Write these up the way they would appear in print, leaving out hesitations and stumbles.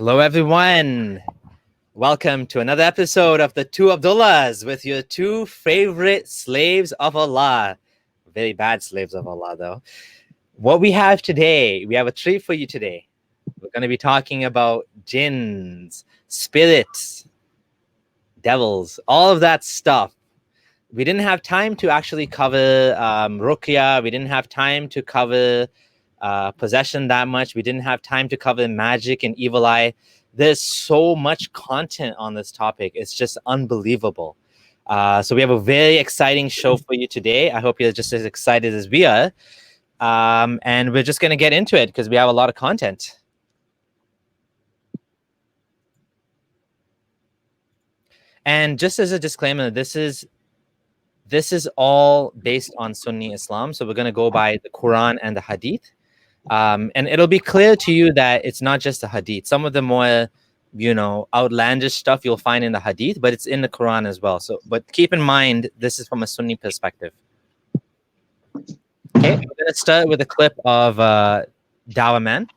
Hello, everyone. Welcome to another episode of the TWO ABDULLAHs with your two favorite slaves of Allah. Very bad slaves of Allah, though. What we have today, we have a treat for you today. We're going to be talking about jinns, spirits, devils, all of that stuff. We didn't have time to actually cover ruqya. We didn't have time to cover possession that much. We didn't have time to cover magic and evil eye. There's so much content on this topic. It's just unbelievable. So we have a very exciting show for you today. I hope you're just as excited as we are. And we're just going to get into it because we have a lot of content. And just as a disclaimer, this is all based on Sunni Islam. So we're going to go by the Quran and the Hadith. And it'll be clear to you that it's not just the Hadith. Some of the more, outlandish stuff you'll find in the Hadith, but it's in the Quran as well. So, but keep in mind, this is from a Sunni perspective. Okay, we're going to start with a clip of Dawah Man.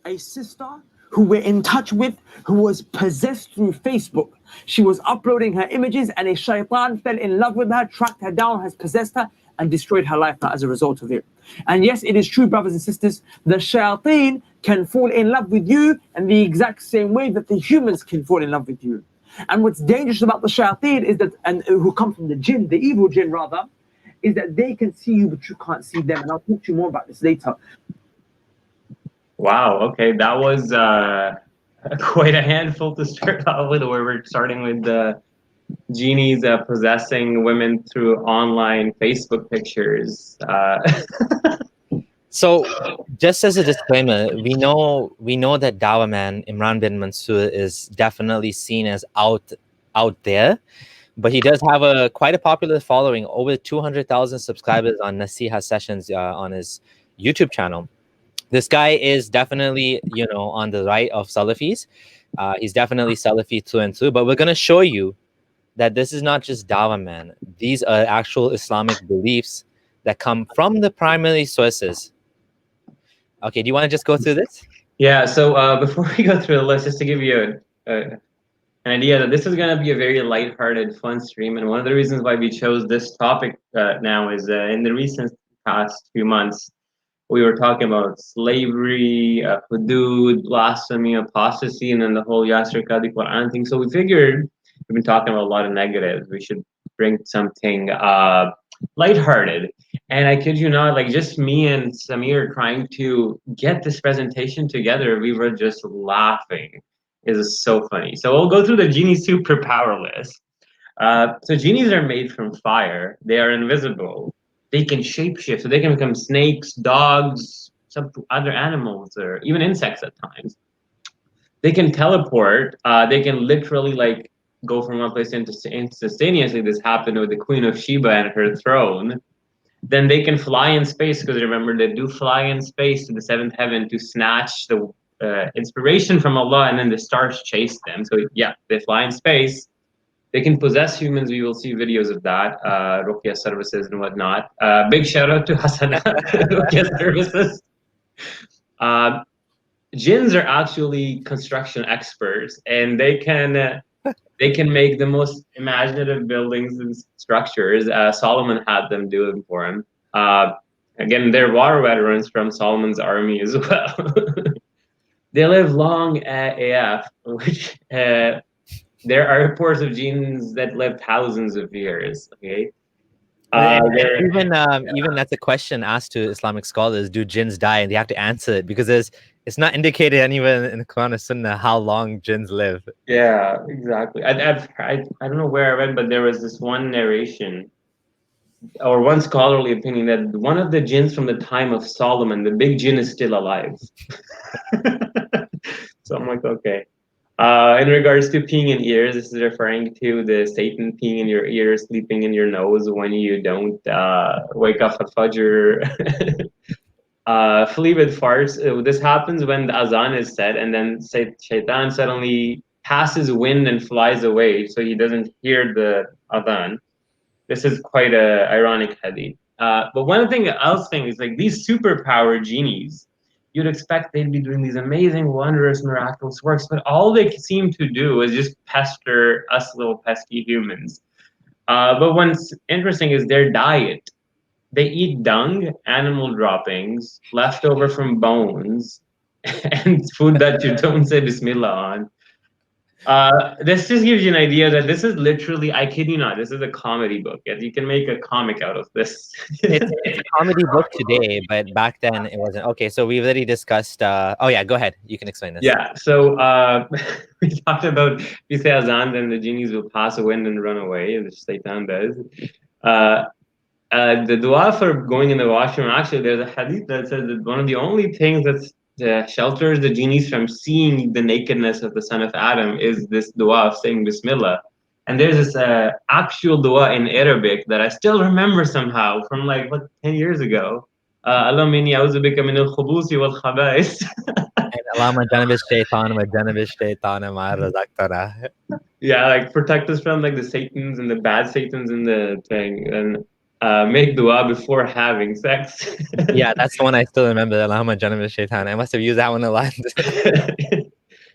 A sister who we're in touch with, who was possessed through Facebook. She was uploading her images and a shaitan fell in love with her, tracked her down, has possessed her, and destroyed her life as a result of it. And yes, it is true, brothers and sisters, the shayateen can fall in love with you in the exact same way that the humans can fall in love with you. And what's dangerous about the shayateen is that, and who come from the jinn, the evil jinn rather, is that they can see you, but you can't see them. And I'll talk to you more about this later. Wow, okay, that was quite a handful to start off with, where we're starting with the genies possessing women through online Facebook pictures. So, just as a disclaimer, we know that Dawah Man, Imran bin Mansur, is definitely seen as out there, but he does have quite a popular following, over 200,000 subscribers on Nasiha sessions on his YouTube channel. This guy is definitely, on the right of Salafis. He's definitely Salafi through and through, but we're going to show you that this is not just Dawah Man. These are actual Islamic beliefs that come from the primary sources. Okay, do you want to just go through this? Yeah, so before we go through the list, just to give you an idea that this is going to be a very lighthearted, fun stream. And one of the reasons why we chose this topic now is in the recent past few months, we were talking about slavery, hudud, blasphemy, apostasy, and then the whole Yasir Qadi Quran thing. So we figured, we've been talking about a lot of negatives, we should bring something lighthearted. And I kid you not, like just me and Samir trying to get this presentation together, we were just laughing. It is so funny. So we'll go through the Genie superpower list. So genies are made from fire. They are invisible. They can shapeshift, so they can become snakes, dogs, some other animals, or even insects at times. They can teleport. They can literally like go from one place instantaneously. This happened with the Queen of Sheba and her throne. Then they can fly in space, because remember, they do fly in space to the seventh heaven to snatch the inspiration from Allah, and then the stars chase them. So yeah, they fly in space. They can possess humans. We will see videos of that, ruqya services and whatnot. Big shout out to Hasana ruqya services. Jinns are actually construction experts, and they can make the most imaginative buildings and structures. Solomon had them do them for him. Again, they're war veterans from Solomon's army as well. They live long AF, which there are reports of jinns that live thousands of years. Okay. Even that's a question asked to Islamic scholars: do jinns die? And they have to answer it because it's not indicated anywhere in the Quran or Sunnah how long jinns live. Yeah, exactly. I don't know where I read, but there was this one narration or one scholarly opinion that one of the jinns from the time of Solomon, the big jinn, is still alive. So I'm like, okay. In regards to peeing in ears, this is referring to the Satan peeing in your ear, sleeping in your nose when you don't wake up at Fajr. Flee with farts. This happens when the azan is said, and then Shaitan suddenly passes wind and flies away, so he doesn't hear the adhan. This is quite a ironic hadith. But one thing else is like these superpower genies, you'd expect they'd be doing these amazing, wondrous, miraculous works, but all they seem to do is just pester us little pesky humans. But what's interesting is their diet. They eat dung, animal droppings, leftover from bones, and food that you don't say Bismillah on. This just gives you an idea that this is literally, I kid you not, this is a comedy book. You can make a comic out of this. It's a comedy book today, but back then it wasn't. Okay, so we've already discussed. Oh yeah, go ahead. You can explain this. Yeah, so we talked about if you say azan, then the genies will pass a wind and run away, and the shaitan does. The dua for going in the washroom, actually, there's a hadith that says that one of the only things that shelters the genies from seeing the nakedness of the son of Adam is this dua of saying Bismillah. And there's this actual dua in Arabic that I still remember somehow from like 10 years ago. Allahumma inni a'udhu bika min al-khubusi wal khaba'is. Allahumma janib shaitan wa janib shaitan ma razaqtana. Yeah, like protect us from like the satans and the bad satans in the thing, and make dua before having sex. Yeah, that's the one I still remember. Allahumma janib shaitan. I must have used that one a lot.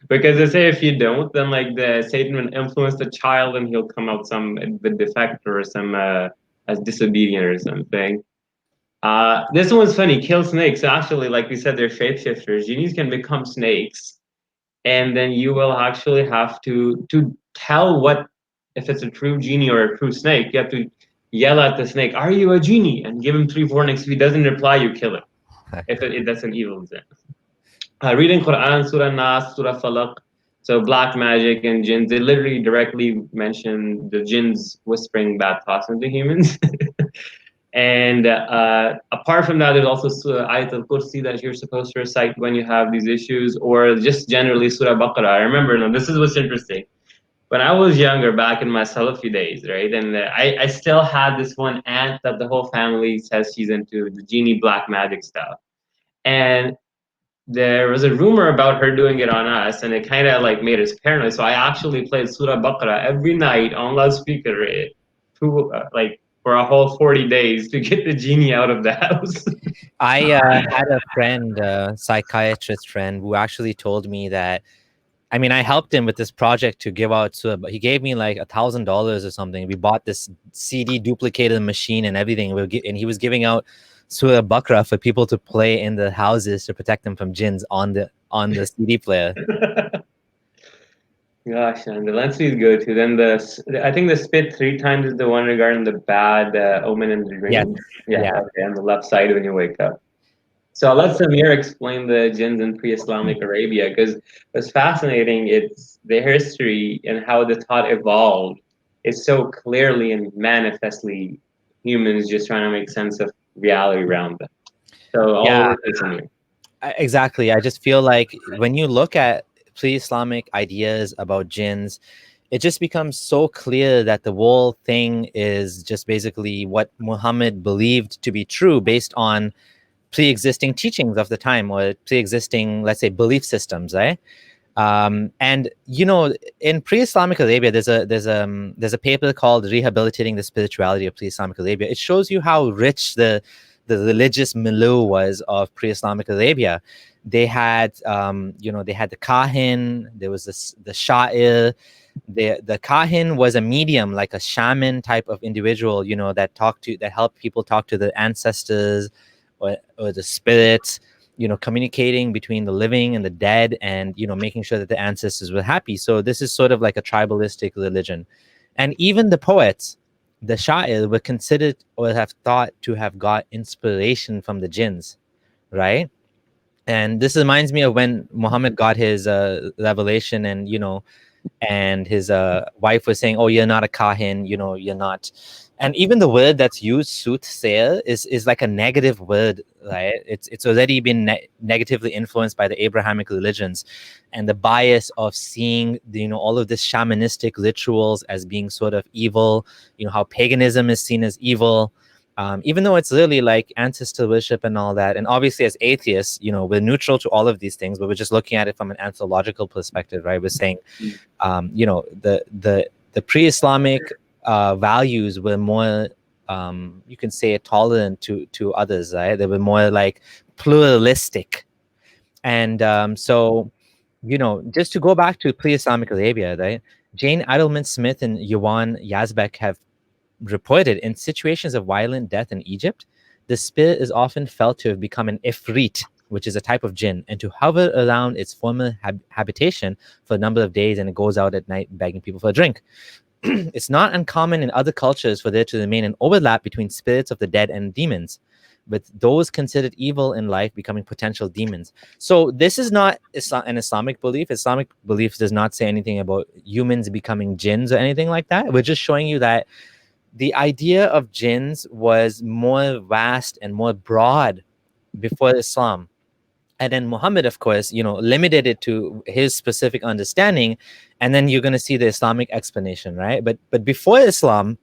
Because they say if you don't, then like the Satan will influence the child and he'll come out with defect or some as disobedient or something. This one's funny. Kill snakes. Actually, like we said, they're shapeshifters. Genies can become snakes, and then you will actually have to tell if it's a true genie or a true snake. You have to yell at the snake, "Are you a genie?" and give him 3 warnings. If he doesn't reply, you kill him. If that's an evil zin. Reading Quran, Surah Nas, Surah Falaq. So black magic and jinns, they literally directly mention the jinns whispering bad thoughts into humans. And apart from that, there's also Surah Ayat al-Kursi that you're supposed to recite when you have these issues, or just generally Surah Baqarah. I remember, now this is what's interesting. When I was younger, back in my Salafi days, right, and I still had this one aunt that the whole family says she's into the genie black magic stuff. And there was a rumor about her doing it on us, and it kind of like made us paranoid. So I actually played Surah Baqarah every night on loudspeaker, for a whole 40 days to get the genie out of the house. I had a friend, a psychiatrist friend, who actually told me that, I mean, I helped him with this project to give out Surah, but he gave me like $1,000 or something. We bought this CD duplicated machine and everything. And he was giving out Surah Baqarah for people to play in the houses to protect them from jinns on the CD player. Gosh, and the Lensley is good too. Then I think the spit 3 times is the one regarding the bad omen in the dream. Yeah. Okay, on the left side when you wake up. So I'll let Samir explain the jinns in pre-Islamic Arabia, because what's fascinating, it's the history and how the thought evolved. It's so clearly and manifestly humans just trying to make sense of reality around them. So yeah, Samir. Exactly. I just feel like when you look at pre-Islamic ideas about jinns, it just becomes so clear that the whole thing is just basically what Muhammad believed to be true based on pre-existing teachings of the time, or pre-existing, let's say, belief systems, right? And you know, in pre-Islamic Arabia, there's a paper called "Rehabilitating the Spirituality of Pre-Islamic Arabia." It shows you how rich the religious milieu was of pre-Islamic Arabia. They had, they had the Kahin. There was the Sha'ir. The Kahin was a medium, like a shaman type of individual, that helped people talk to the ancestors or the spirits, communicating between the living and the dead, and making sure that the ancestors were happy. So this is sort of like a tribalistic religion. And even the poets, the Sha'ir, were considered or have thought to have got inspiration from the jinns, right? And this reminds me of when Muhammad got his revelation, and his wife was saying, "Oh, you're not a Kahin, you're not." And even the word that's used, soothsayer, is like a negative word, right? It's already been negatively influenced by the Abrahamic religions, and the bias of seeing all of this shamanistic rituals as being sort of evil. How paganism is seen as evil, even though it's really like ancestor worship and all that. And obviously, as atheists, we're neutral to all of these things, but we're just looking at it from an anthropological perspective, right? We're saying, the pre-Islamic values were more, you can say, tolerant to others, right? They were more like pluralistic. And so, just to go back to pre-Islamic Arabia, right? Jane Adelman Smith and Yuan Yazbek have reported in situations of violent death in Egypt, the spirit is often felt to have become an ifrit, which is a type of jinn, and to hover around its former habitation for a number of days, and it goes out at night begging people for a drink. It's not uncommon in other cultures for there to remain an overlap between spirits of the dead and demons, with those considered evil in life becoming potential demons. So this is not an Islamic belief. Islamic belief does not say anything about humans becoming jinns or anything like that. We're just showing you that the idea of jinns was more vast and more broad before Islam. And then Muhammad, of course, limited it to his specific understanding. And then you're going to see the Islamic explanation, right? But before Islam,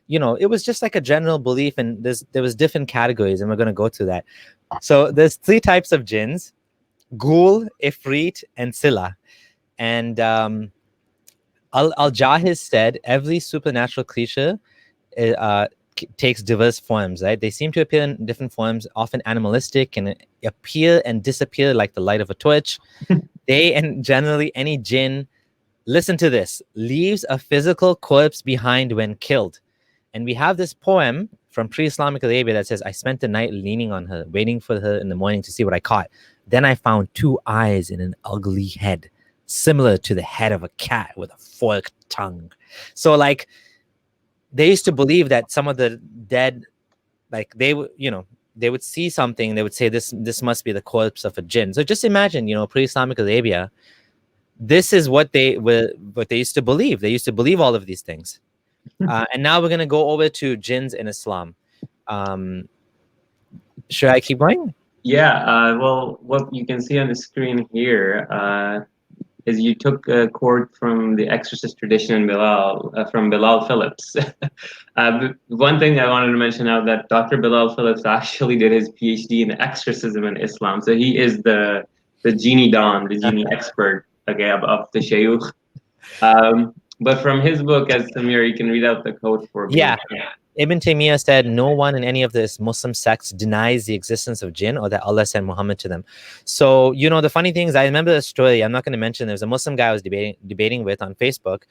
it was just like a general belief, and there was different categories, and we're going to go through that. So there's 3 types of jinns: Ghul, Ifrit, and Sila. And Al-Jahiz said every supernatural creature takes diverse forms, right? They seem to appear in different forms, often animalistic, and appear and disappear like the light of a torch. And generally any jinn, listen to this, leaves a physical corpse behind when killed. And we have this poem from pre-Islamic Arabia that says, I spent the night leaning on her, waiting for her in the morning to see what I caught. Then I found 2 eyes in an ugly head, similar to the head of a cat with a forked tongue. So like, they used to believe that some of the dead, like they would see something, they would say this must be the corpse of a jinn. So just imagine, pre-Islamic Arabia, this is what they used to believe. They used to believe all of these things. And now we're going to go over to jinns in Islam. Should I keep going? Yeah, well, what you can see on the screen here is you took a quote from the exorcist tradition in Bilal, from Bilal Phillips. One thing I wanted to mention out that Dr. Bilal Phillips actually did his PhD in exorcism in Islam. So he is the Genie Don, the Genie expert, okay, of the Shayukh. But from his book, as Samir, you can read out the quote for me. Yeah. Ibn Taymiyyah said, no one in any of the Muslim sects denies the existence of jinn or that Allah sent Muhammad to them. So, the funny thing is, I remember a story, I'm not going to mention, there was a Muslim guy I was debating with on Facebook.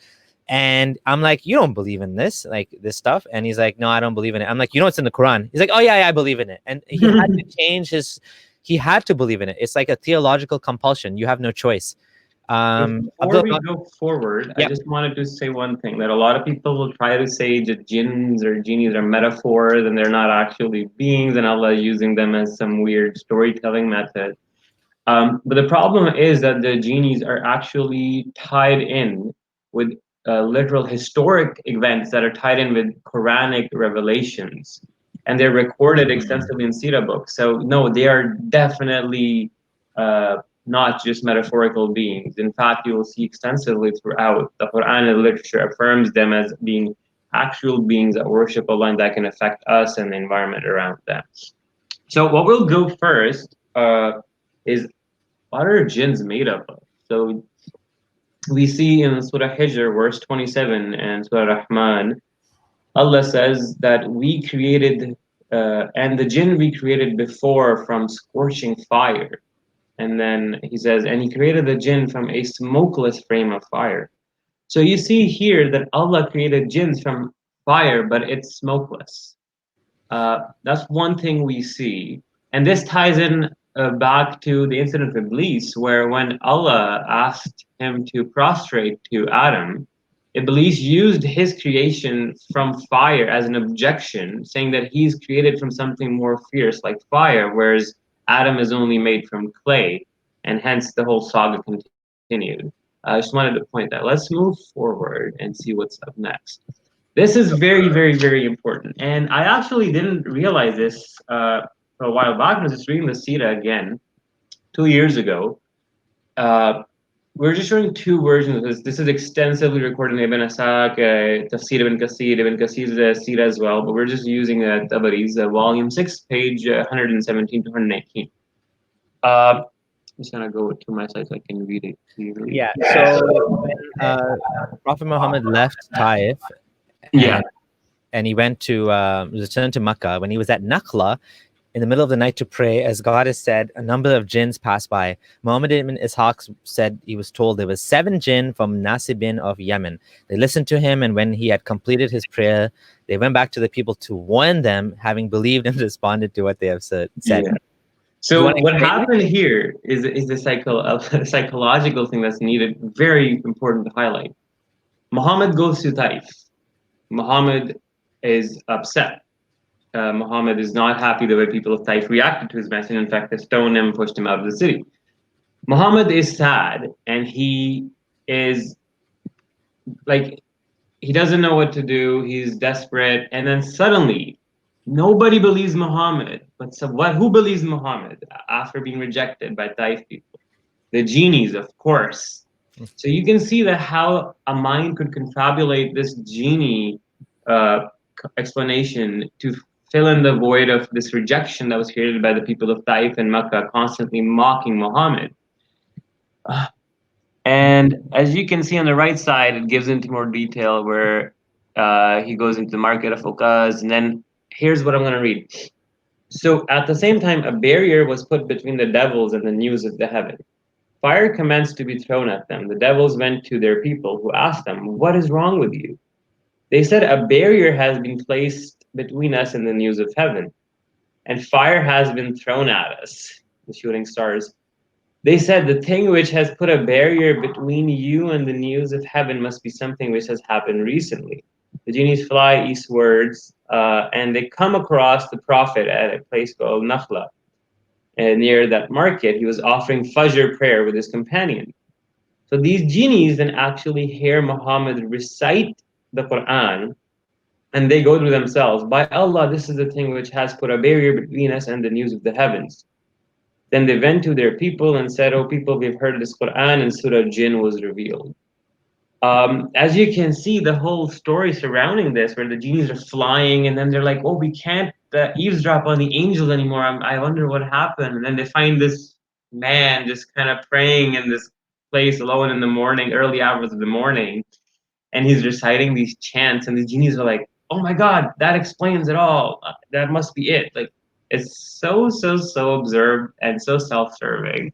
And I'm like, you don't believe in this, like this stuff? And he's like, no, I don't believe in it. I'm like, it's in the Quran. He's like, oh yeah, I believe in it. And he had to change he had to believe in it. It's like a theological compulsion. You have no choice. Before we go forward, yep. I just wanted to say one thing, that a lot of people will try to say that jinns or genies are metaphors and they're not actually beings, and Allah using them as some weird storytelling method. But the problem is that the genies are actually tied in with literal historic events that are tied in with Quranic revelations, and they're recorded extensively in Sirah books. So no, they are definitely not just metaphorical beings. In fact, you will see extensively throughout the Quran and literature affirms them as being actual beings that worship Allah and that can affect us and the environment around them. So what we'll go first is, what are jinns made up of? So we see in Surah Hijr, verse 27, and Surah Rahman, Allah says that we created, and the jinn we created before from scorching fire. And then he says, and he created the jinn from a smokeless frame of fire. So you see here that Allah created jinns from fire, but it's smokeless. That's one thing we see. And this ties in back to the incident of Iblees, where when Allah asked him to prostrate to Adam, Iblees used his creation from fire as an objection, saying that he's created from something more fierce like fire, whereas Adam is only made from clay, and hence the whole saga continued. I just wanted to point that. Let's move forward and see what's up next. This is very, very, very important. And I actually didn't realize this for a while back. I was just reading the Sirah again 2 years ago. We're just showing 2 versions of this. This is extensively recorded in Ibn Asaq, Tafsir Ibn Kathir's Sirah as well, but we're just using Tabari's volume 6, page 117 to 119. I'm just gonna go to my site so I can read it clearly. Yeah. So when Prophet Muhammad left Taif, and he went to returned to Makkah, when he was at Nakhla, in the middle of the night to pray. As God has said, a number of jinns passed by. Muhammad ibn Ishaq said he was told there was 7 jinn from Nasibin of Yemen. They listened to him, and when he had completed his prayer, they went back to the people to warn them, having believed and responded to what they have said. Yeah. So what happened here is a psychological thing that's needed, very important to highlight. Muhammad goes to Taif. Muhammad is upset. Muhammad is not happy the way people of Taif reacted to his message. In fact, they stoned him, pushed him out of the city. Muhammad is sad, and he is like, he doesn't know what to do. He's desperate, and then suddenly, nobody believes Muhammad. But so what? Who believes Muhammad after being rejected by Taif people? The genies, of course. So you can see that how a mind could confabulate this genie explanation to fill in the void of this rejection that was created by the people of Taif and Makkah, constantly mocking Muhammad. And as you can see on the right side, it gives into more detail where he goes into the market of Ukaz. And then here's what I'm going to read. So at the same time, a barrier was put between the devils and the news of the heaven. Fire commenced to be thrown at them. The devils went to their people, who asked them, "What is wrong with you?" They said, "A barrier has been placed between us and the news of heaven, and fire has been thrown at us," the shooting stars. They said, "The thing which has put a barrier between you and the news of heaven must be something which has happened recently." The genies fly eastwards, and they come across the Prophet at a place called Nakhla. And near that market, he was offering Fajr prayer with his companion. So these genies then actually hear Muhammad recite the Quran, and they go to themselves, "By Allah, this is the thing which has put a barrier between us and the news of the heavens." Then they went to their people and said, "Oh people, we've heard this Quran," and Surah Jinn was revealed. As you can see, the whole story surrounding this, where the genies are flying, and then they're like, "Oh, we can't eavesdrop on the angels anymore. I wonder what happened." And then they find this man just kind of praying in this place alone in the morning, early hours of the morning, and he's reciting these chants, and the genies are like, "Oh my God, that explains it all. That must be it." Like, it's so absurd and so self-serving.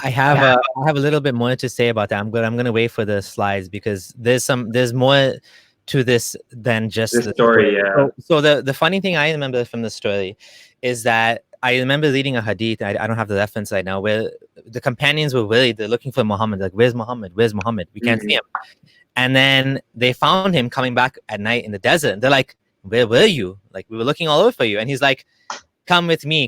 I have a little bit more to say about that. I'm gonna wait for the slides because there's more to this than just the story. Yeah. So the funny thing I remember from the story is that I remember reading a hadith. I don't have the reference right now, where the companions were worried. They're looking for Muhammad. Like, where's Muhammad? Where's Muhammad? We can't see him. And then they found him coming back at night in the desert. And they're like, "Where were you? Like, we were looking all over for you." And he's like, come with me.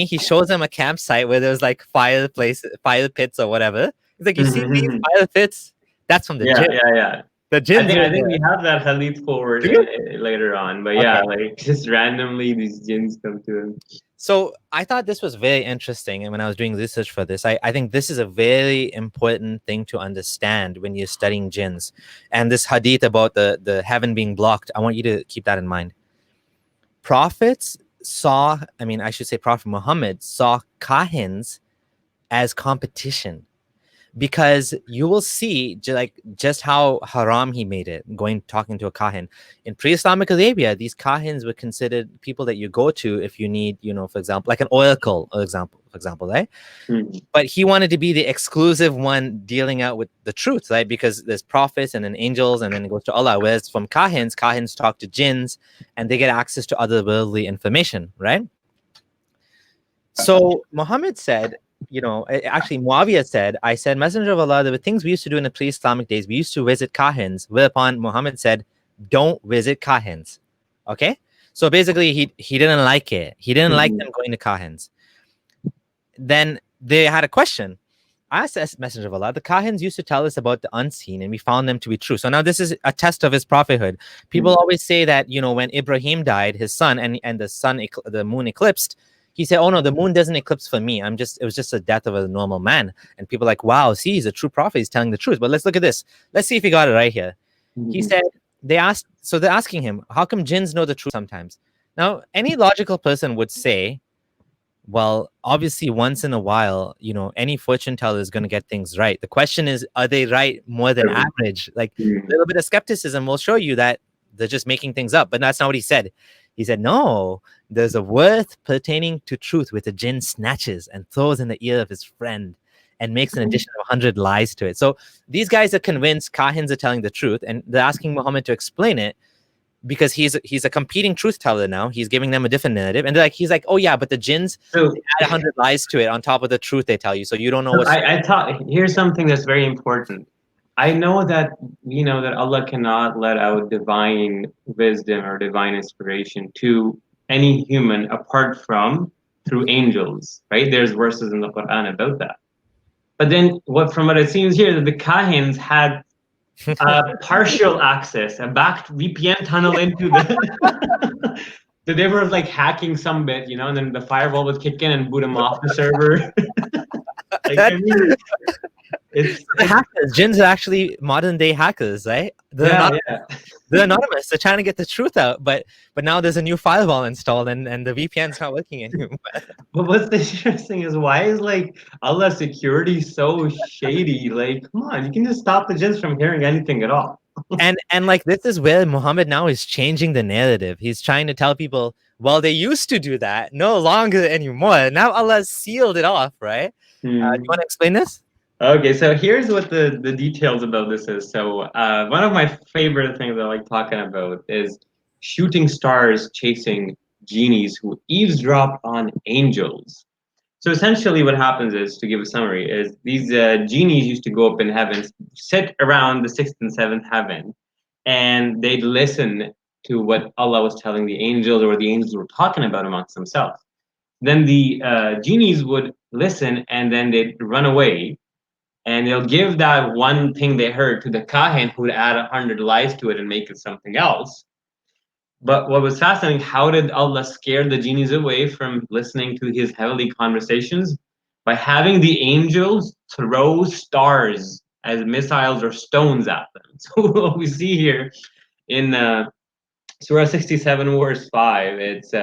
He shows them a campsite where there's like fire pits or whatever. He's like, "You see these fire pits? That's from the Jinn." Yeah. The Jinn. I think we have that hadith forward later on, but yeah, like just randomly these jinns come to him. So I thought this was very interesting, and when I was doing research for this, I think this is a very important thing to understand when you're studying jinns. And this hadith about the heaven being blocked, I want you to keep that in mind. Prophet Muhammad saw Kahins as competition, because you will see just how haram he made it, talking to a Kahin. In pre-Islamic Arabia, these Kahins were considered people that you go to if you need, for example, like an oracle, for example, right? But he wanted to be the exclusive one dealing out with the truth, right? Because there's prophets and then angels, and then it goes to Allah. Whereas from Kahins talk to jinns, and they get access to otherworldly information, right? So Muhammad said, actually Muawiyah said, "I said, Messenger of Allah, there were things we used to do in the pre-Islamic days. We used to visit Kahins." Whereupon Muhammad said, "Don't visit Kahins." Okay? So basically he didn't like it. He didn't like them going to Kahins. Then they had a question. I asked Messenger of Allah, "The Kahins used to tell us about the unseen, and we found them to be true." So now this is a test of his prophethood. People always say that, when Ibrahim died, his son, and the moon eclipsed, he said, "Oh no, the moon doesn't eclipse for me. It was just the death of a normal man." And people are like, "Wow, see, he's a true prophet. He's telling the truth." But let's look at this. Let's see if he got it right here. He said, they're asking him, "How come jinns know the truth sometimes?" Now, any logical person would say, well, obviously once in a while, any fortune teller is going to get things right. The question is, are they right more than average? Like, a little bit of skepticism will show you that they're just making things up. But that's not what he said. He said, no, there's a worth pertaining to truth which a jinn snatches and throws in the ear of his friend and makes an addition of 100 lies to it. So these guys are convinced Kahins are telling the truth, and they're asking Muhammad to explain it because he's a competing truth teller now. He's giving them a different narrative, and he's like, oh yeah, but the jinns add 100 lies to it on top of the truth they tell you, so you don't know what. I thought here's something that's very important. I know that that Allah cannot let out divine wisdom or divine inspiration to any human apart from through angels, right? There's verses in the Quran about that. But then, from what it seems here, that the Kahins had partial access, a back VPN tunnel into the. So they were like hacking some bit, and then the firewall would kick in and boot them off the server. It's hackers. Jinns are actually modern day hackers, right? They're anonymous. They're trying to get the truth out, but now there's a new firewall installed and the VPN's not working anymore. But what's interesting is why is like Allah's security so shady? Like, come on, you can just stop the jinns from hearing anything at all. and like this is where Muhammad now is changing the narrative. He's trying to tell people, well, they used to do that, no longer anymore. Now Allah sealed it off, right? Do you want to explain this? Okay, so here's what the details about this is. So one of my favorite things I like talking about is shooting stars chasing genies who eavesdrop on angels. So essentially what happens is, to give a summary, is these genies used to go up in heaven, sit around the 6th and 7th heaven, and they'd listen to what Allah was telling the angels, or the angels were talking about amongst themselves. Then the genies would listen, and then they'd run away. And they'll give that one thing they heard to the Kahin, who would add 100 lies to it and make it something else. But what was fascinating, how did Allah scare the genies away from listening to his heavenly conversations? By having the angels throw stars as missiles or stones at them. So what we see here in Surah 67, verse 5, it's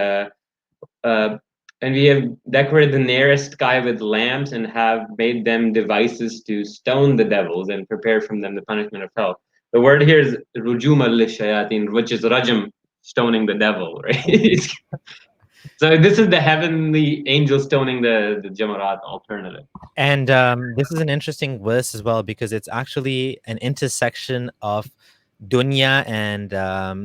and we have decorated the nearest sky with lamps and have made them devices to stone the devils and prepare from them the punishment of hell. The word here is rujuma lishayatin, which is rajam, stoning the devil, right? So this is the heavenly angel stoning the Jamarat alternative. And this is an interesting verse as well, because it's actually an intersection of dunya and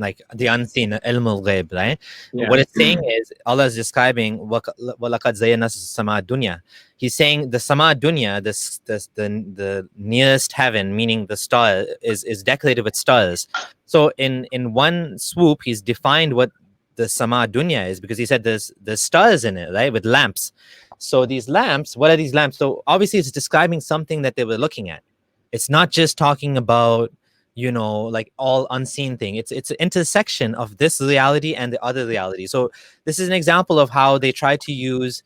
like the unseen, ilm al-ghaib, right? Yeah. What it's saying is, Allah is describing وَلَقَدْ زَيَّنَا السَّمَاءَ الدُّنْيَا. He's saying the sama dunya, the nearest heaven, meaning the star, is decorated with stars. So in one swoop, he's defined what the sama dunya is, because he said there's stars in it, right, with lamps. So these lamps, what are these lamps? So obviously it's describing something that they were looking at. It's not just talking about, like all unseen thing. It's an intersection of this reality and the other reality. So this is an example of how they try to use,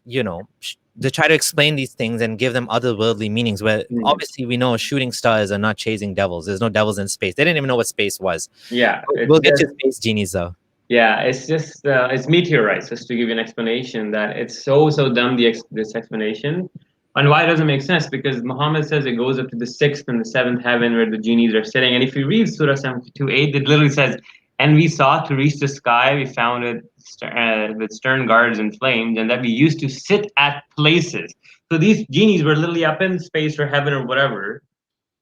they try to explain these things and give them otherworldly meanings, where obviously we know shooting stars are not chasing devils. There's no devils in space. They didn't even know what space was. Yeah. We'll get to space genies though. Yeah, it's just, it's meteorites, just to give you an explanation, that it's so dumb, this explanation. And why it doesn't make sense? Because Muhammad says it goes up to the 6th and the 7th heaven where the genies are sitting. And if you read Surah 72:8, it literally says, and we sought to reach the sky, we found it with stern guards and flames, and that we used to sit at places. So these genies were literally up in space or heaven or whatever,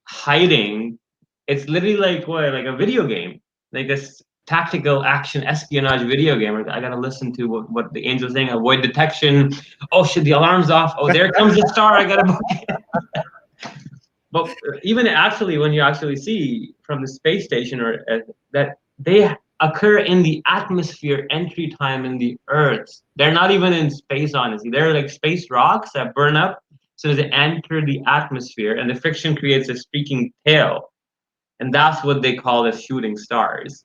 hiding. It's literally like what, like a video game, like a tactical action espionage video game. I gotta listen to what the angel's saying, avoid detection. Oh shit, the alarm's off. Oh, there comes the star, I gotta book it. But even actually, when you actually see from the space station, or that they occur in the atmosphere entry time in the Earth. They're not even in space, honestly. They're like space rocks that burn up so they enter the atmosphere, and the friction creates a streaking tail. And that's what they call as shooting stars.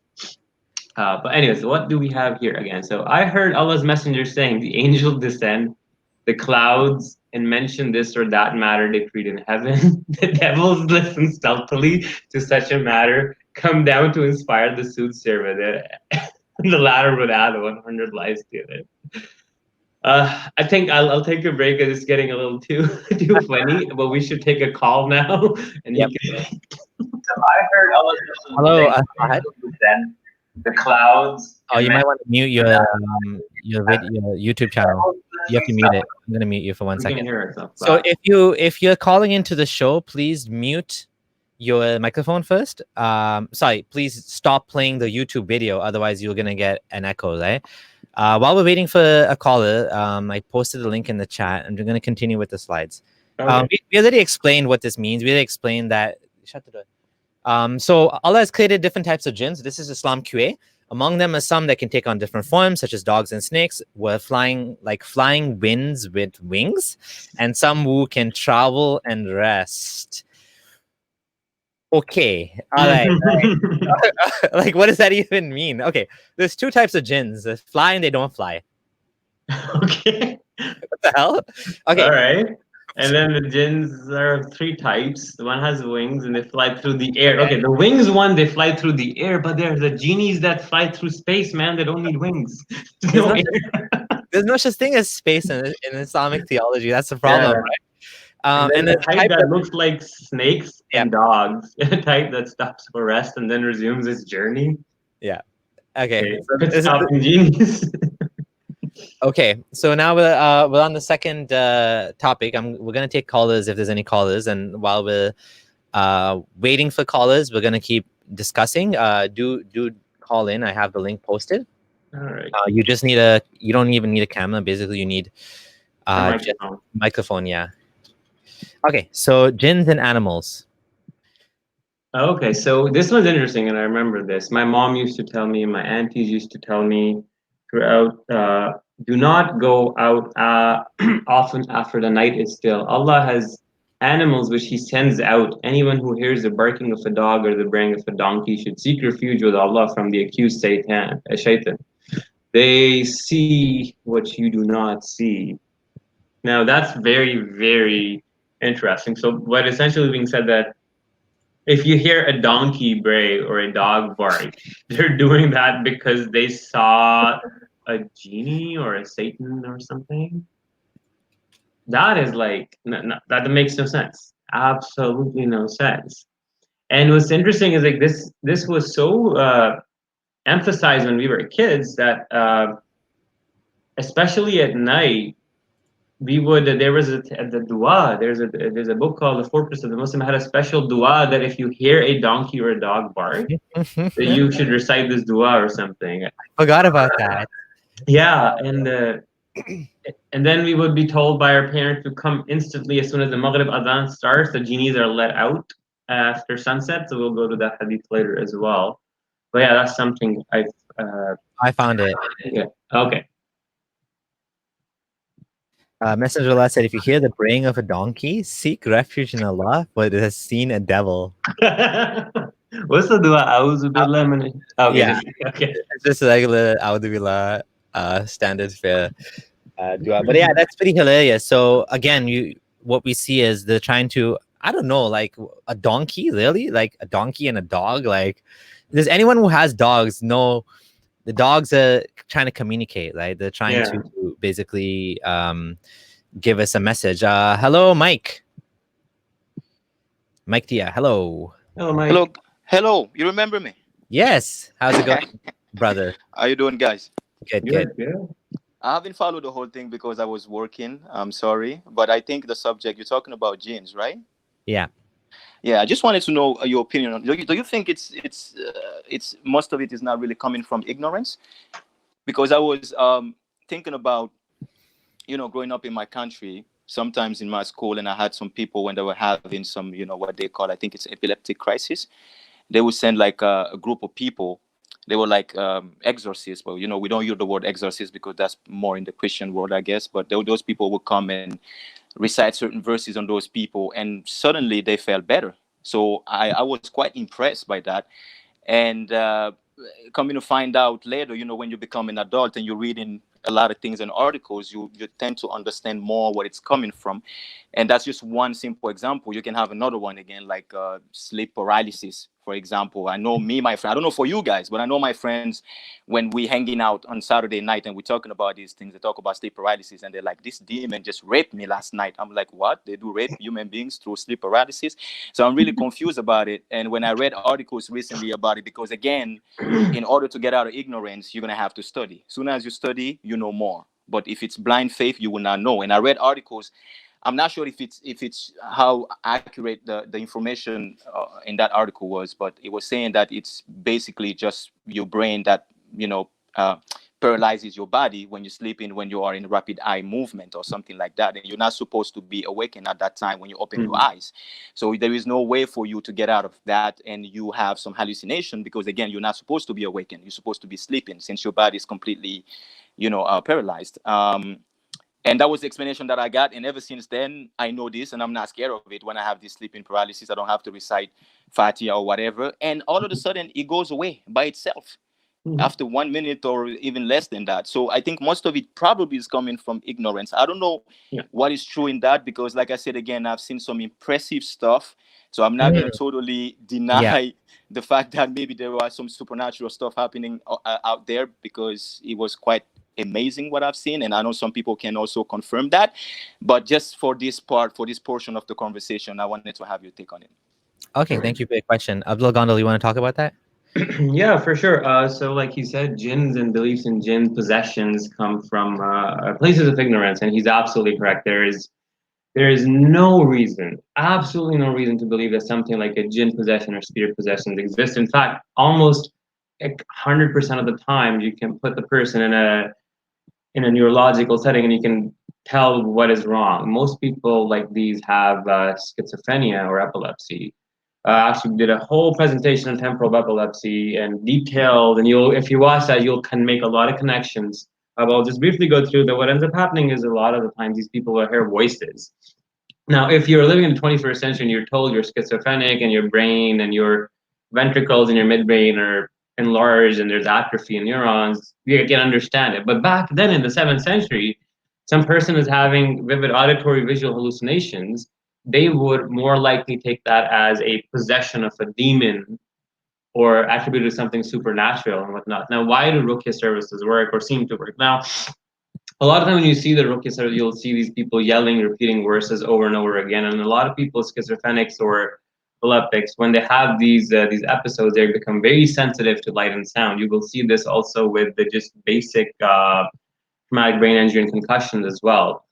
But anyways, what do we have here again? So I heard Allah's messenger saying, the angels descend, the clouds, and mention this or that matter decreed in heaven. The devils listen stealthily to such a matter, come down to inspire the soothsayer. The latter would add 100 lies to it. I think I'll take a break. It's getting a little too funny, but we should take a call now. And yep. You can... So I heard Allah's messenger hello, saying, the clouds. Oh, you might want to mute your YouTube channel. You have to mute it. I'm gonna mute you for 1 We second. can hear ourselves. So if you're calling into the show, please mute your microphone first. Sorry, please stop playing the YouTube video. Otherwise, you're gonna get an echo, right? While we're waiting for a caller, I posted the link in the chat, and we're gonna continue with the slides. Okay. We already explained what this means. We already explained that. Shut the door. So Allah has created different types of jinns. This is Islam QA. Among them are some that can take on different forms, such as dogs and snakes, were flying winds with wings, and some who can travel and rest. Okay, all right. Like, what does that even mean? Okay, there's two types of jinns: they fly and they don't fly. Okay. What the hell? Okay. All right. And then the jinns are 3 types. One has wings and they fly through the air. Okay, the wings one, they fly through the air, but there's the genies that fly through space, man. They don't need wings. There's no such thing as space in Islamic theology. That's the problem, right? And the type that looks like snakes and dogs, a type that stops for rest and then resumes its journey. Yeah. Okay. So it's stopping genies. Okay, so now we're on the second topic. We're gonna take callers if there's any callers, and while we're waiting for callers, we're gonna keep discussing. Do call in. I have the link posted. All right. You just need you don't even need a camera. Basically, you need microphone. Yeah. Okay, so jinns and animals. Okay, so this one's interesting, and I remember this. My mom used to tell me, my aunties used to tell me throughout, do not go out often after the night is still. Allah has animals which He sends out. Anyone who hears the barking of a dog or the braying of a donkey should seek refuge with Allah from the accused Shaitan. They see what you do not see. Now that's very, very interesting. So what essentially being said that if you hear a donkey bray or a dog bark, they're doing that because they saw a genie or a Satan or something. That is like, that makes no sense. Absolutely no sense. And what's interesting is like this was so emphasized when we were kids that especially at night, we would there was the dua. There's a book called The Fortress of the Muslim. Had a special dua that if you hear a donkey or a dog bark, that you should recite this dua or something. I forgot about that. Yeah, and then we would be told by our parents to come instantly as soon as the Maghrib Adhan starts. The genies are let out after sunset. So we'll go to that hadith later as well. But yeah, that's something I found it. Yeah. Okay. Messenger of Allah said, if you hear the braying of a donkey, seek refuge in Allah, but it has seen a devil. What's the dua? A'udhu billah min. Okay. Yeah. Okay. It's just a regular A'udhu billah standard fare dua. But yeah, that's pretty hilarious. So again, what we see is they're trying to, I don't know, like a donkey, really? Like a donkey and a dog? Like, does anyone who has dogs know the dogs are trying to communicate, right? They're trying to basically give us a message. Hello, Mike. Mike Tia, hello. Hello, Mike. Hello. You remember me? Yes. How's it going, brother? How you doing, guys? Good. I haven't followed the whole thing because I was working. I'm sorry. But I think the subject, you're talking about jinns, right? Yeah. Yeah, I just wanted to know your opinion on. Do you think it's most of it is not really coming from ignorance? Because I was thinking about, growing up in my country, sometimes in my school, and I had some people when they were having some, what they call, I think it's epileptic crisis. They would send like a group of people. They were like exorcists, but we don't use the word exorcist because that's more in the Christian world, I guess. But those people would come and recite certain verses on those people, and suddenly they felt better. So I was quite impressed by that. And coming to find out later, when you become an adult and you're reading a lot of things in articles, you tend to understand more where it's coming from. And that's just one simple example. You can have another one again, like sleep paralysis, For example, I know me, my friend, I don't know for you guys, but I know my friends, when we hanging out on Saturday night and we're talking about these things, they talk about sleep paralysis and they're like, this demon just raped me last night. I'm like, what? They do rape human beings through sleep paralysis? So I'm really confused about it. And when I read articles recently about it, because again, in order to get out of ignorance, you're going to have to study. Soon as you study, you know more. But if it's blind faith, you will not know. And I read articles. I'm not sure if it's how accurate the information in that article was, but it was saying that it's basically just your brain that, you know, paralyzes your body when you're sleeping, when you are in rapid eye movement or something like that, and you're not supposed to be awakened at that time when you open your eyes. So there is no way for you to get out of that, and you have some hallucination because again, you're not supposed to be awakened. You're supposed to be sleeping since your body is completely, you know, paralyzed. And that was the explanation that I got. And ever since then, I know this, and I'm not scared of it. When I have this sleeping paralysis, I don't have to recite Fatiha or whatever. And all of a sudden, it goes away by itself after 1 minute or even less than that. So I think most of it probably is coming from ignorance. I don't know what is true in that, because like I said, again, I've seen some impressive stuff. So I'm not going to totally deny the fact that maybe there was some supernatural stuff happening out there, because it was quite amazing what I've seen, and I know some people can also confirm that. But just for this portion of the conversation, I wanted to have your take on it. Okay, thank you for your question. Abdullah Gondal, you want to talk about that? Yeah, for sure. So like he said, jinns and beliefs in jinn possessions come from places of ignorance, and he's absolutely correct. There is no reason, absolutely no reason to believe that something like a jinn possession or spirit possessions exist. In fact, almost 100% of the time, you can put the person in a neurological setting and you can tell what is wrong. Most people like these have schizophrenia or epilepsy. Actually did a whole presentation on temporal epilepsy and detailed, and if you watch that, can make a lot of connections. I'll just briefly go through that. What ends up happening is a lot of the times these people will hear voices. Now, if you're living in the 21st century and you're told you're schizophrenic and your brain and your ventricles in your midbrain are enlarged and there's atrophy in neurons, you can understand it. But back then in the 7th century, some person is having vivid auditory visual hallucinations, they would more likely take that as a possession of a demon or attributed to something supernatural and whatnot. Now, why do Ruqya services work or seem to work? Now, a lot of time when you see the Ruqya service, you'll see these people yelling, repeating verses over and over again. And a lot of people, schizophrenics or epileptics, when they have these episodes, they become very sensitive to light and sound. You will see this also with the just basic traumatic brain injury and concussions as well.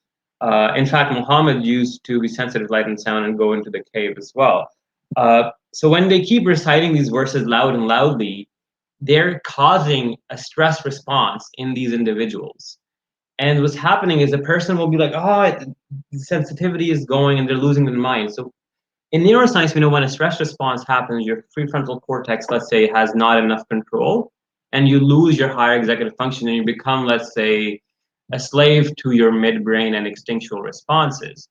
In fact, Muhammad used to be sensitive to light and sound and go into the cave as well. So when they keep reciting these verses loud and loudly, they're causing a stress response in these individuals. And what's happening is a person will be like, oh, the sensitivity is going, and they're losing their mind. So in neuroscience, we know when a stress response happens, your prefrontal cortex, let's say, has not enough control, and you lose your higher executive function, and you become, let's say, a slave to your midbrain and instinctual responses.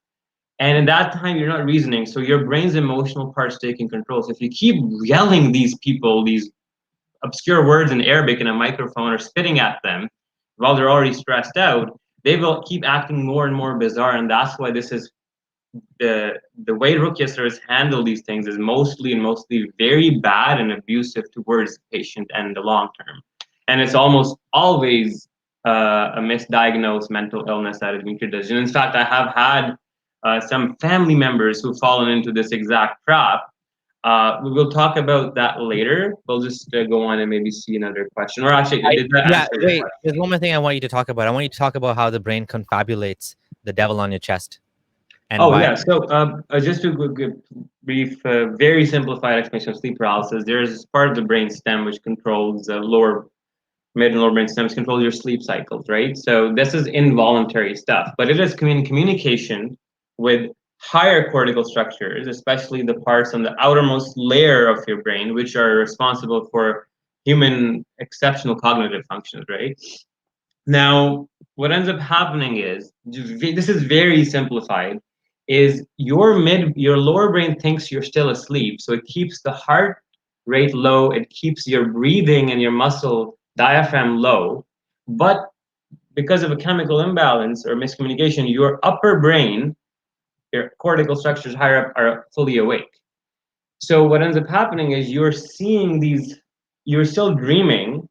And in that time, you're not reasoning, so your brain's emotional part's taking control. So if you keep yelling these people, these obscure words in Arabic in a microphone or spitting at them while they're already stressed out, they will keep acting more and more bizarre. And that's why this is the way Ruqya service handle these things is mostly very bad and abusive towards the patient and the long term. And it's almost always a misdiagnosed mental illness that is being treated. And in fact, I have had some family members who've fallen into this exact trap. We will talk about that later. We'll just go on and maybe see another question. Or actually, did that answer your question? There's one more thing I want you to talk about. I want you to talk about how the brain confabulates the devil on your chest. And why. Yeah. So just to give brief, very simplified explanation of sleep paralysis, there's part of the brain stem which controls mid and lower brain stems, control your sleep cycles, right? So this is involuntary stuff, but it is communication with higher cortical structures, especially the parts on the outermost layer of your brain, which are responsible for human exceptional cognitive functions, right? Now, what ends up happening is, this is very simplified, is your lower brain thinks you're still asleep, so it keeps the heart rate low, it keeps your breathing and your muscle diaphragm low, but because of a chemical imbalance or miscommunication, your upper brain, your cortical structures higher up, are fully awake. So what ends up happening is you're seeing these, you're still dreaming,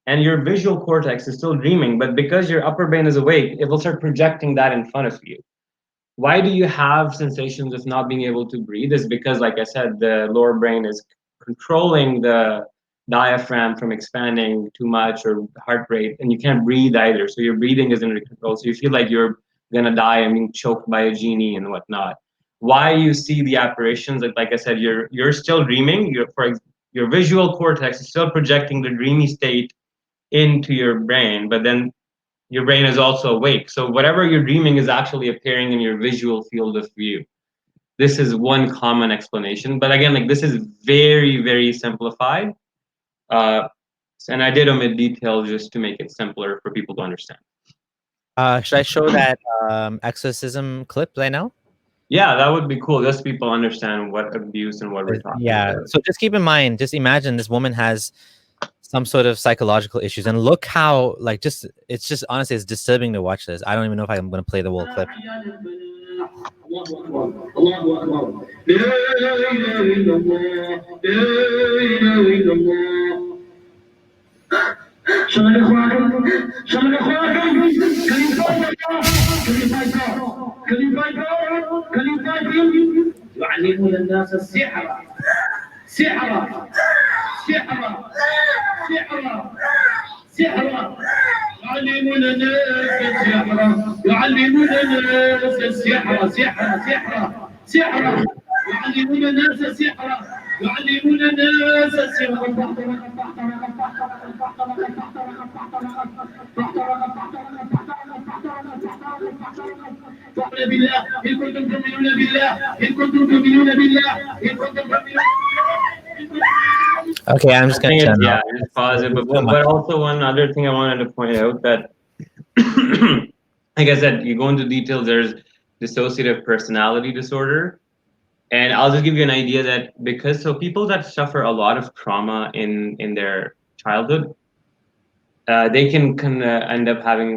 and your visual cortex is still dreaming, but because your upper brain is awake, it will start projecting that in front of you. Why do you have sensations of not being able to breathe? Is because, like I said, the lower brain is controlling the diaphragm from expanding too much, or heart rate, and you can't breathe either. So your breathing isn't under control. So you feel like you're gonna die and being choked by a genie and whatnot. Why you see the apparitions? Like I said, you're still dreaming. Your visual cortex is still projecting the dreamy state into your brain, but then your brain is also awake. So whatever you're dreaming is actually appearing in your visual field of view. This is one common explanation. But again, like, this is very, very simplified. And I did omit details just to make it simpler for people to understand. Should I show that exorcism clip right now? Yeah, that would be cool. Just so people understand what abuse and what we're talking about. So just keep in mind, just imagine this woman has some sort of psychological issues, and look how, like, it's just honestly, it's disturbing to watch this. I don't even know if I'm going to play the whole clip. يعلمون الناس السحر سحر سحر سحر سحر يعلمون الناس السحر يعلمون الناس السحر سحر سحر سحر يعلمون الناس السحر يعلمون الناس السحر بالله إن كنتم تؤمنون بالله إن كنتم تؤمنون بالله إن كنتم تؤمنون. Okay, I'm just gonna just pause it. But also one other thing I wanted to point out, that like I said, you go into details. There's dissociative personality disorder, and I'll just give you an idea that because people that suffer a lot of trauma in their childhood, they can end up having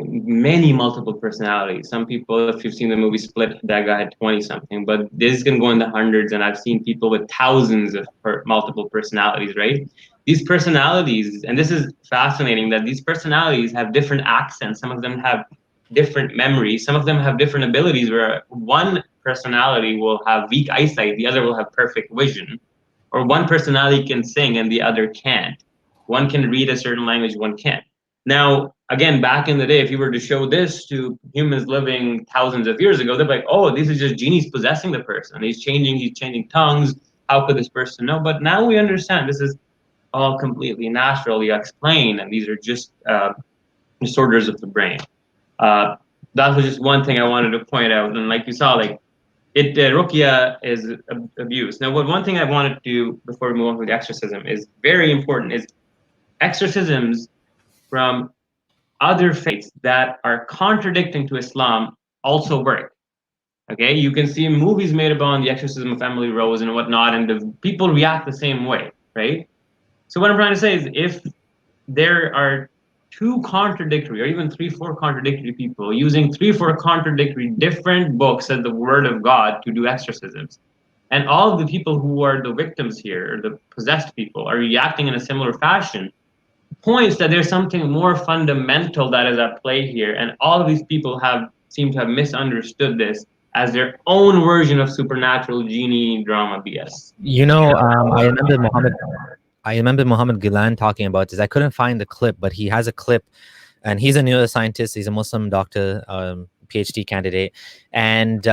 multiple personalities. Some people, if you've seen the movie Split, that guy had 20 something, but this can go in the hundreds, and I've seen people with thousands of multiple personalities, right? These personalities, and this is fascinating, that these personalities have different accents. Some of them have different memories. Some of them have different abilities, where one personality will have weak eyesight, the other will have perfect vision. Or one personality can sing and the other can't. One can read a certain language, one can't. Now, again, back in the day, if you were to show this to humans living thousands of years ago, they'd be like, oh, this is just genies possessing the person. He's changing tongues. How could this person know? But now we understand this is all completely naturally explained, and these are just disorders of the brain. That was just one thing I wanted to point out. And like you saw, like, ruqya is abuse. Now, one thing I wanted to, before we move on to the exorcism, is very important, is exorcisms from other faiths that are contradicting to Islam also work. Okay, you can see movies made about the exorcism of Emily Rose and whatnot, and the people react the same way, right? So what I'm trying to say is, if there are two contradictory, or even 3-4 contradictory people using 3-4 contradictory different books as the word of God to do exorcisms, and all of the people who are the victims here, or the possessed people, are reacting in a similar fashion, points that there's something more fundamental that is at play here, and all of these people seem to have misunderstood this as their own version of supernatural genie drama BS. You know, I remember Muhammad Gilan talking about this. I couldn't find the clip, but he has a clip, and he's a neuroscientist. He's a Muslim doctor, PhD candidate, and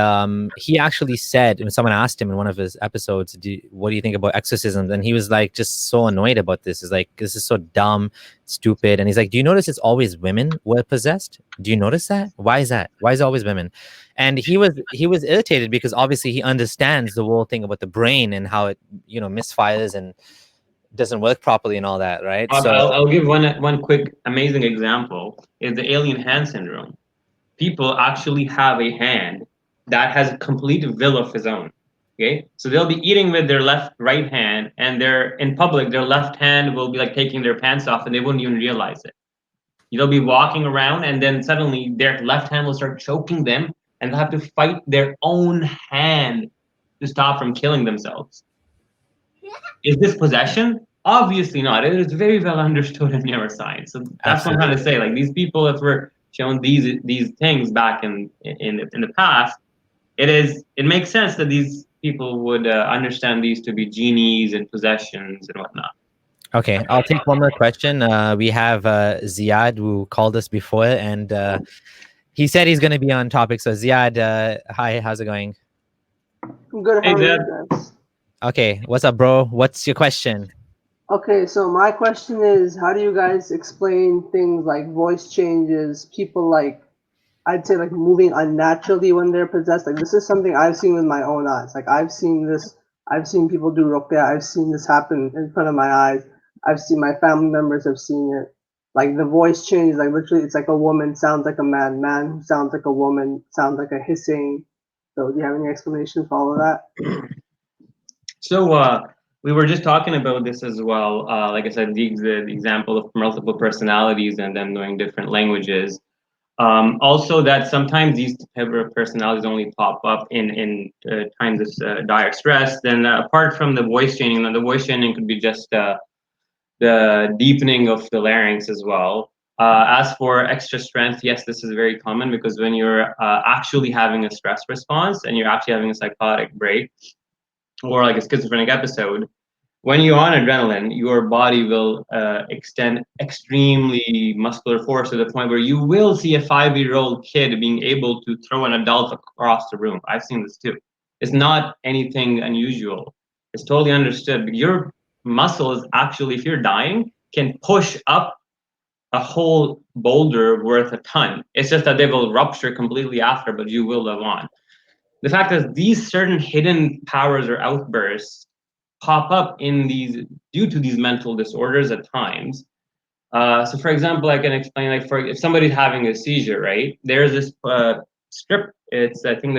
he actually said, when someone asked him in one of his episodes, what do you think about exorcisms? And he was like, just so annoyed about this. He's like, this is so dumb, stupid. And he's like, do you notice it's always women who are possessed? Do you notice that? Why is that? Why is it always women? And he was irritated, because obviously he understands the whole thing about the brain and how it, misfires and doesn't work properly and all that, right? I'll give one quick amazing example, is the alien hand syndrome. People actually have a hand that has a complete will of his own. Okay, so they'll be eating with their right hand, and they're in public, their left hand will be like taking their pants off, and they wouldn't even realize it. They'll be walking around, and then suddenly their left hand will start choking them, and they'll have to fight their own hand to stop from killing themselves. Is this possession? Obviously not. It is very well understood in neuroscience. So that's what I'm trying to say. Like these people that were shown these things back in the past, it makes sense that these people would understand these to be genies and possessions and whatnot. Okay, I'll take one more question. We have Ziad who called us before, and he said he's going to be on topic. So Ziad, hi, how's it going? I'm good. Hey, How are Zed. you guys? Okay, what's up, bro? What's your question? Okay, so my question is, how do you guys explain things like voice changes, people like, I'd say like moving unnaturally when they're possessed? Like this is something I've seen with my own eyes. Like I've seen this, I've seen people do ruqya, I've seen this happen in front of my eyes. I've seen my family members have seen it. Like the voice changes, like literally it's like a woman sounds like a man, man who sounds like a woman, sounds like a hissing. So do you have any explanation for all of that? So we were just talking about this as well. Like I said, the example of multiple personalities and them knowing different languages. Also, that sometimes these type of personalities only pop up in times of dire stress. Then, apart from the voice changing, the voice changing could be just the deepening of the larynx as well. As for extra strength, yes, this is very common because when you're actually having a stress response and you're actually having a psychotic break or like a schizophrenic episode, when you're on adrenaline, your body will extend extremely muscular force to the point where you will see a 5-year-old kid being able to throw an adult across the room. I've seen this too. It's not anything unusual. It's totally understood. But your muscles actually, if you're dying, can push up a whole boulder worth a ton. It's just that they will rupture completely after, but you will live on. The fact is, these certain hidden powers or outbursts pop up in these due to these mental disorders at times. So, for example, I can explain like for if somebody's having a seizure, right? There's this strip. It's I think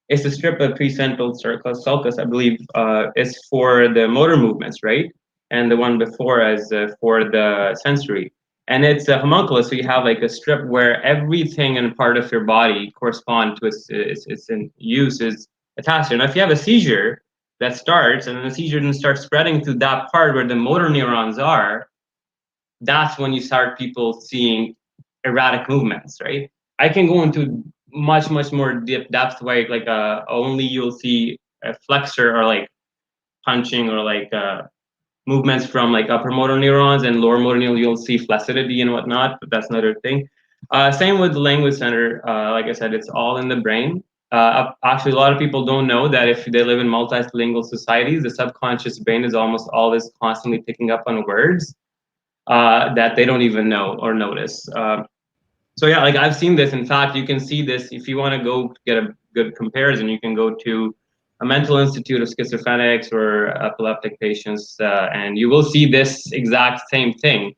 it's a strip of precentral sulcus, I believe, is for the motor movements, right? And the one before as for the sensory. And it's a homunculus, so you have like a strip where everything and part of your body correspond to its in use is attached. And if you have a seizure that starts, and then the seizure then starts spreading to that part where the motor neurons are, that's when you start people seeing erratic movements, right? I can go into much more deep depth where like only you'll see a flexor or like punching or like movements from like upper motor neurons and lower motor neurons. You'll see flaccidity and whatnot, but that's another thing. Same with the language center. Like I said, it's all in the brain. Actually, a lot of people don't know that if they live in multilingual societies, the subconscious brain is almost always constantly picking up on words that they don't even know or notice. So yeah, like I've seen this. In fact, you can see this if you want to go get a good comparison. You can go to a mental institute of schizophrenics or epileptic patients, and you will see this exact same thing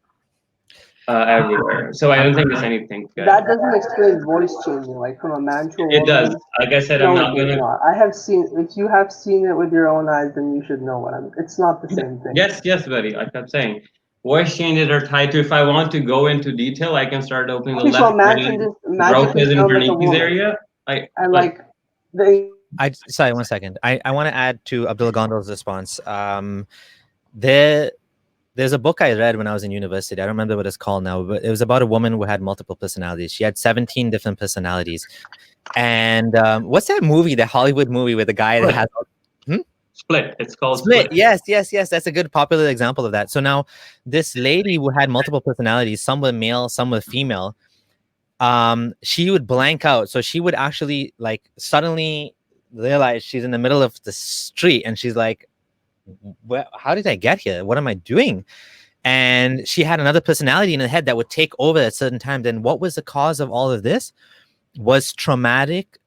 everywhere. So I don't think there's anything. That doesn't explain voice changing, like from a man to a woman. It does. Like I said, No, I'm not it does gonna. not. I have seen. If you have seen it with your own eyes, then you should know what I'm. It's not the same thing. Yes, buddy. Like I'm saying, voice changes are tied to. If I want to go into detail, I can start opening the Okay, so a left man can brain, just magically broca's and sound like a Wernicke's woman, area. and like the Sorry, 1 second. I want to add to Abdullah Gondal's response. There's a book I read when I was in university. I don't remember what it's called now, but it was about a woman who had multiple personalities. She had 17 different personalities. And what's that movie, the Hollywood movie with the guy that has Split. It's called Split. Yes. That's a good popular example of that. So now this lady who had multiple personalities, some were male, some were female, she would blank out. So she would actually like suddenly realize she's in the middle of the street and she's like, how did I get here? What am I doing? And she had another personality in her head that would take over at certain times. And what was the cause of all of this? Was traumatic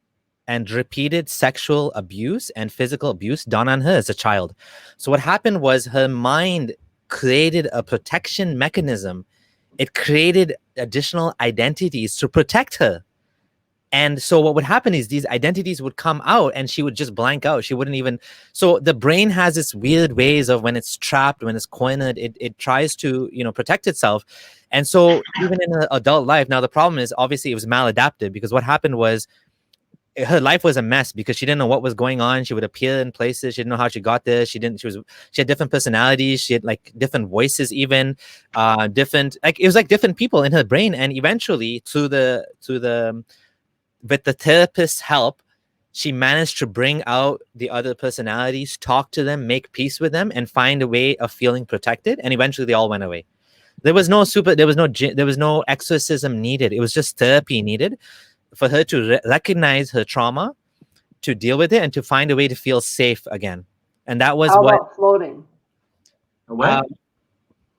and repeated sexual abuse and physical abuse done on her as a child. So what happened was her mind created a protection mechanism. It created additional identities to protect her. And so what would happen is these identities would come out and she would just blank out. She wouldn't even. So the brain has this weird ways of when it's trapped, when it's cornered, it tries to, protect itself. And so even in an adult life, now the problem is obviously it was maladaptive because what happened was her life was a mess because she didn't know what was going on. She would appear in places. She didn't know how she got there. She had different personalities. She had like different voices, even different, like it was like different people in her brain. And eventually with the therapist's help, she managed to bring out the other personalities, talk to them, make peace with them, and find a way of feeling protected. And eventually they all went away. There was no exorcism needed. It was just therapy needed for her to recognize her trauma, to deal with it, and to find a way to feel safe again. And that was How about floating? What?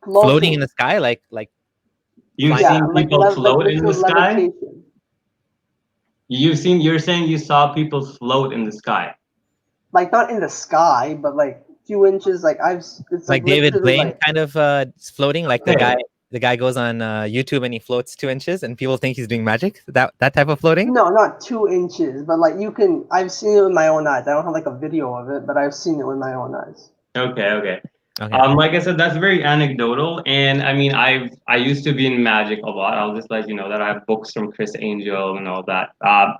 Floating in the sky, like You've seen people float in the sky? Levitation. You're saying you saw people float in the sky. Like not in the sky, but like few inches. Like it's like David Blaine like, kind of floating, like the guy goes on YouTube and he floats 2 inches and people think he's doing magic. That type of floating? No, not 2 inches, but like I've seen it with my own eyes. I don't have like a video of it, but I've seen it with my own eyes. Okay. Like I said, that's very anecdotal, and I mean, I used to be in magic a lot. I'll just let you know that I have books from Chris Angel and all that. I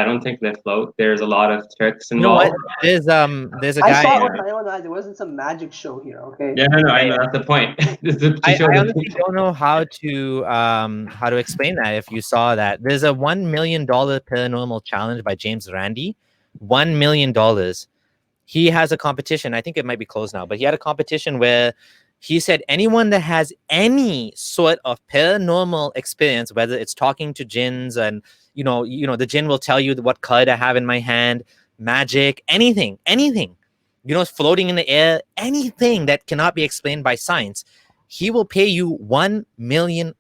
don't think they float. There's a lot of tricks involved. You know what? There's a guy. I saw it with my own eyes. It wasn't some magic show here, okay? Yeah, no, I know that's the point. I honestly don't know how to explain that. If you saw that, there's a $1 million paranormal challenge by James Randi. $1 million. He has a competition. I think it might be closed now, but he had a competition where he said anyone that has any sort of paranormal experience, whether it's talking to jinns and you know the jinn will tell you what card I have in my hand, magic, anything, floating in the air, anything that cannot be explained by science, he will pay you $1 million.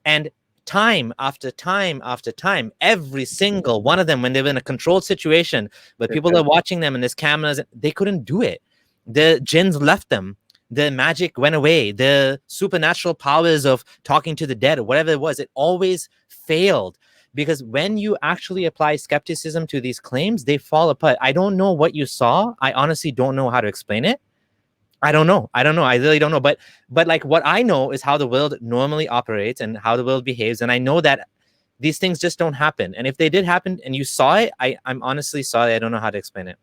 And time after time after time, every single one of them, when they were in a controlled situation where people are watching them and there's cameras, they couldn't do it. The jinns left them. The magic went away. The supernatural powers of talking to the dead or whatever it was, it always failed. Because when you actually apply skepticism to these claims, they fall apart. I don't know what you saw. I honestly don't know how to explain it. I don't know. I really don't know. But like what I know is how the world normally operates and how the world behaves. And I know that these things just don't happen. And if they did happen and you saw it, I'm honestly sorry. I don't know how to explain it.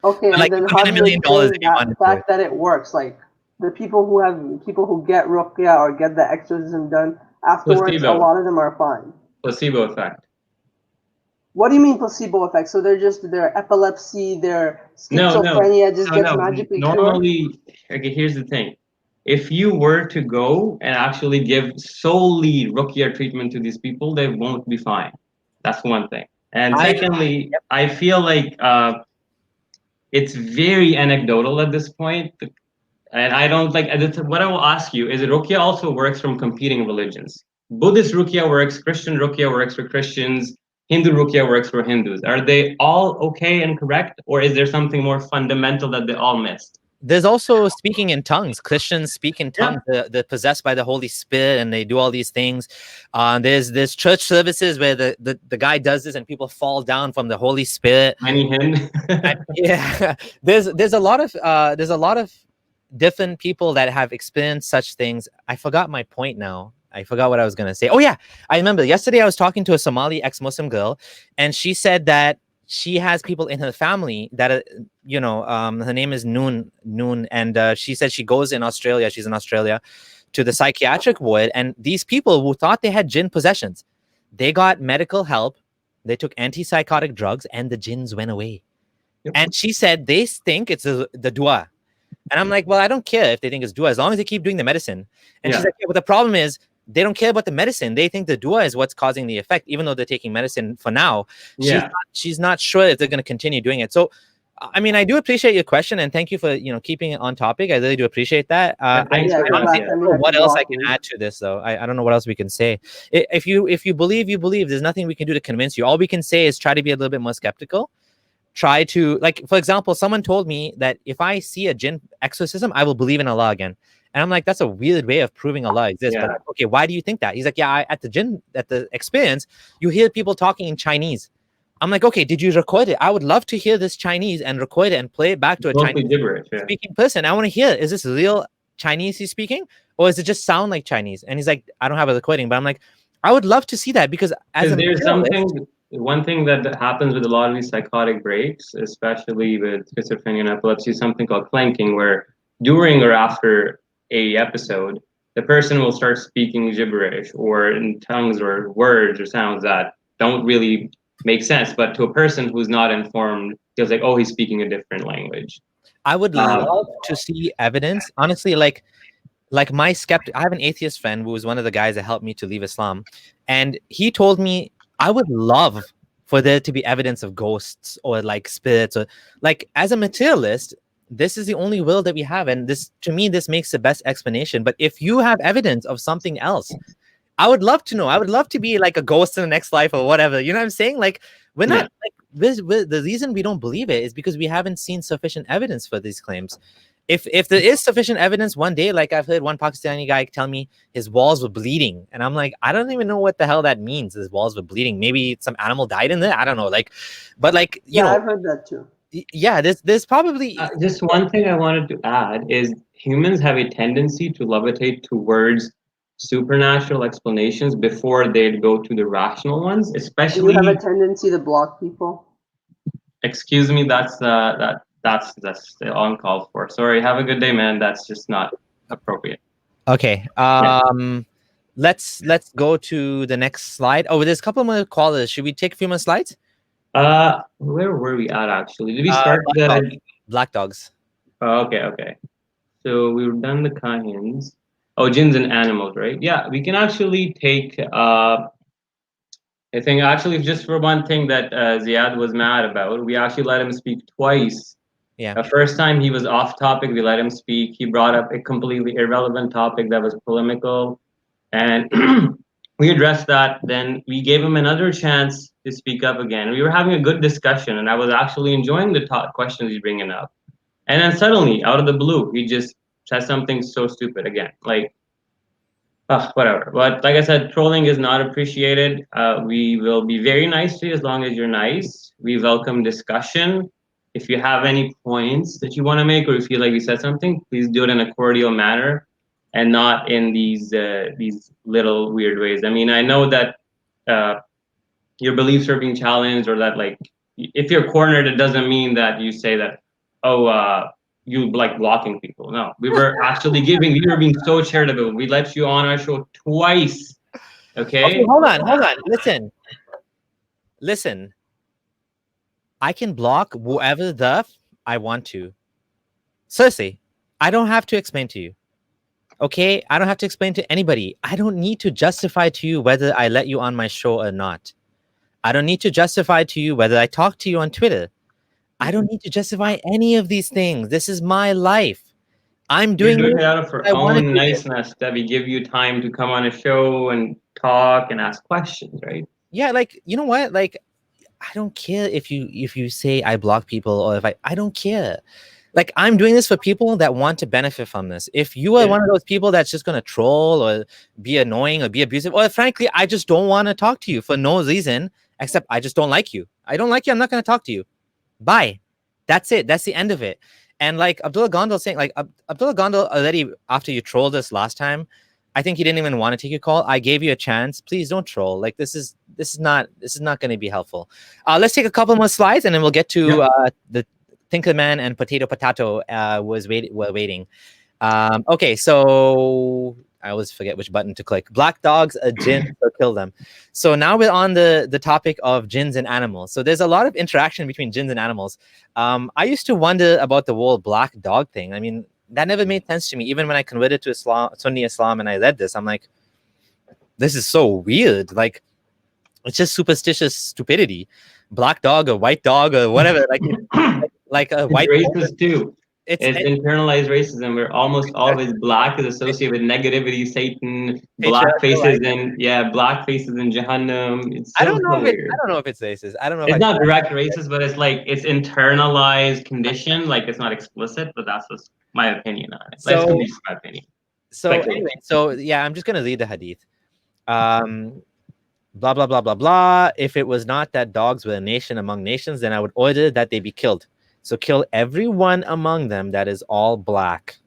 Okay, but like, and then how do you explain the fact that it works? Like the people who get ruqya or get the exorcism done afterwards, a lot of them are fine. Placebo effect. What do you mean placebo effect? So their epilepsy, their schizophrenia gets magically normally cured? Okay, here's the thing. If you were to go and actually give solely ruqya treatment to these people, they won't be fine. That's one thing. And secondly, I feel like it's very anecdotal at this point. And I don't like, what I will ask you is ruqya also works from competing religions. Buddhist ruqya works, Christian ruqya works for Christians, Hindu ruqya works for Hindus. Are they all okay and correct, or is there something more fundamental that they all missed? There's also speaking in tongues. Christians speak in tongues. They're possessed by the Holy Spirit, and they do all these things. There's church services where the guy does this, and people fall down from the Holy Spirit. There's a lot of different people that have experienced such things. I forgot my point now. I forgot what I was going to say. Oh, yeah. I remember yesterday I was talking to a Somali ex-Muslim girl, and she said that she has people in her family that, her name is Noon. And she said she goes in Australia. She's in Australia to the psychiatric ward. And these people who thought they had jinn possessions, they got medical help. They took antipsychotic drugs and the jinns went away. Yep. And she said they think it's the Dawah. And I'm like, well, I don't care if they think it's Dawah as long as they keep doing the medicine. And she's like, yeah, but the problem is, they don't care about the medicine. They think the Dawah is what's causing the effect, even though they're taking medicine for now. She's not sure if they're going to continue doing it. So, I mean, I do appreciate your question, and thank you for keeping it on topic. I really do appreciate that. I honestly don't know what else I can add to this, though. I don't know what else we can say. If you believe, you believe. There's nothing we can do to convince you. All we can say is try to be a little bit more skeptical. Try to, like, for example, someone told me that if I see a jinn exorcism, I will believe in Allah again. And I'm like, that's a weird way of proving Allah exists. Yeah. But okay, why do you think that? He's like, yeah, at the experience, you hear people talking in Chinese. I'm like, okay, did you record it? I would love to hear this Chinese and record it and play it back to a Chinese speaking person. I want to hear, is this real Chinese he's speaking? Or does it just sound like Chinese? And he's like, I don't have a recording. But I'm like, I would love to see that because as there's something one thing that happens with a lot of these psychotic breaks, especially with schizophrenia and epilepsy, is something called clanking, where during or after a episode, the person will start speaking gibberish or in tongues or words or sounds that don't really make sense. But to a person who's not informed, feels like, oh, he's speaking a different language. I would love to see evidence. Honestly, like my skeptic, I have an atheist friend who was one of the guys that helped me to leave Islam, and he told me I would love for there to be evidence of ghosts or like spirits, or like, as a materialist, this is the only world that we have, and this, to me, this makes the best explanation. But if you have evidence of something else, I would love to know. I would love to be like a ghost in the next life or whatever. You know what I'm saying? Like, we're not like the reason we don't believe it is because we haven't seen sufficient evidence for these claims. If there is sufficient evidence, one day, like I've heard one Pakistani guy tell me his walls were bleeding, and I'm like, I don't even know what the hell that means. His walls were bleeding. Maybe some animal died in there. I don't know. Like, but like, you know, I've heard that too. Yeah, there's probably just one thing I wanted to add is humans have a tendency to levitate towards supernatural explanations before they'd go to the rational ones, especially. You have a tendency to block people. Excuse me, that's uncalled for. Sorry, have a good day, man. That's just not appropriate. Okay. Let's go to the next slide. Oh, there's a couple more callers. Should we take a few more slides? Where were we at actually? Did we start Black dogs? Oh, okay. So we've done the Kahins. Oh, jinns and animals, right? Yeah, we can actually take I think actually just for one thing that Ziad was mad about, we actually let him speak twice. Yeah. The first time he was off topic, we let him speak. He brought up a completely irrelevant topic that was polemical, and we addressed that. Then we gave him another chance to speak up again. We were having a good discussion, and I was actually enjoying the questions he's bringing up. And then suddenly, out of the blue, he just said something so stupid again. Like, whatever. But like I said, trolling is not appreciated. We will be very nice to you as long as you're nice. We welcome discussion. If you have any points that you want to make, or you feel like we said something, please do it in a cordial manner and not in these little weird ways. I mean, I know that your beliefs are being challenged, or that, like, if you're cornered, it doesn't mean that you say that, oh, you like blocking people. No, we were actually we were being so charitable. We let you on our show twice. Okay, hold on. Listen. I can block whoever I want to. Seriously, I don't have to explain to you. Okay, I don't have to explain to anybody. I don't need to justify to you whether I let you on my show or not. I don't need to justify to you whether I talk to you on Twitter. I don't need to justify any of these things. This is my life. I'm doing it out of our own niceness that we give you time to come on a show and talk and ask questions, right? Yeah, like, you know what? Like, I don't care if you say I block people, or if I don't care. Like, I'm doing this for people that want to benefit from this. If you are one of those people that's just going to troll or be annoying or be abusive, or frankly, I just don't want to talk to you for no reason, except I just don't like you. I don't like you. I'm not going to talk to you. Bye. That's it. That's the end of it. And like Abdullah Gondal saying, like Abdullah Gondal already, after you trolled us last time, I think he didn't even want to take your call. I gave you a chance. Please don't troll. Like, this is not going to be helpful. Let's take a couple more slides, and then we'll get to the Tinkerman and Potato were waiting. Okay, so I always forget which button to click. Black dogs are jinns, so kill them. So now we're on the topic of jinns and animals. So there's a lot of interaction between jinns and animals. I used to wonder about the whole black dog thing. I mean, that never made sense to me. Even when I converted to Sunni Islam, and I read this, I'm like, this is so weird. Like, it's just superstitious stupidity. Black dog or white dog or whatever. Like a white racist too. It's internalized racism, where almost always black is associated with negativity, Satan, black faces in Jahannam. It's so I don't know if it's racist. I don't know. It's not direct racist, but it's like it's internalized condition. Like, it's not explicit, but that's just my opinion on it. So, my opinion. So yeah, I'm just gonna read the hadith. Blah blah blah blah blah. If it was not that dogs were a nation among nations, then I would order that they be killed. So kill everyone among them that is all black.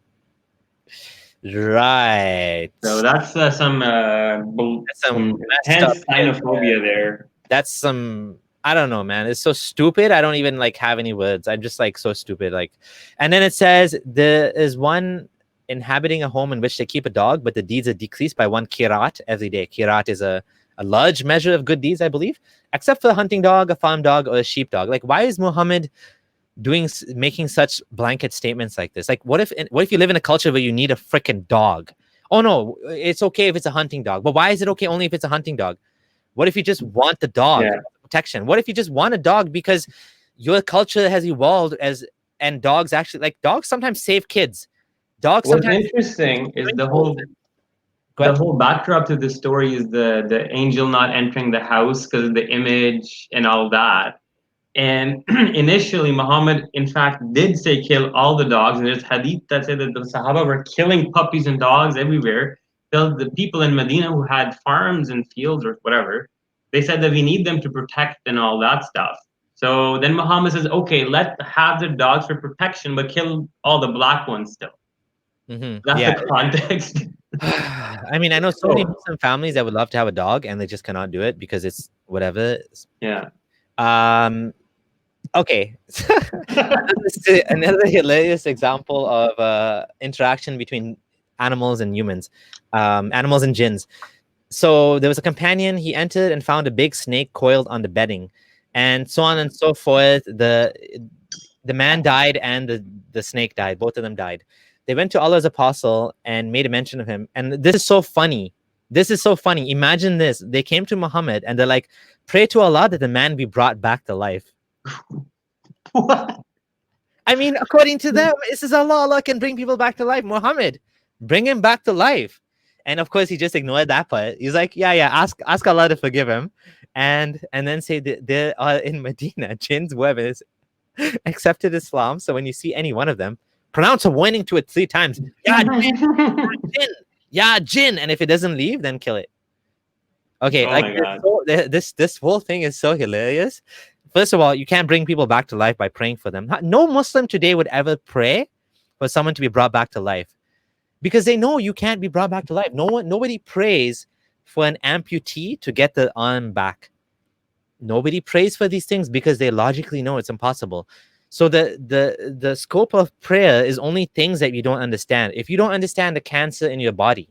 Right. So that's some intense xenophobia there. That's some, I don't know, man. It's so stupid. I don't even like have any words. I'm just like so stupid. Like, and then it says there is one inhabiting a home in which they keep a dog, but the deeds are decreased by 1 kirat every day. Kirat is a large measure of good deeds, I believe, except for a hunting dog, a farm dog, or a sheep dog. Like, why is Muhammad making such blanket statements like this? Like, what if you live in a culture where you need a freaking dog? Oh no, it's okay if it's a hunting dog, but why is it okay only if it's a hunting dog? What if you just want the dog protection? What if you just want a dog because your culture has evolved and dogs actually, like, dogs sometimes save kids. Dogs. What's interesting is the whole backdrop to the story is the angel not entering the house because of the image and all that. And initially, Muhammad, in fact, did say kill all the dogs. And there's hadith that said that the Sahaba were killing puppies and dogs everywhere. The people in Medina who had farms and fields or whatever, they said that we need them to protect and all that stuff. So then Muhammad says, okay, have the dogs for protection, but kill all the black ones still. That's the context. I mean, I know so many Muslim families that would love to have a dog and they just cannot do it because it's whatever. Yeah. Okay. Another hilarious example of interaction between animals and humans, animals and jinns. So there was a companion. He entered and found a big snake coiled on the bedding, and so on and so forth. The man died and the snake died. Both of them died. They went to Allah's apostle and made a mention of him. And this is so funny. This is so funny. Imagine this. They came to Muhammad and they're like, pray to Allah that the man be brought back to life. What? I mean, according to them, this is Allah. Allah can bring people back to life. Muhammad, bring him back to life. And of course, he just ignored that part. He's like, yeah, ask Allah to forgive him. And then say that there are in Medina, jinns who have accepted Islam. So when you see any one of them, pronounce a warning to it 3 times. Yeah, jinn, jinn, yeah, jinn. And if it doesn't leave, then kill it. Okay, this whole thing is so hilarious. First of all, you can't bring people back to life by praying for them. No Muslim today would ever pray for someone to be brought back to life because they know you can't be brought back to life. Nobody prays for an amputee to get the arm back. Nobody prays for these things because they logically know it's impossible. So the scope of prayer is only things that you don't understand. If you don't understand the cancer in your body,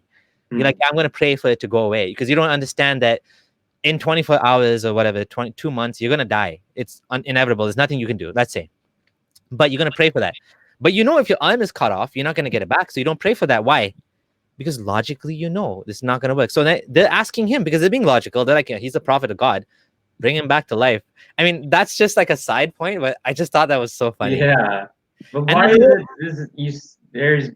you're like, I'm going to pray for it to go away, because you don't understand that in 24 hours or whatever, 22 months, you're going to die. It's inevitable. There's nothing you can do, let's say. But you're going to pray for that. But you know, if your arm is cut off, you're not going to get it back. So you don't pray for that. Why? Because logically, you know, this is not going to work. So they're asking him, because they're being logical. They're like, yeah, he's a prophet of God. Bring him back to life. I mean, that's just like a side point, but I just thought that was so funny. Yeah. But why there's...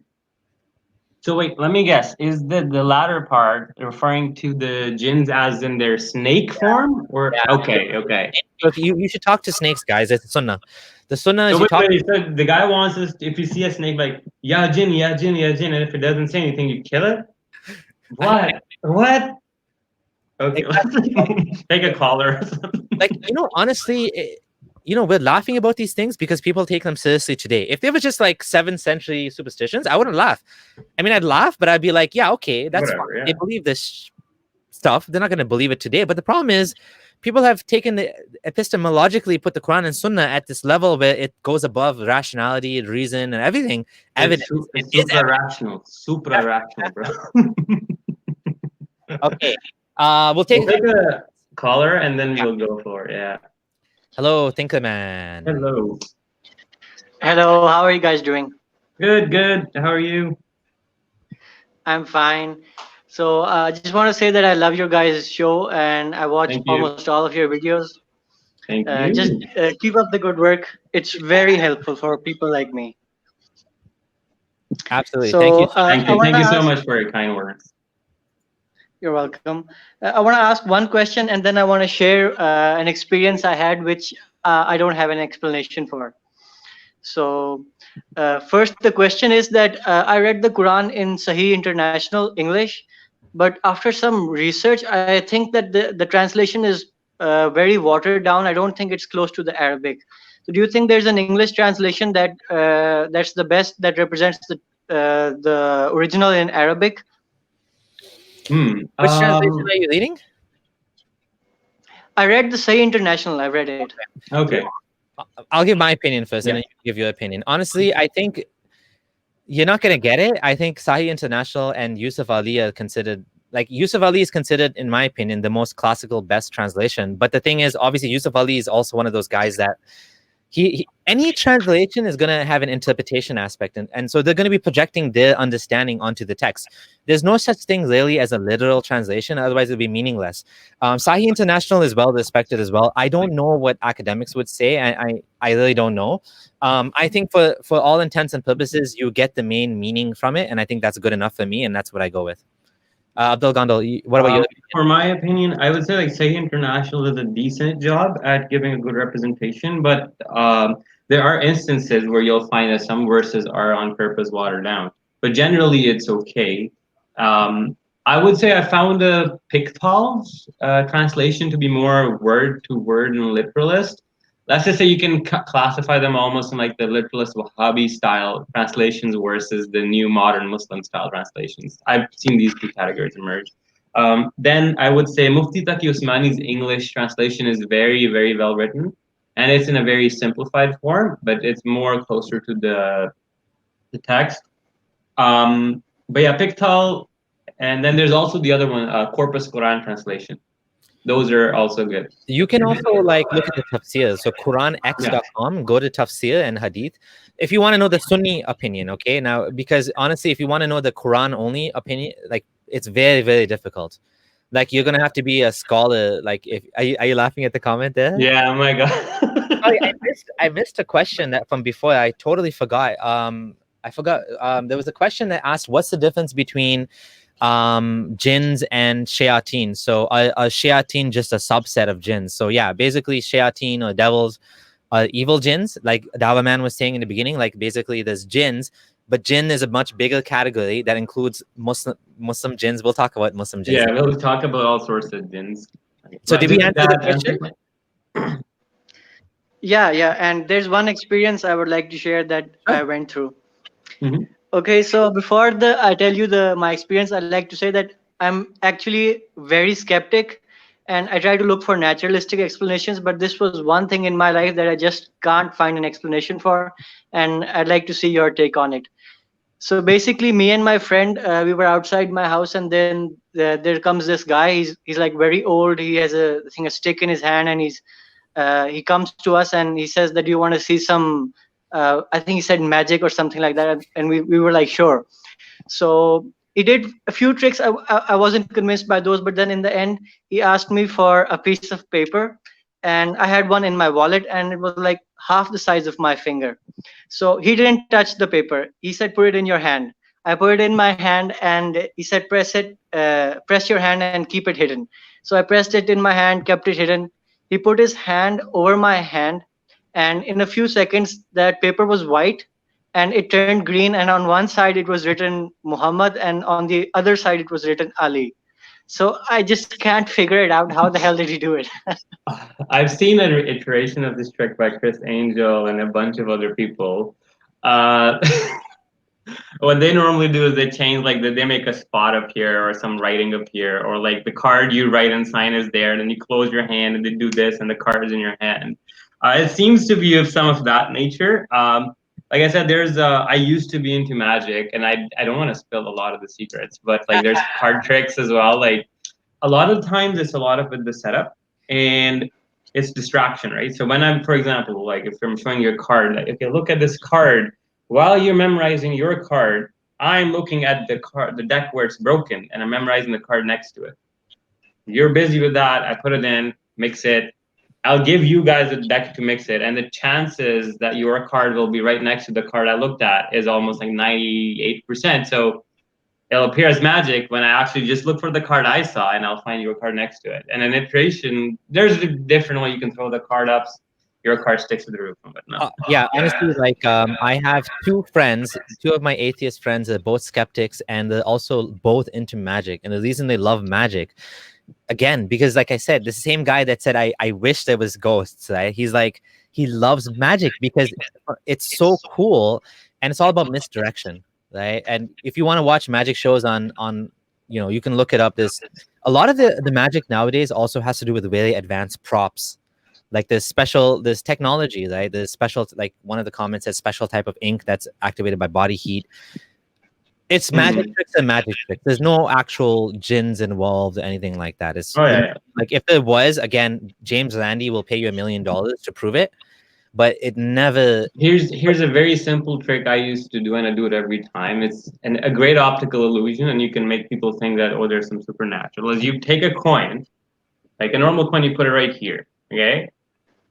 So wait, let me guess. Is the latter part referring to the jinns as in their snake form? Or okay. You should talk to snakes, guys. It's Sunnah. The Sunnah is... So so the guy wants us, if you see a snake, like, ya jinn, ya jinn, ya jinn, and if it doesn't say anything, you kill it? What? Okay, take a collar or something. Like, honestly, we're laughing about these things because people take them seriously today. If they were just like 7th century superstitions, I wouldn't laugh. I mean, I'd laugh, but I'd be like, yeah, okay, that's fine. Yeah. They believe this stuff. They're not going to believe it today. But the problem is, people have taken the epistemologically put the Quran and Sunnah at this level where it goes above rationality, reason, and everything. Evidence. It's super rational, bro. Okay. We'll take a caller and then we'll go for it. Yeah. Hello, Thinker Man. Hello. Hello, how are you guys doing? Good. How are you? I'm fine. So I just want to say that I love your guys' show and I watch almost all of your videos. Thank you. Just keep up the good work. It's very helpful for people like me. Absolutely. So, thank you. Thank you so much for your kind words. You're welcome. I want to ask one question and then I want to share an experience I had which I don't have an explanation for. So first, the question is that I read the Quran in Sahih International English, but after some research, I think that the translation is very watered down. I don't think it's close to the Arabic. So do you think there's an English translation that that's the best, that represents the original in Arabic? Which translation are you reading? I read the Sahih International. I read it. Okay. I'll give my opinion first, and Yeah. then you give your opinion. Honestly, I think you're not gonna get it. I think Sahih International and Yusuf Ali are considered, like, Yusuf Ali is considered, in my opinion, the most classical, best translation. But the thing is, obviously, Yusuf Ali is also one of those guys that any translation is going to have an interpretation aspect, and so they're going to be projecting their understanding onto the text. There's no such thing really as a literal translation, otherwise it'll be meaningless. Sahih International is well respected as well. I don't know what academics would say. I really don't know. I think for all intents and purposes, you get the main meaning from it, and I think that's good enough for me, and that's what I go with. Abdul Gondal, what about you? For my opinion, I would say like Sahih International does a decent job at giving a good representation, but there are instances where you'll find that some verses are on purpose watered down. But generally, it's okay. I would say I found the Pickthall's translation to be more word to word and literalist. Let's just say you can classify them almost in like the literalist Wahhabi style translations versus the new modern Muslim style translations. I've seen these two categories emerge. Then I would say Mufti Taqi Usmani's English translation is very, very well written, and it's in a very simplified form, but it's more closer to the text. But yeah, Pickthall, and then there's also the other one, Corpus Quran translation. Those are also good. You can also like look at the tafsir. So QuranX.com, go to tafsir and hadith. If you want to know the Sunni opinion, okay? Now, because honestly, if you want to know the Quran only opinion, like, it's very, very difficult. Like, you're gonna have to be a scholar. Like, if are you laughing at the comment there? Yeah, oh my god. Sorry, I missed a question that from before. I totally forgot. I forgot. There was a question that asked, what's the difference between jinns and shayateen? So a shayateen just a subset of jinns. So yeah, basically shayateen or devils are evil jinns, like Dawah man was saying in the beginning. Like, basically there's jinns, but jinn is a much bigger category that includes Muslim jinns. We'll talk about Muslim jinns. Yeah, we'll talk about all sorts of jinns. So did we answer the question? Yeah, and there's one experience I would like to share that I went through. Okay, so before I tell you my experience, I'd like to say that I'm actually very skeptic, and I try to look for naturalistic explanations, but this was one thing in my life that I just can't find an explanation for, and I'd like to see your take on it. So basically, me and my friend, we were outside my house, and then there comes this guy. He's like very old. He has a stick in his hand, and he comes to us and he says that, do you want to see some, I think he said magic or something like that. And we were like, sure. So he did a few tricks. I wasn't convinced by those, but then in the end, he asked me for a piece of paper, and I had one in my wallet, and it was like half the size of my finger. So he didn't touch the paper. He said, put it in your hand. I put it in my hand, and he said, press your hand and keep it hidden. So I pressed it in my hand, kept it hidden. He put his hand over my hand, and in a few seconds, that paper was white, and it turned green, and on one side it was written Muhammad, and on the other side it was written Ali. So I just can't figure it out. How the hell did he do it? I've seen an iteration of this trick by Chris Angel and a bunch of other people. What they normally do is they change, like, they make a spot appear or some writing appear, or like the card you write and sign is there, and then you close your hand and they do this and the card is in your hand. It seems to be of some of that nature. Like I said, I used to be into magic, and I don't want to spill a lot of the secrets, but like there's card tricks as well. Like, a lot of times it's a lot of the setup and it's distraction, right? So when I'm, for example, like if I'm showing you a card, like, okay, look at this card. While you're memorizing your card, I'm looking at the deck where it's broken, and I'm memorizing the card next to it. You're busy with that. I put it in, mix it. I'll give you guys a deck to mix it, and the chances that your card will be right next to the card I looked at is almost like 98%. So it'll appear as magic when I actually just look for the card I saw, and I'll find your card next to it. And an iteration, there's a different way you can throw the card up. Your card sticks to the roof. But no. Yeah, honestly, like I have two friends, two of my atheist friends are both skeptics, and they're also both into magic. And the reason they love magic, again, because like I said, the same guy that said I wish there was ghosts, right? He's like, he loves magic because it's so cool, and it's all about misdirection, right? And if you want to watch magic shows on you know, you can look it up. This a lot of the magic nowadays also has to do with very advanced props, like this technology, right? This special, like one of the comments says, special type of ink that's activated by body heat. It's magic tricks and magic tricks. There's no actual jinns involved, anything like that. It's like if there was, again, James Randi will pay you $1 million to prove it, but it never. Here's a very simple trick I used to do, and I do it every time. It's a great optical illusion, and you can make people think that, oh, there's some supernatural. Is you take a coin, like a normal coin, you put it right here, okay,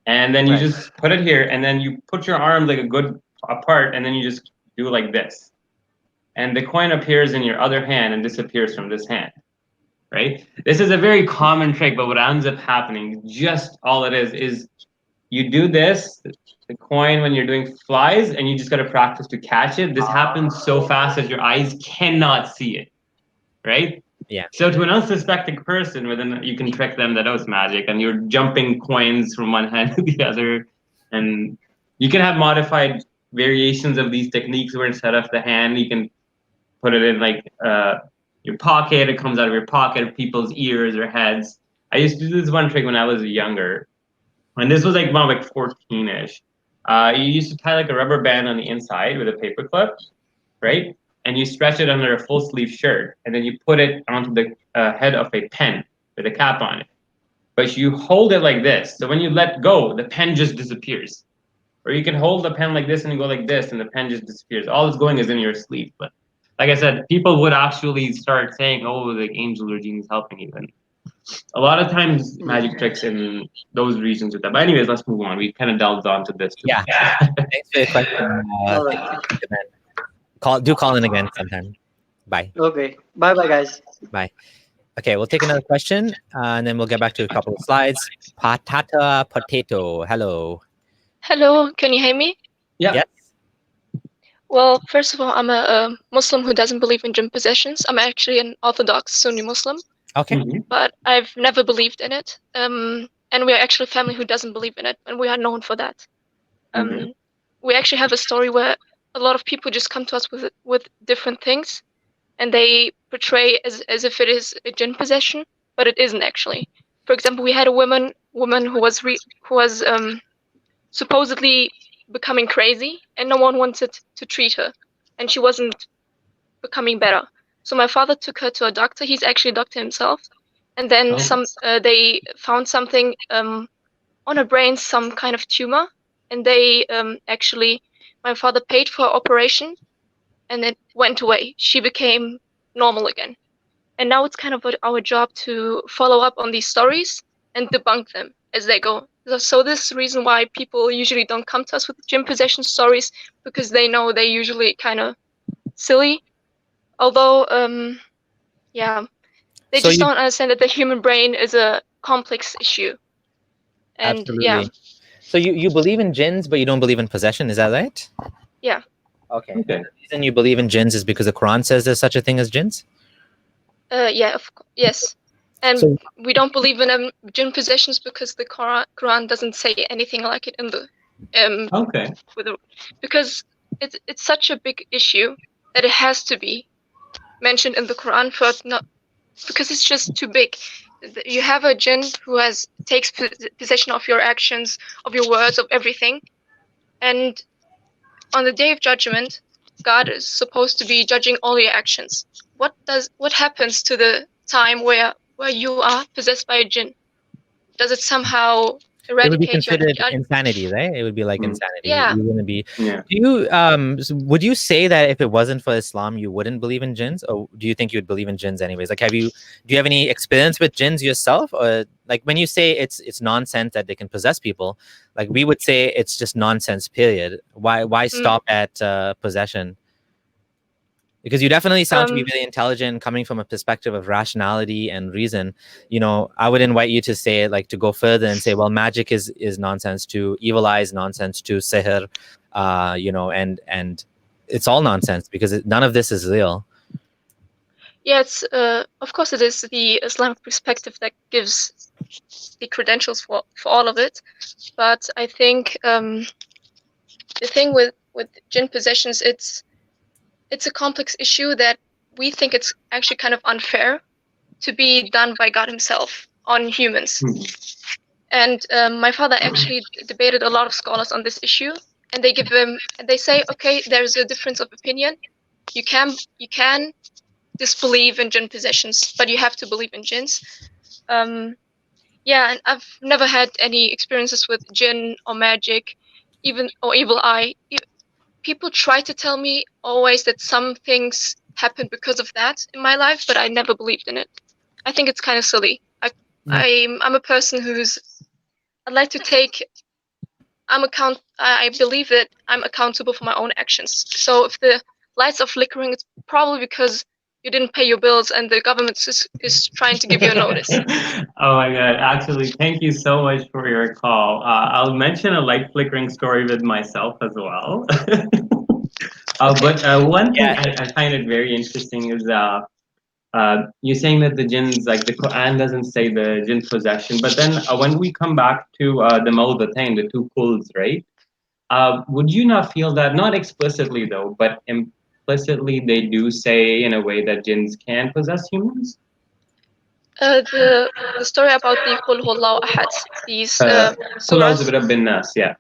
and then you just put it here, and then you put your arms like a good apart, and then you just do like this. And the coin appears in your other hand and disappears from this hand, right? This is a very common trick, but what ends up happening, just all it is you do this, the coin when you're doing flies, and you just got to practice to catch it. This happens so fast that your eyes cannot see it, right? Yeah. So to an unsuspecting person, you can trick them that, oh, it's magic, and you're jumping coins from one hand to the other. And you can have modified variations of these techniques where instead of the hand, you can put it in like your pocket. It comes out of your pocket, people's ears or heads. I used to do this one trick when I was younger, and this was like about like 14-ish. You used to tie like a rubber band on the inside with a paper clip, right? And you stretch it under a full sleeve shirt, and then you put it onto the head of a pen with a cap on it. But you hold it like this, so when you let go, the pen just disappears. Or you can hold the pen like this and you go like this, and the pen just disappears. All it's going is in your sleeve. But like I said, people would actually start saying, oh, like angels or genies helping you. And a lot of times magic tricks in those regions with that. But anyways, let's move on. We kind of delved onto this. Yeah. Thanks for your question. Call in again sometime. Bye. Okay. Bye, guys. Bye. Okay, we'll take another question, and then we'll get back to a couple of slides. Potato. Hello. Hello. Can you hear me? Yeah. Yes. Well, first of all, I'm a Muslim who doesn't believe in jinn possessions. I'm actually an Orthodox Sunni Muslim. Okay. But I've never believed in it. And we're actually a family who doesn't believe in it, and we are known for that. We actually have a story where a lot of people just come to us with different things, and they portray as if it is a jinn possession, but it isn't actually. For example, we had a woman who was supposedly becoming crazy, and no one wanted to treat her, and she wasn't becoming better. So my father took her to a doctor. He's actually a doctor himself, and then they found something on her brain, some kind of tumor, and they my father paid for her operation, and it went away. She became normal again, and now it's kind of our job to follow up on these stories and debunk them as they go. So this is the reason why people usually don't come to us with jinn possession stories, because they know they're usually kind of silly. Although, they just don't understand that the human brain is a complex issue. And absolutely. Yeah. So you believe in jinns, but you don't believe in possession. Is that right? Yeah. Okay. The reason you believe in jinns is because the Quran says there's such a thing as jinns? Yeah. Yes. And we don't believe in jinn possessions because the Quran doesn't say anything like it in the because it's such a big issue that it has to be mentioned in the Quran because it's just too big. You have a jinn who takes possession of your actions, of your words, of everything, and on the Day of Judgment, God is supposed to be judging all your actions. What happens to the time where you are possessed by a jinn? Does it somehow eradicate? It would be considered insanity, right? It would be like insanity. Yeah. You wouldn't be. Yeah. Would you say that if it wasn't for Islam, you wouldn't believe in jinns, or do you think you would believe in jinns anyways? Like, do you have any experience with jinns yourself, or like when you say it's nonsense that they can possess people, like we would say it's just nonsense. Period. Why stop at possession? Because you definitely sound to be really intelligent, coming from a perspective of rationality and reason. You know, I would invite you to say, like, to go further and say, well, magic is nonsense too, evil eye is nonsense too, sihr, and it's all nonsense because none of this is real. Yeah, it's of course it is the Islamic perspective that gives the credentials for all of it, but I think the thing with jinn possessions, it's a complex issue that we think it's actually kind of unfair to be done by God himself on humans. And my father actually debated a lot of scholars on this issue, and they say, okay, there's a difference of opinion. You can disbelieve in jinn possessions, but you have to believe in jinns. Yeah, and I've never had any experiences with jinn or magic, or evil eye. People try to tell me always that some things happen because of that in my life, but I never believed in it. I think it's kind of silly. I'm a person I'd like to take. I believe that I'm accountable for my own actions. So if the lights are flickering, it's probably because you didn't pay your bills and the government is trying to give you a notice. Oh my God. Actually, thank you so much for your call. I'll mention a light flickering story with myself as well. But one thing I find it very interesting is you're saying that the jinns, like the Quran doesn't say the jinn possession, but then when we come back to the Mawdatain, the two kulls, right? Would you not feel that, not explicitly though, but implicitly they do say in a way that jinns can possess humans? The story about the Qul Huwallahu Ahad, these surahs. Bin Nas, yeah.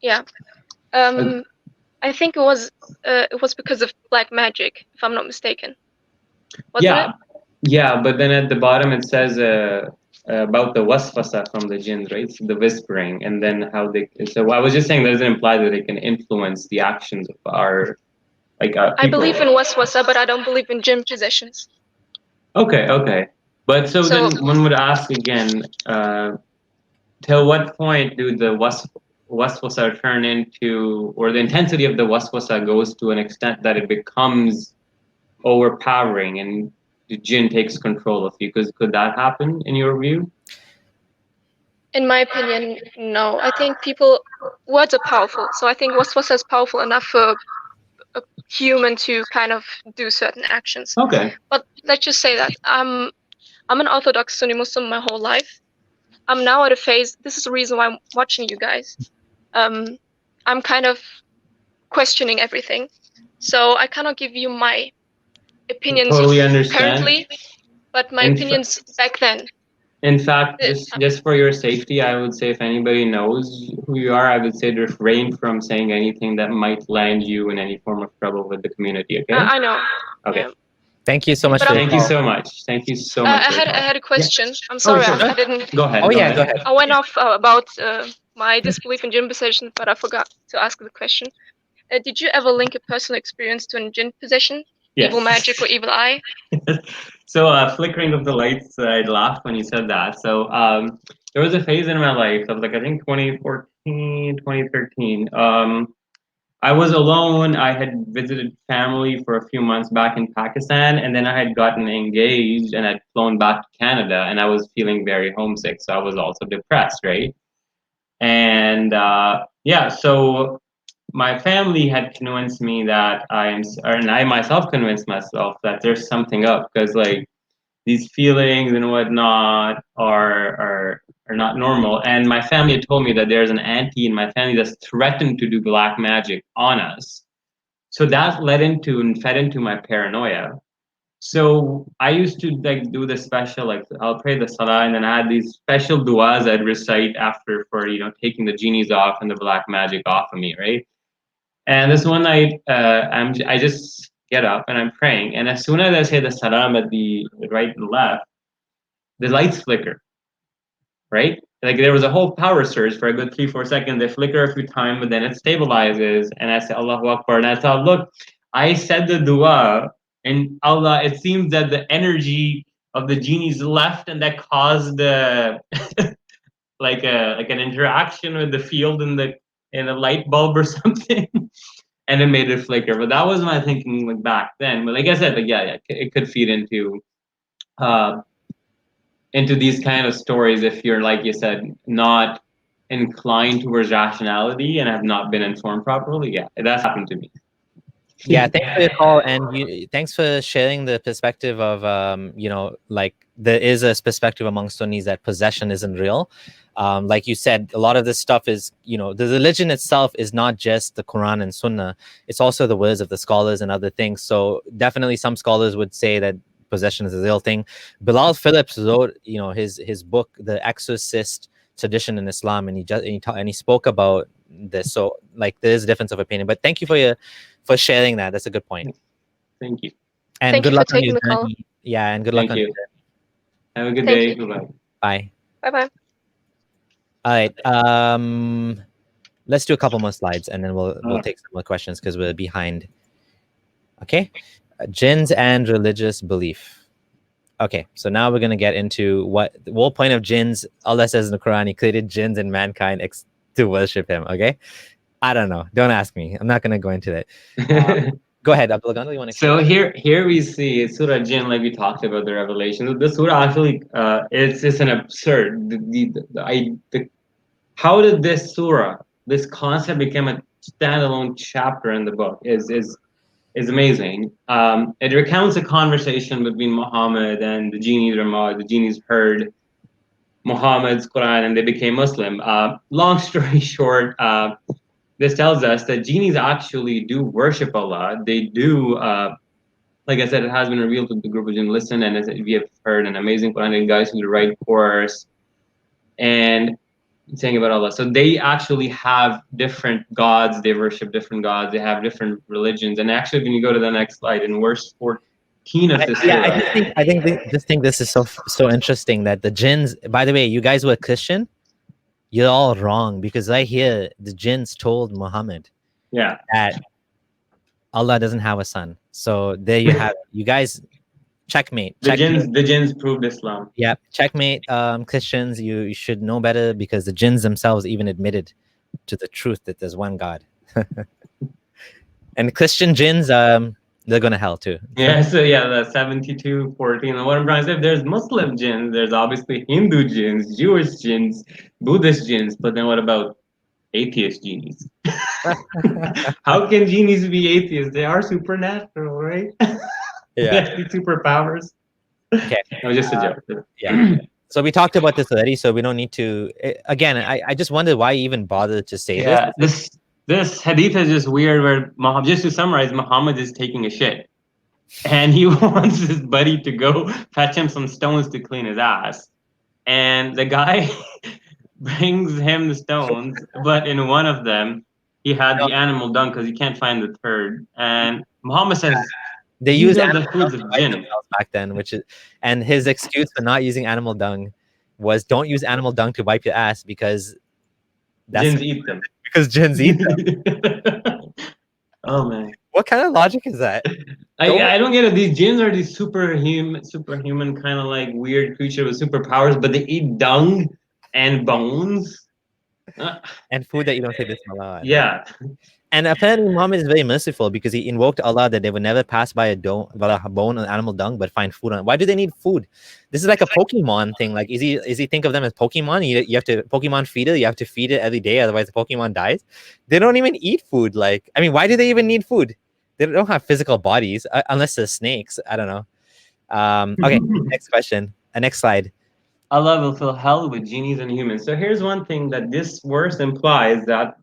Yeah. I think it was because of black magic, if I'm not mistaken. Wasn't it? Yeah, but then at the bottom it says about the waswasa from the jinn, right? So the whispering, and then how they. So I was just saying that doesn't imply that they can influence the actions of our, people. I believe in waswasa, but I don't believe in jinn possessions. Okay. But so then one would ask again, till what point do the waswasa turn into, or the intensity of the waswasa goes to an extent that it becomes overpowering and the jinn takes control of you? Because could that happen in your view? In my opinion, no. I think words are powerful. So I think waswasa is powerful enough for a human to kind of do certain actions. Okay. But let's just say that I'm an Orthodox Sunni Muslim my whole life. I'm now at a phase, this is the reason why I'm watching you guys. I'm kind of questioning everything. So I cannot give you my opinions totally understand. Currently, but my opinions back then. In fact, just for your safety, I would say if anybody knows who you are, I would say refrain from saying anything that might land you in any form of trouble with the community, okay? I know. Okay. Yeah. Thank you so much. Thank you so much. Thank you so much. I had a question. Yeah. I'm sorry, sure. I didn't. Go ahead. Go ahead. I went off about my disbelief in jinn possession, but I forgot to ask the question. Did you ever link a personal experience to a jinn possession? Yes. Evil magic or evil eye? So flickering of the lights, I laughed when you said that. So there was a phase in my life of I think 2014, 2013. I was alone. I had visited family for a few months back in Pakistan, and then I had gotten engaged and I'd flown back to Canada, and I was feeling very homesick. So I was also depressed, right? And so my family had convinced me that and I myself convinced myself that there's something up, because these feelings and whatnot are not normal. And my family had told me that there's an auntie in my family that's threatened to do black magic on us. So that fed into my paranoia. So I used to do the special, I'll pray the salah, and then I had these special du'as I'd recite after for taking the genies off and the black magic off of me, right? And this one night, I just get up and I'm praying, and as soon as I say the salam at the right and left, the lights flicker, right? There was a whole power surge for a good 3-4 seconds. They flicker a few times, but then it stabilizes, and I say Allahu Akbar, and I thought, look, I said the dua, and Allah, it seems that the energy of the genies left, and that caused an interaction with the field in a light bulb or something. And it made it flicker. But that was my thinking back then. But like I said, it could feed into these kind of stories if you're, like you said, not inclined towards rationality and have not been informed properly. Yeah, that's happened to me. Yeah, thanks for your call, and thanks for sharing the perspective of like there is a perspective among Sunnis that possession isn't real. Like you said, a lot of this stuff is, the religion itself is not just the Quran and Sunnah; it's also the words of the scholars and other things. So definitely, some scholars would say that possession is a real thing. Bilal Phillips wrote, his book, The Exorcist Tradition in Islam, and he spoke about this. So like there is a difference of opinion, but thank you for sharing that. That's a good point. Thank you. And Thank good you for luck on taking your the call. journey. Yeah, and good luck Thank on you. your journey. Have a good Thank day. you. Goodbye. Bye. Bye-bye. All right. Let's do a couple more slides, and then we'll take some more questions because we're behind. Okay. Jinns and religious belief. Okay, so now we're gonna get into what the whole point of jinns. Allah says in the Quran, He created jinns and mankind to worship Him. Okay, I don't know. Don't ask me. I'm not gonna go into that. Go ahead, Abdullah Gondal. You want to? So here we see Surah Jinn, like we talked about the revelation. The surah actually, it's an absurd. How did this surah, this concept, become a standalone chapter in the book? Is amazing. It recounts a conversation between Muhammad and the genies. The genies heard Muhammad's Quran and they became Muslim. Long story short, this tells us that genies actually do worship Allah. They do, like I said, it has been revealed to the group of jinn. Listen, and as we have heard an amazing Quran guys through the right course, and saying about Allah. So they actually have different gods. They worship different gods. They have different religions. And actually, when you go to the next slide, in verse 14 of this surah, I just think this is so interesting that the jinns. By the way, you guys were Christian. You're all wrong, because right here the jinns told Muhammad that Allah doesn't have a son. So there you have it. You guys, checkmate. The jinns proved Islam. Yeah, checkmate. Christians, you should know better, because the jinns themselves even admitted to the truth that there's one God. And Christian jinns, they're going to hell too. Yeah, so yeah, the 72:14. And what I'm trying to say, if there's Muslim jinns, there's obviously Hindu jinns, Jewish jinns, Buddhist jinns, but then what about atheist genies? How can genies be atheists? They are supernatural, right? Yeah. They have superpowers. Okay. No, just a joke. Yeah. So we talked about this already, so we don't need to. Again, I just wondered why you even bothered to say this. This hadith is just weird, where Muhammad, just to summarize, Muhammad is taking a shit. And he wants his buddy to go fetch him some stones to clean his ass. And the guy brings him the stones, but in one of them, he had the animal dung because he can't find the third. And Muhammad says, they use the foods of jinn back then, and his excuse for not using animal dung was, don't use animal dung to wipe your ass because jinns eat them. Because jinns eat them. Oh man, what kind of logic is that? I don't get it. These jinns are these superhuman kind of like weird creature with superpowers, but they eat dung and bones and food that you don't say Bismillah on. Yeah. And apparently Muhammad is very merciful, because he invoked Allah that they would never pass by a bone or animal dung, but find food on it. Why do they need food? This is like a Pokemon thing. Like, is he think of them as Pokemon? You have to Pokemon feeder. You have to feed it every day, otherwise the Pokemon dies. They don't even eat food. Like, I mean, why do they even need food? They don't have physical bodies unless they're snakes. I don't know. Okay, next question. Next slide. Allah will fill hell with genies and humans. So here's one thing that this verse implies, that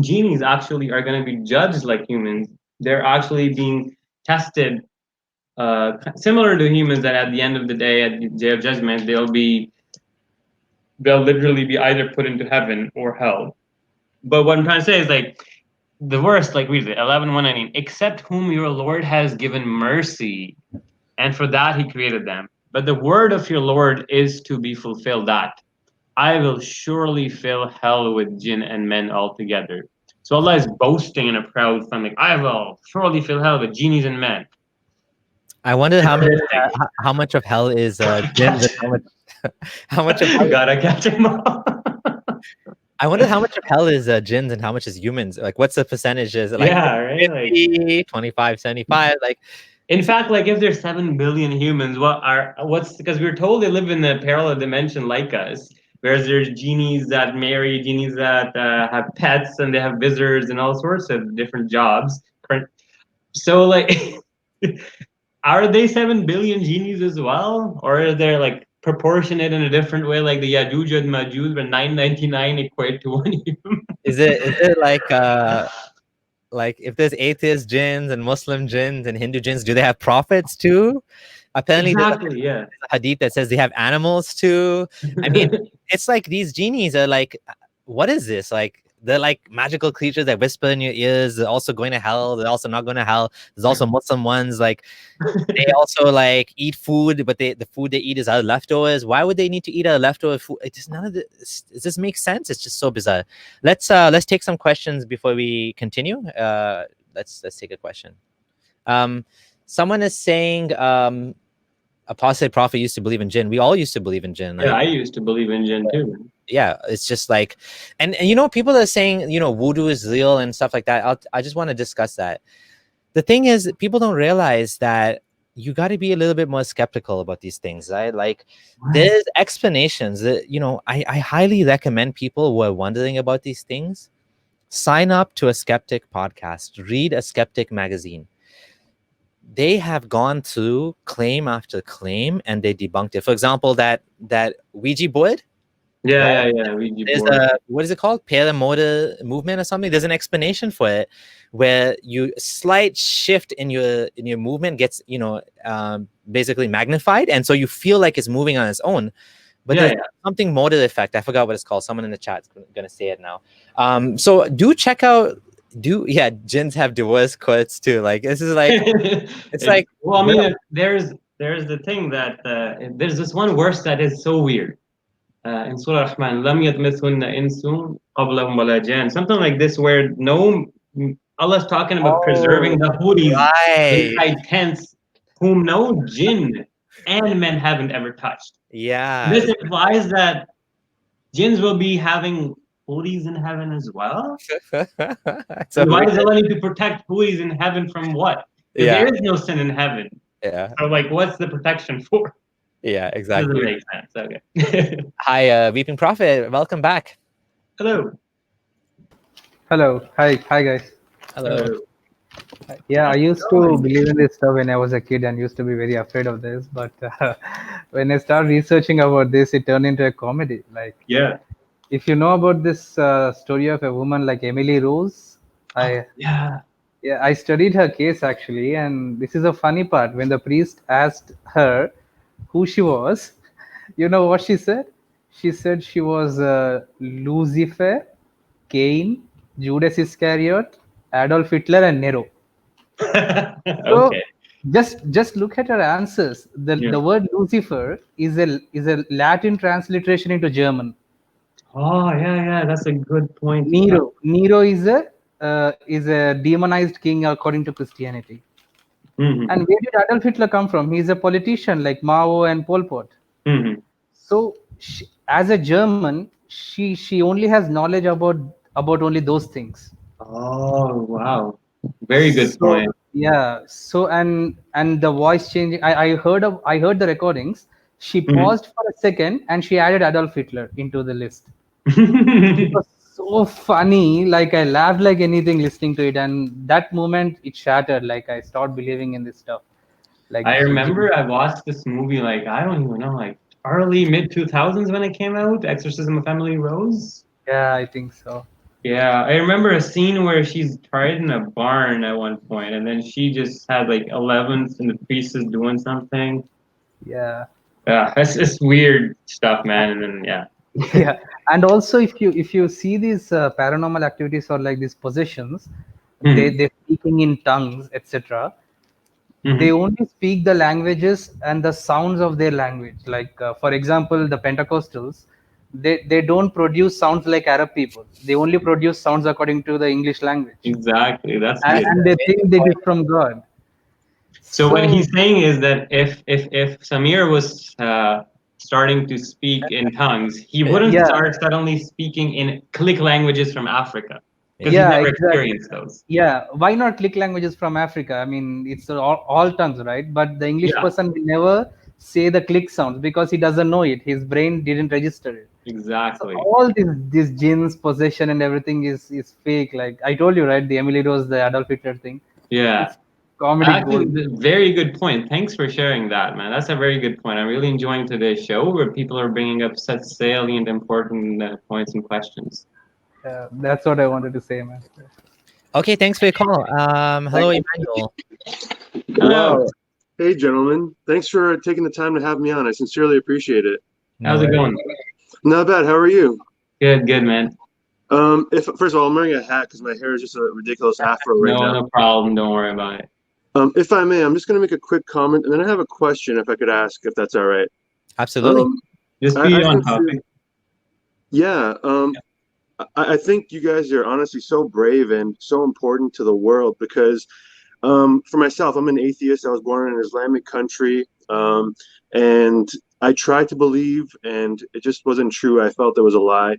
genies actually are going to be judged like humans. They're actually being tested similar to humans, that at the end of the day, at the day of judgment, they'll literally be either put into heaven or hell. But what I'm trying to say is, like, the verse, like, read it, 11:119, except whom your Lord has given mercy, and for that he created them. But the word of your Lord is to be fulfilled, that I will surely fill hell with jinn and men altogether. So Allah is boasting in a proud front, like, I will surely fill hell with genies and men. I wonder how much of hell is jinns, and how much of hell gotta catch him up. I wonder how much of hell is jinns and how much is humans. Like, what's the percentage? Is it like 50, like 25, 75? Like, in fact, like, if there's 7 billion humans, what's because we're told they live in a parallel dimension like us, whereas there's genies that marry, genies that have pets, and they have visitors and all sorts of different jobs. So like, are they 7 billion genies as well, or are they like proportionate in a different way, like the Yajuj and Majuj, where 999 equate to 1 human? Is it like if there's atheist jinns and Muslim jinns and Hindu jinns, do they have prophets too? Apparently, Exactly. Yeah. there's a hadith that says they have animals too. I mean, it's like these genies are like, what is this? Like, they're like magical creatures that whisper in your ears. They're also going to hell. They're also not going to hell. There's also Muslim ones. Like, they also like eat food, but the food they eat is out of leftovers. Why would they need to eat out of leftover food? It just none of this. Does this make sense? It's just so bizarre. Let's take some questions before we continue. Let's take a question. Someone is saying Apostate Prophet used to believe in Jinn. We all used to believe in Jinn. Yeah, I used to believe in Jinn too. Yeah, it's just like, and you know, people are saying, you know, voodoo is real and stuff like that. I just want to discuss that. The thing is, people don't realize that you got to be a little bit more skeptical about these things, right? Like, there's explanations that, you know, I highly recommend people who are wondering about these things, sign up to a skeptic podcast, read a skeptic magazine. They have gone through claim after claim and they debunked it. For example, that Ouija board. Yeah, Ouija There's board. what is it called? Paramotor movement or something. There's an explanation for it where you slight shift in your movement gets, you know, basically magnified, and so you feel like it's moving on its own. But there's something motor effect. I forgot what it's called. Someone in the chat's gonna say it now. So do check out. Jinns have divorce courts too. Like, this is like, it's like. Well, I mean, there's the thing that there's this one verse that is so weird. In Surah Rahman, لَمْ يَطْمِثْهُنَّ إِنسٌ قَبْلَهُمْ وَلَا جَانٌ. Something like this, where Allah's talking about preserving the Houris inside tents, whom no jinn and men haven't ever touched. Yeah. This implies that jinns will be having Houris in heaven as well. So why does Allah need to protect Houris in heaven from what? There is no sin in heaven. Yeah. So like, what's the protection for? Yeah, exactly. Doesn't make sense. Okay. Hi, Weeping Prophet. Welcome back. Hello. Hello. Hi guys. Hello. Yeah, I used to believe in this stuff when I was a kid and used to be very afraid of this. But when I started researching about this, it turned into a comedy. Like, if you know about this story of a woman like Emily Rose, I studied her case actually, and this is a funny part. When the priest asked her who she was, you know what she said? She said she was Lucifer, Cain, Judas Iscariot, Adolf Hitler, and Nero. So just look at her answers. The word Lucifer is a Latin transliteration into German. Oh yeah, that's a good point. Nero is a demonized king according to Christianity. And where did Adolf Hitler come from? He's a politician like Mao and Pol Pot. So as a German, she only has knowledge about only those things. Oh wow, very good point. Yeah. So and the voice changing. I heard the recordings. She paused for a second and she added Adolf Hitler into the list. It was so funny. Like, I laughed like anything listening to it, and that moment it shattered. Like, I stopped believing in this stuff. Like, I remember I watched this movie, like, I don't even know, like early mid 2000s when it came out, Exorcism of Emily Rose. Yeah, I think so. Yeah, I remember a scene where she's tied in a barn at one point, and then she just had like 11th, and the priest is doing something. Yeah. Yeah, that's just weird stuff, man. And then yeah, and also if you see these paranormal activities or like these possessions, they're speaking in tongues, etc. They only speak the languages and the sounds of their language. Like for example, the Pentecostals, they don't produce sounds like Arab people. They only produce sounds according to the English language. Exactly, that's and they think they get from God. So what he's saying is that if Samir was starting to speak in tongues, he wouldn't start suddenly speaking in click languages from Africa, because he's never experienced those. Yeah, why not click languages from Africa? I mean, it's all tongues, right? But the English person will never say the click sounds because he doesn't know it. His brain didn't register it. Exactly. So all these jinns, possession, and everything is fake. Like I told you, right? The Emily Rose, the Adolf Hitler thing. Yeah. Comedy Actually, gold. very good point. Thanks for sharing that, man. That's a very good point. I'm really enjoying today's show where people are bringing up such salient, important points and questions. That's what I wanted to say, man. Okay, thanks for your call. Hello, Emmanuel. Hello. Wow. Hey, gentlemen. Thanks for taking the time to have me on. I sincerely appreciate it. How's it going? Not bad. How are you? Good, man. First of all, I'm wearing a hat because my hair is just a ridiculous afro right now. No problem. Don't worry about it. If I may, I'm just going to make a quick comment, and then I have a question if I could ask, if that's all right. Absolutely. Just be on topic. Yeah. I think you guys are honestly so brave and so important to the world because for myself, I'm an atheist. I was born in an Islamic country, and I tried to believe, and it just wasn't true. I felt there was a lie.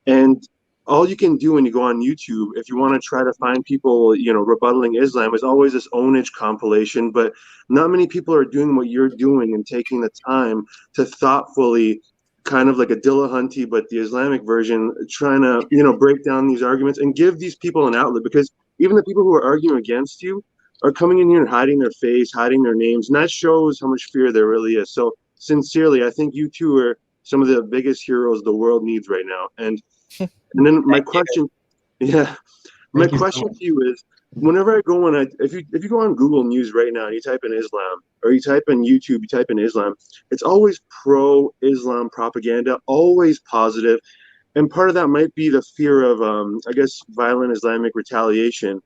And all you can do when you go on YouTube, if you want to try to find people, you know, rebuttaling Islam, is always this ownage compilation. But not many people are doing what you're doing and taking the time to thoughtfully, kind of like a Dillahuntty, but the Islamic version, trying to, you know, break down these arguments and give these people an outlet. Because even the people who are arguing against you are coming in here and hiding their face, hiding their names, and that shows how much fear there really is. So sincerely, I think you two are some of the biggest heroes the world needs right now. And then my question, my question to you is, whenever I go on, if you go on Google News right now and you type in Islam, or you type in YouTube, you type in Islam, it's always pro-Islam propaganda, always positive. And part of that might be the fear of, I guess, violent Islamic retaliation.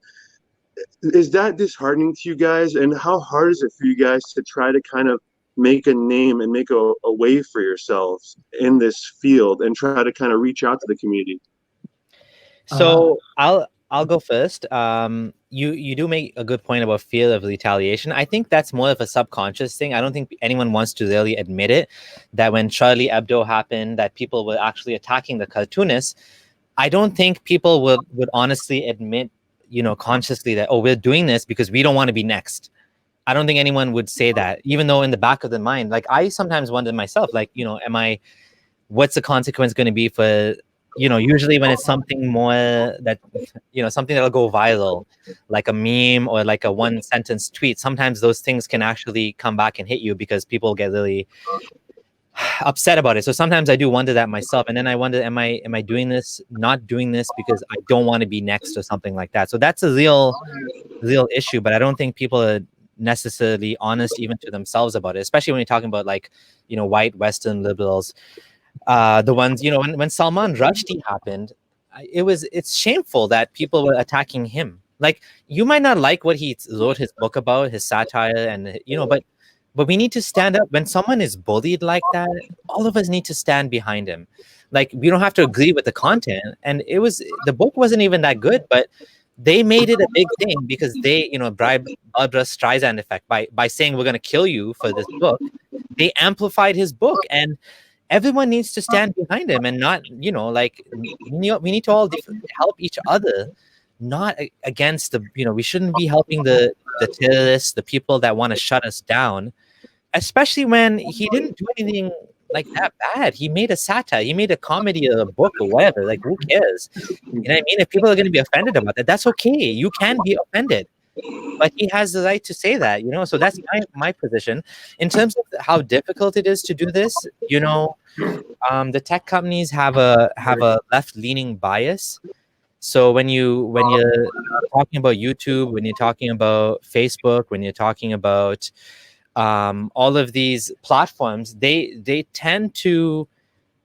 Is that disheartening to you guys? And how hard is it for you guys to try to kind of make a name and make a way for yourselves in this field and try to kind of reach out to the community? So I'll go first. You do make a good point about fear of retaliation. I think that's more of a subconscious thing. I don't think anyone wants to really admit it, that when Charlie Hebdo happened, that people were actually attacking the cartoonists. I don't think people would honestly admit, you know, consciously that, oh, we're doing this because we don't want to be next. I don't think anyone would say that, even though in the back of the mind, like I sometimes wonder myself, like, you know, what's the consequence going to be for, you know, usually when it's something more that, you know, something that'll go viral, like a meme or like a one sentence tweet, sometimes those things can actually come back and hit you because people get really upset about it. So sometimes I do wonder that myself. And then I wonder, am I doing this, not doing this because I don't want to be next or something like that? So that's a real issue, but I don't think people are necessarily honest even to themselves about it, especially when you're talking about, like, you know, white Western liberals, the ones, you know, when Salman Rushdie happened, it's shameful that people were attacking him. Like, you might not like what he wrote his book about, his satire, and, you know, but we need to stand up when someone is bullied like that. All of us need to stand behind him. Like, we don't have to agree with the content, and the book wasn't even that good, but they made it a big thing because they, you know, bribed Barbara Streisand effect by saying we're going to kill you for this book. They amplified his book, and everyone needs to stand behind him and not, you know, like, we need to all help each other, not against the, you know, we shouldn't be helping the terrorists, the people that want to shut us down, especially when he didn't do anything like that bad. He made a satire, he made a comedy or a book or whatever. Like, who cares? You know what I mean? If people are going to be offended about that, that's okay. You can be offended, but he has the right to say that, you know. So that's my position in terms of how difficult it is to do this. You know, the tech companies have a left-leaning bias. So when you're talking about YouTube, when you're talking about Facebook, when you're talking about all of these platforms, they tend to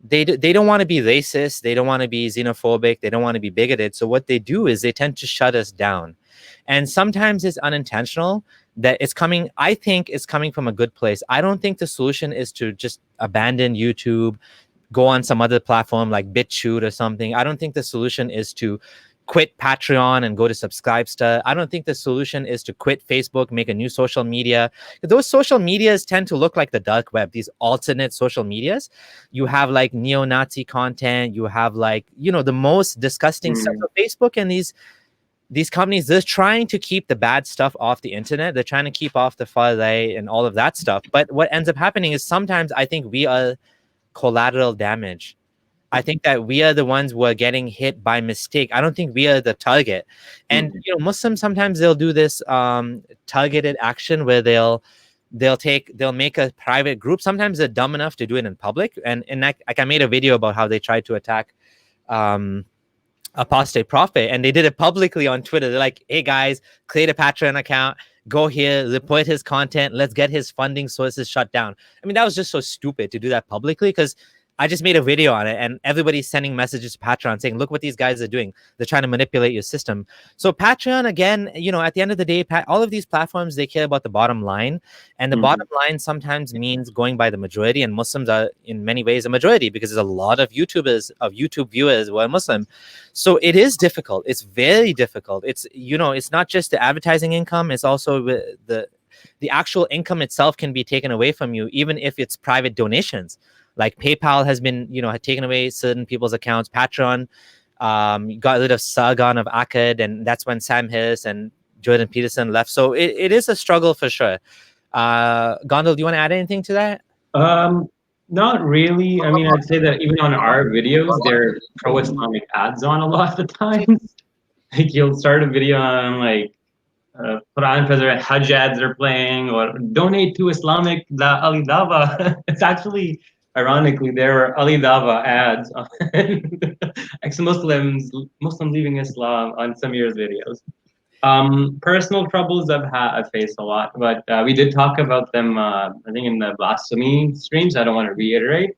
they don't want to be racist, they don't want to be xenophobic, they don't want to be bigoted. So what they do is they tend to shut us down, and sometimes it's unintentional. That it's coming, I think it's coming from a good place. I don't think the solution is to just abandon YouTube, go on some other platform like BitChute or something. I don't think the solution is to quit Patreon and go to Subscribestar. I don't think the solution is to quit Facebook, make a new social media. Those social medias tend to look like the dark web, these alternate social medias. You have like neo-Nazi content, you have like, you know, the most disgusting stuff. So Facebook and these companies, they're trying to keep the bad stuff off the internet. They're trying to keep off the far right and all of that stuff. But what ends up happening is sometimes I think we are collateral damage. I think that we are the ones who are getting hit by mistake. I don't think we are the target. And you know, Muslims sometimes they'll do this targeted action where they'll make a private group. Sometimes they're dumb enough to do it in public. And like I made a video about how they tried to attack Apostate Prophet, and they did it publicly on Twitter. They're like, hey guys, create a Patreon account, go here, report his content, let's get his funding sources shut down. I mean, that was just so stupid to do that publicly, because I just made a video on it and everybody's sending messages to Patreon saying, look what these guys are doing. They're trying to manipulate your system. So Patreon, again, you know, at the end of the day, all of these platforms, they care about the bottom line. And the bottom line sometimes means going by the majority. And Muslims are in many ways a majority, because there's a lot of YouTube viewers who are Muslim. So it is difficult. It's very difficult. It's, you know, it's not just the advertising income. It's also the actual income itself can be taken away from you, even if it's private donations. Like PayPal has been, you know, had taken away certain people's accounts. Patreon got rid of Sargon of Akkad, and that's when Sam Harris and Jordan Peterson left. So it is a struggle for sure. Gondal, do you want to add anything to that? Not really. I mean, I'd say that even on our videos, there are pro-Islamic ads on a lot of the times. Like you'll start a video on like Quran President Hajj ads are playing, or donate to Islamic Ali Dawah. It's actually, ironically, there were Ali Dawah ads on ex-Muslims leaving Islam on some years' videos. Personal troubles I've faced a lot, but we did talk about them, I think in the blasphemy streams. I don't want to reiterate.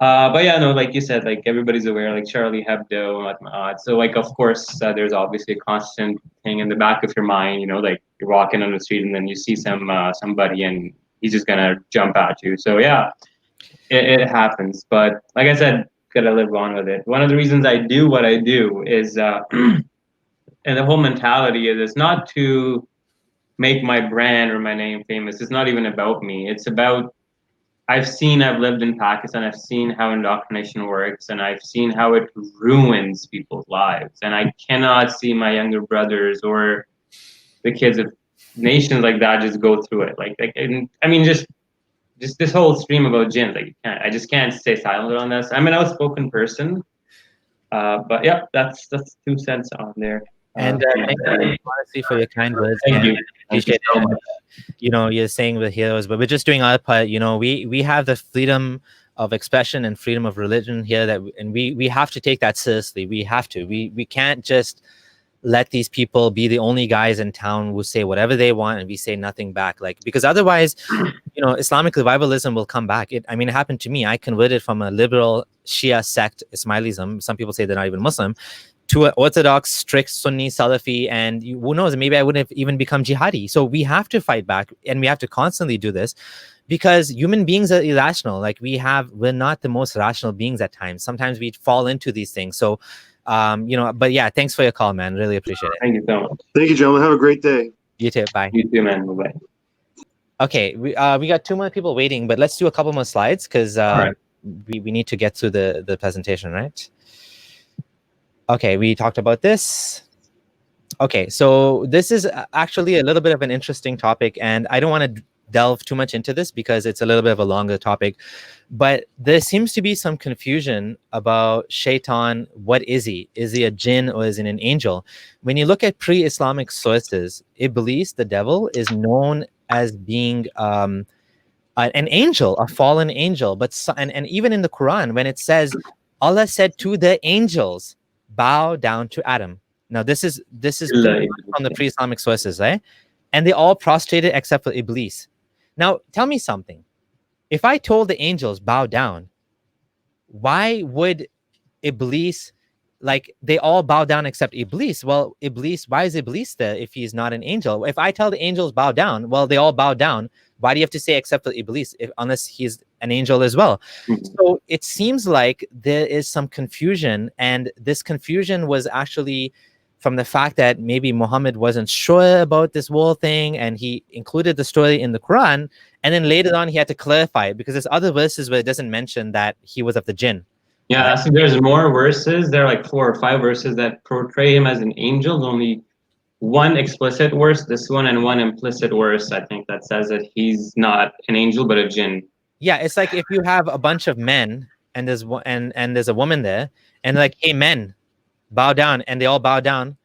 But yeah, no, like you said, like everybody's aware, like Charlie Hebdo and whatnot. So like, of course, there's obviously a constant thing in the back of your mind, you know, like you're walking on the street and then you see somebody and he's just gonna jump at you. So yeah, it happens. But like I said, gotta live on with it. One of the reasons I do what I do is, and the whole mentality is, it's not to make my brand or my name famous. It's not even about me. It's about, I've lived in Pakistan, I've seen how indoctrination works, and I've seen how it ruins people's lives. And I cannot see my younger brothers or the kids of nations like that just go through it. I mean, just this whole stream about Jinns, like I just can't stay silent on this. I'm an outspoken person, but yeah, that's 2 cents on there. And thank you honestly for your kind words. Thank you. Appreciate it. So you know, you're saying we're heroes, but we're just doing our part. You know, we have the freedom of expression and freedom of religion here, and we have to take that seriously. We have to. We can't just let these people be the only guys in town who say whatever they want and we say nothing back. Like, because otherwise, you know, Islamic revivalism will come back. I mean, it happened to me. I converted from a liberal Shia sect, Ismailism. Some people say they're not even Muslim, to an Orthodox, strict Sunni Salafi, and who knows, maybe I wouldn't have even become jihadi. So we have to fight back, and we have to constantly do this, because human beings are irrational. Like we're not the most rational beings at times. Sometimes we fall into these things. So, you know, but yeah, thanks for your call, man. Really appreciate it. Thank you so much. Thank you, gentlemen. Have a great day. You too. Bye. You too, man. Bye-bye. Okay, we got 2 more people waiting, but let's do a couple more slides, because right. we need to get through the presentation, right? Okay, we talked about this. Okay, so this is actually a little bit of an interesting topic, and I don't want to delve too much into this because it's a little bit of a longer topic, but there seems to be some confusion about Shaitan. What is he? Is he a jinn or is he an angel? When you look at pre-Islamic sources, Iblees, the devil, is known as being an angel, a fallen angel. But and even in the Quran, when it says, Allah said to the angels, bow down to Adam. Now this is from the pre-Islamic sources, right? And they all prostrated except for Iblees. Now tell me something. If I told the angels bow down, why would Iblees, like, they all bow down except Iblees? Well, Iblees, why is Iblees there if he's not an angel? If I tell the angels bow down, well, they all bow down. Why do you have to say except for Iblees, unless he's an angel as well? So it seems like there is some confusion, and this confusion was actually from the fact that maybe Muhammad wasn't sure about this whole thing, and he included the story in the Quran, and then later on he had to clarify it, because there's other verses where it doesn't mention that he was of the jinn. Yeah, so there's more verses. There are like 4 or 5 verses that portray him as an angel. Only one explicit verse, this one, and one implicit verse, I think, that says that he's not an angel but a jinn. Yeah, it's like if you have a bunch of men and there's a woman there, and like, hey men, bow down, and they all bow down.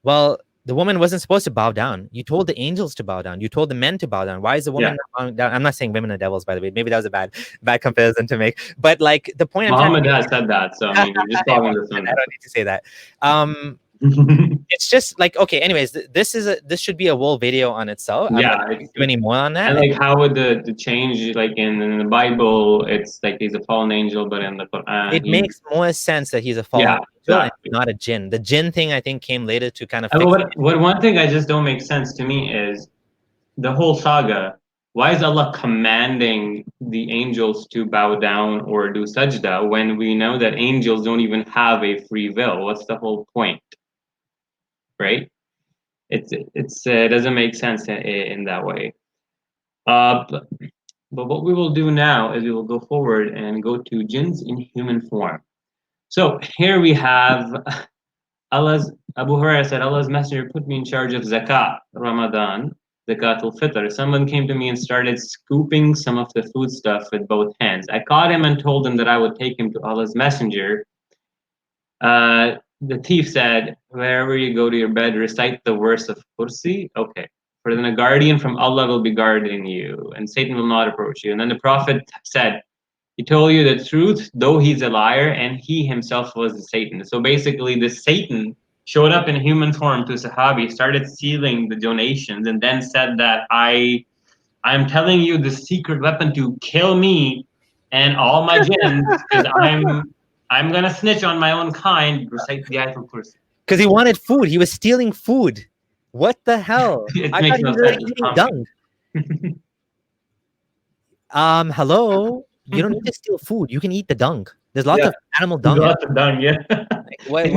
Well, the woman wasn't supposed to bow down. You told the angels to bow down. You told the men to bow down. Why is the woman not bowing down? I'm not saying women are devils, by the way. Maybe that was a bad comparison to make. But like the point, Muhammad has said that, so I mean, you're just talking to Sunnah. I don't need to say that. It's just like, okay. Anyways, this should be a whole video on itself. Yeah. I'm not gonna do any more on that. And like, how would the change, like in the Bible, it's like he's a fallen angel, but in the Quran, it makes more sense that he's a fallen angel, exactly. and not a jinn. The jinn thing, I think, came later to kind of. What one thing I just don't make sense to me is the whole saga. Why is Allah commanding the angels to bow down or do sajda when we know that angels don't even have a free will? What's the whole point? Right? It doesn't make sense in that way. But what we will do now is we will go forward and go to jinns in human form. So here we have Abu Hurairah said, Allah's messenger put me in charge of zakat, Ramadan, zakat al-fitr. Someone came to me and started scooping some of the food stuff with both hands. I caught him and told him that I would take him to Allah's messenger. The thief said, wherever you go to your bed, recite the verse of Kursi. Okay. For then a guardian from Allah will be guarding you, and Satan will not approach you. And then the Prophet said, he told you the truth, though he's a liar, and he himself was the Satan. So basically, the Satan showed up in human form to Sahabi, started stealing the donations, and then said that I'm telling you the secret weapon to kill me and all my jinns, because I'm gonna snitch on my own kind. Recite the Ayatul Kursi. Because he wanted food. He was stealing food. What the hell? I thought he was eating dung. Hello. You don't need to steal food. You can eat the dung. There's lots of animal dung. Lots of dung, yeah. Like,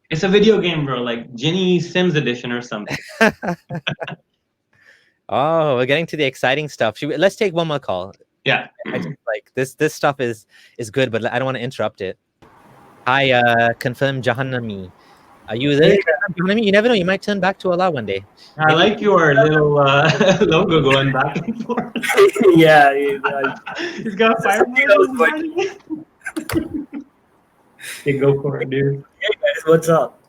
it's a video game, bro. Like Genie Sims edition or something. Oh, we're getting to the exciting stuff. Let's take one more call. Yeah. I just, like this stuff is good, but I don't want to interrupt it. Hi, confirm Jahannami. Are you there? You never know. You might turn back to Allah one day. I like your little logo going back and forth. Yeah, he's got fire. Okay, go for it, dude. Hey guys, what's up?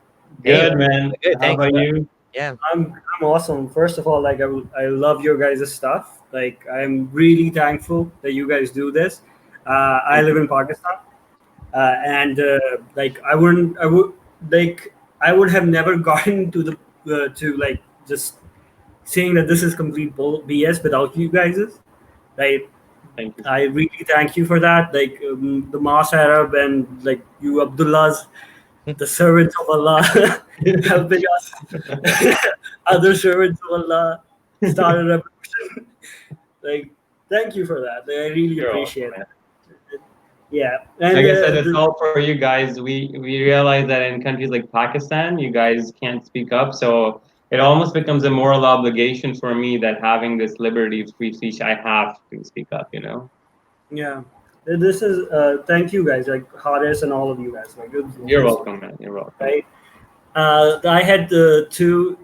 Good, man. Good, how about you? Yeah, I'm awesome. First of all, like I love your guys' stuff. Like I'm really thankful that you guys do this. I live in Pakistan, and like I would have never gotten to the to like just saying that this is complete BS without you guys. Like, thank you. I really thank you for that. Like the Mass Arab and like you Abdullahs, the servants of Allah, helping us, other servants of Allah, start a revolution. Like, thank you for that. I really appreciate it. Yeah, and like I said, it's all for you guys. We realize that in countries like Pakistan, you guys can't speak up, so it almost becomes a moral obligation for me that having this liberty of free speech, I have to speak up. You know. Yeah, this is thank you guys, like Haris and all of you guys. Like, you're welcome, man. You're welcome. Right. I had two.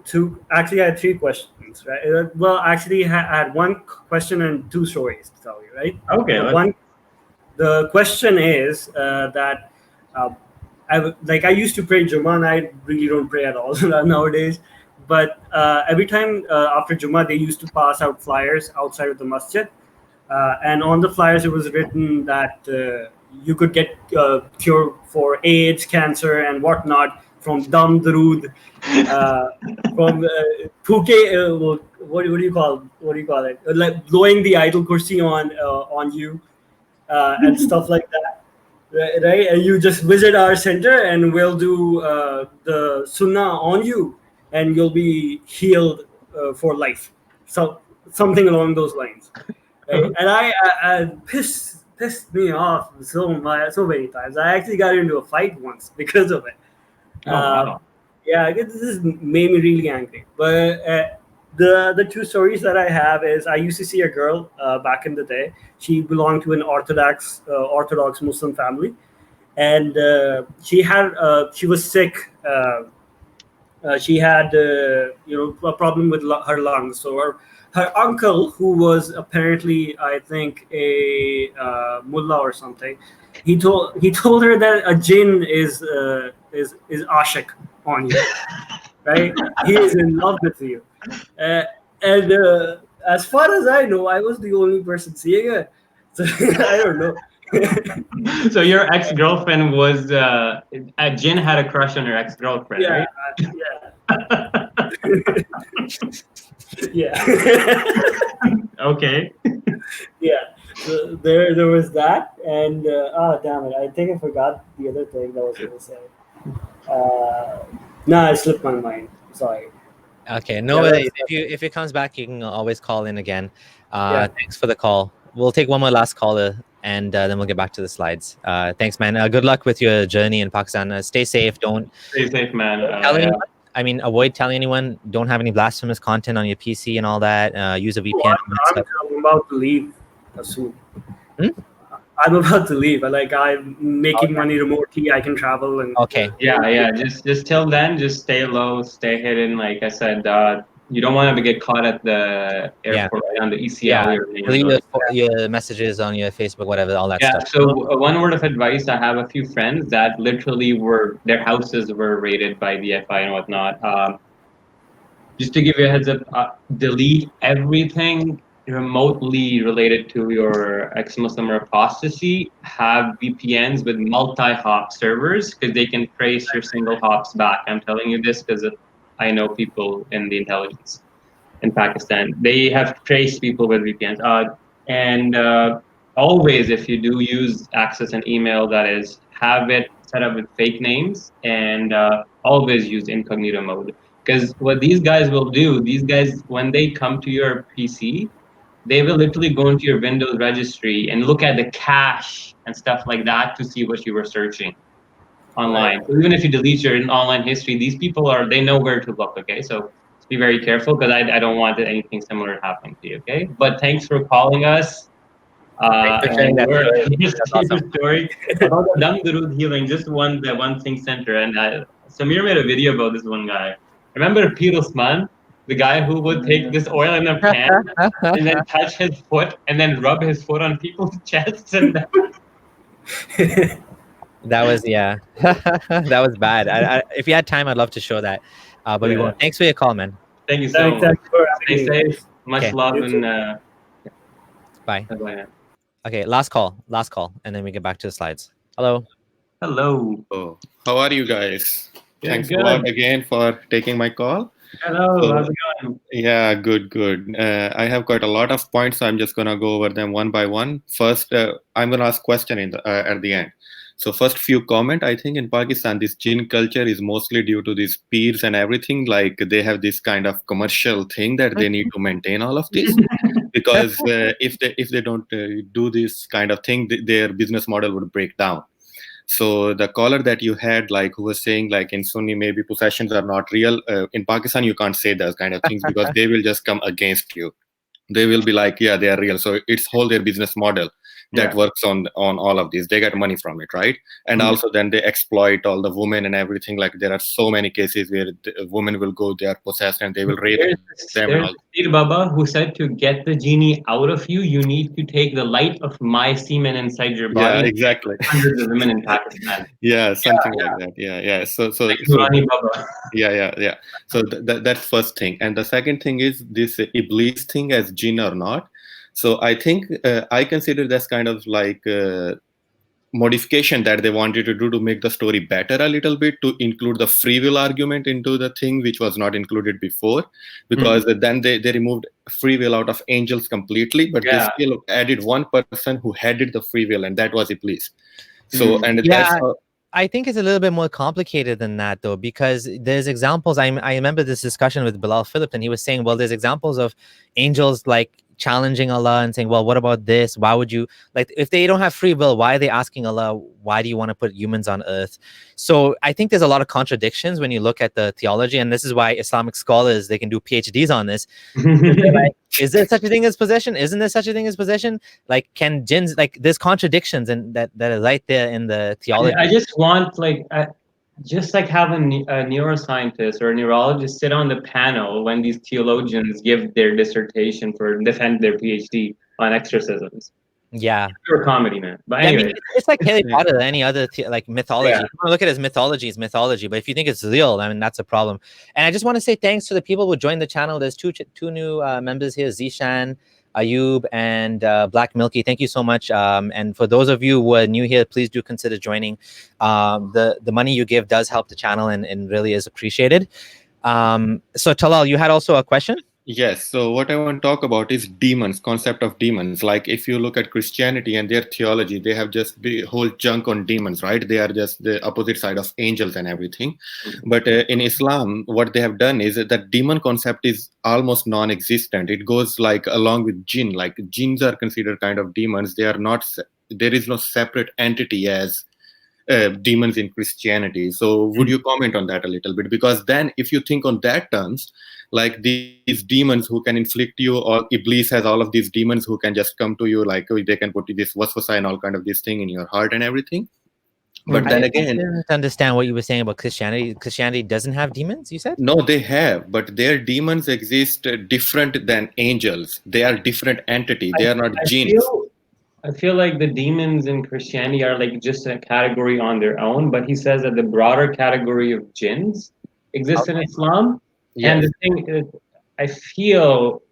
Actually, I had three questions. Right. Well, actually, I had one question and two stories to tell you. Right. Okay. The question is that I used to pray Jummah, and I really don't pray at all nowadays. But every time after Jummah, they used to pass out flyers outside of the masjid. And on the flyers, it was written that you could get cure for AIDS, cancer, and whatnot from Dam Darood, from Phuke. What do you call it? Like blowing the Ayatul Kursi on you. And stuff like that, right? And you just visit our center, and we'll do the Sunnah on you, and you'll be healed for life. So something along those lines. Right? And I pissed me off so many times. I actually got into a fight once because of it. Wow. Yeah, this made me really angry. But the two stories that I have is I used to see a girl back in the day. She belonged to an Orthodox Muslim family, and she was sick. She had a problem with her lungs. So her uncle, who was apparently, I think, a mullah or something, he told her that a jinn is ashik on you, right? He is in love with you, and as far as I know, I was the only person seeing it, so I don't know. So your ex-girlfriend was a jinn had a crush on her ex-girlfriend, Yeah, right? Okay. Yeah. So there was that, and oh damn it, I think I forgot the other thing that I was gonna say. Nah, it slipped my mind. Sorry. Okay, no worries. If it comes back, you can always call in again. Thanks for the call. We'll take one more last caller, and then we'll get back to the slides. Thanks, man. Good luck with your journey in Pakistan. Stay safe. Don't stay safe, man. Tell anyone. I mean, avoid telling anyone. Don't have any blasphemous content on your PC and all that. Use a VPN. I'm about to leave soon. I'm about to leave. Like, I'm making money remotely. I can travel and. Okay. Yeah. Just till then, just stay low, stay hidden. Like I said, you don't want to get caught at the airport on the ECL. Leave your messages on your Facebook, whatever, all that stuff. So one word of advice: I have a few friends that literally their houses were raided by the FI and whatnot. Just to give you a heads up, delete everything remotely related to your ex-Muslim or apostasy. Have VPNs with multi-hop servers because they can trace your single hops back. I'm telling you this because I know people in the intelligence in Pakistan. They have traced people with VPNs. And always, if you do use access an email, that is, have it set up with fake names, and always use incognito mode. Because what these guys will do, when they come to your PC, they will literally go into your Windows registry and look at the cache and stuff like that to see what you were searching online. Right. So even if you delete your online history, these people they know where to look, okay? So just be very careful, because I don't want anything similar happening to you, okay? But thanks for calling us. And just awesome. Story about the dung durud healing, just one thing center. And Samir made a video about this one guy. Remember Pir Usman? The guy who would take this oil in a pan and then touch his foot and then rub his foot on people's chests. And that was that was bad. If you had time, I'd love to show that, but we won't. Thanks for your call, man. Thank you so much. Stay safe. Much love and bye. Okay, last call, and then we get back to the slides. Hello. Oh, how are you guys? Thanks a lot again for taking my call. Hello, how's it going? Yeah, good. I have got a lot of points, so I'm just gonna go over them one by one. First, I'm gonna ask question at the end. So first few comment, I think in Pakistan, this jinn culture is mostly due to these peers and everything. Like they have this kind of commercial thing that they need to maintain all of this, because if they don't do this kind of thing, their business model would break down. So the caller that you had, like, who was saying, like, in Sunni, maybe possessions are not real. In Pakistan, you can't say those kind of things because they will just come against you. They will be like, yeah, they are real. So it's whole their business model that works on all of these. They get money from it, right? And also then they exploit all the women and everything. Like there are so many cases where the women will go, they are possessed, and they will rape them. There's Sir Baba who said, to get the genie out of you, you need to take the light of my semen inside your body. Yeah, exactly. Hundreds of women in Pakistan. Yeah, something like that. Yeah. So Baba. Yeah. So that's first thing. And the second thing is this Iblees thing, as jinn or not. So I think I consider that's kind of like modification that they wanted to do to make the story better a little bit, to include the free will argument into the thing, which was not included before, because then they removed free will out of angels completely, but they still added one person who headed the free will, and that was Iblees. So that's how, I think it's a little bit more complicated than that, though, because there's examples. I remember this discussion with Bilal Philip, and he was saying, well, there's examples of angels like challenging Allah and saying, well, what about this? Why would you, like, if they don't have free will, why are they asking Allah, why do you want to put humans on earth? So I think there's a lot of contradictions when you look at the theology, and this is why Islamic scholars, they can do PhDs on this. Like, is there such a thing as possession? Isn't there such a thing as possession? Like, can jinns, like, there's contradictions and that are right there in the theology. I just want, like, just like having a neuroscientist or a neurologist sit on the panel when these theologians give their dissertation defend their PhD on exorcisms. Yeah. Pure comedy, man. But Yeah, I anyway. mean, it's like Harry Potter or any other like mythology. Yeah. If you wanna look at it as mythology, it's mythology. But if you think it's real, I mean, that's a problem. And I just want to say thanks to the people who joined the channel. There's two new members here, Zishan, Ayub, and Black Milky. Thank you so much. And for those of you who are new here, please do consider joining. The money you give does help the channel and really is appreciated. So Talal, you had also a question? Yes. So what I want to talk about is demons, concept of demons. Like if you look at Christianity and their theology, they have just the whole junk on demons, right? They are just the opposite side of angels and everything. But in Islam, what they have done is that demon concept is almost non-existent. It goes like along with jinn. Like jinns are considered kind of demons. They are not. There is no separate entity as demons in Christianity. So would you comment on that a little bit? Because then if you think on that terms, like these demons who can inflict you, or Iblees has all of these demons who can just come to you, like they can put this waswasa and all kind of this thing in your heart and everything. But then again, I didn't understand what you were saying about Christianity. Christianity doesn't have demons, you said? No, they have, but their demons exist different than angels. They are different entity. They are not jinns. I feel like the demons in Christianity are like just a category on their own, but he says that the broader category of jinns exists in Islam. Yes. And the thing is, I feel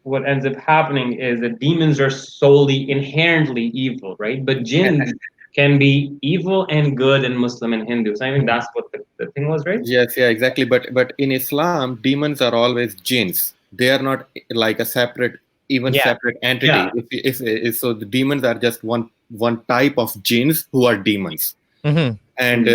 what ends up happening is that demons are solely inherently evil, right? But jinns can be evil and good in Muslim and Hindu. So I think that's what the thing was, right? Yes, yeah, exactly. But in Islam, demons are always jinns. They are not like a separate separate entity. Yeah. If so, the demons are just one type of jinns who are demons. Mm-hmm. And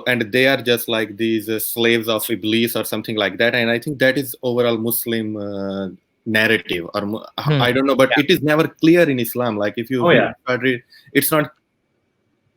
and they are just like these slaves of Iblees or something like that. And I think that is overall Muslim narrative, or I don't know, but it is never clear in Islam. Like if you it's not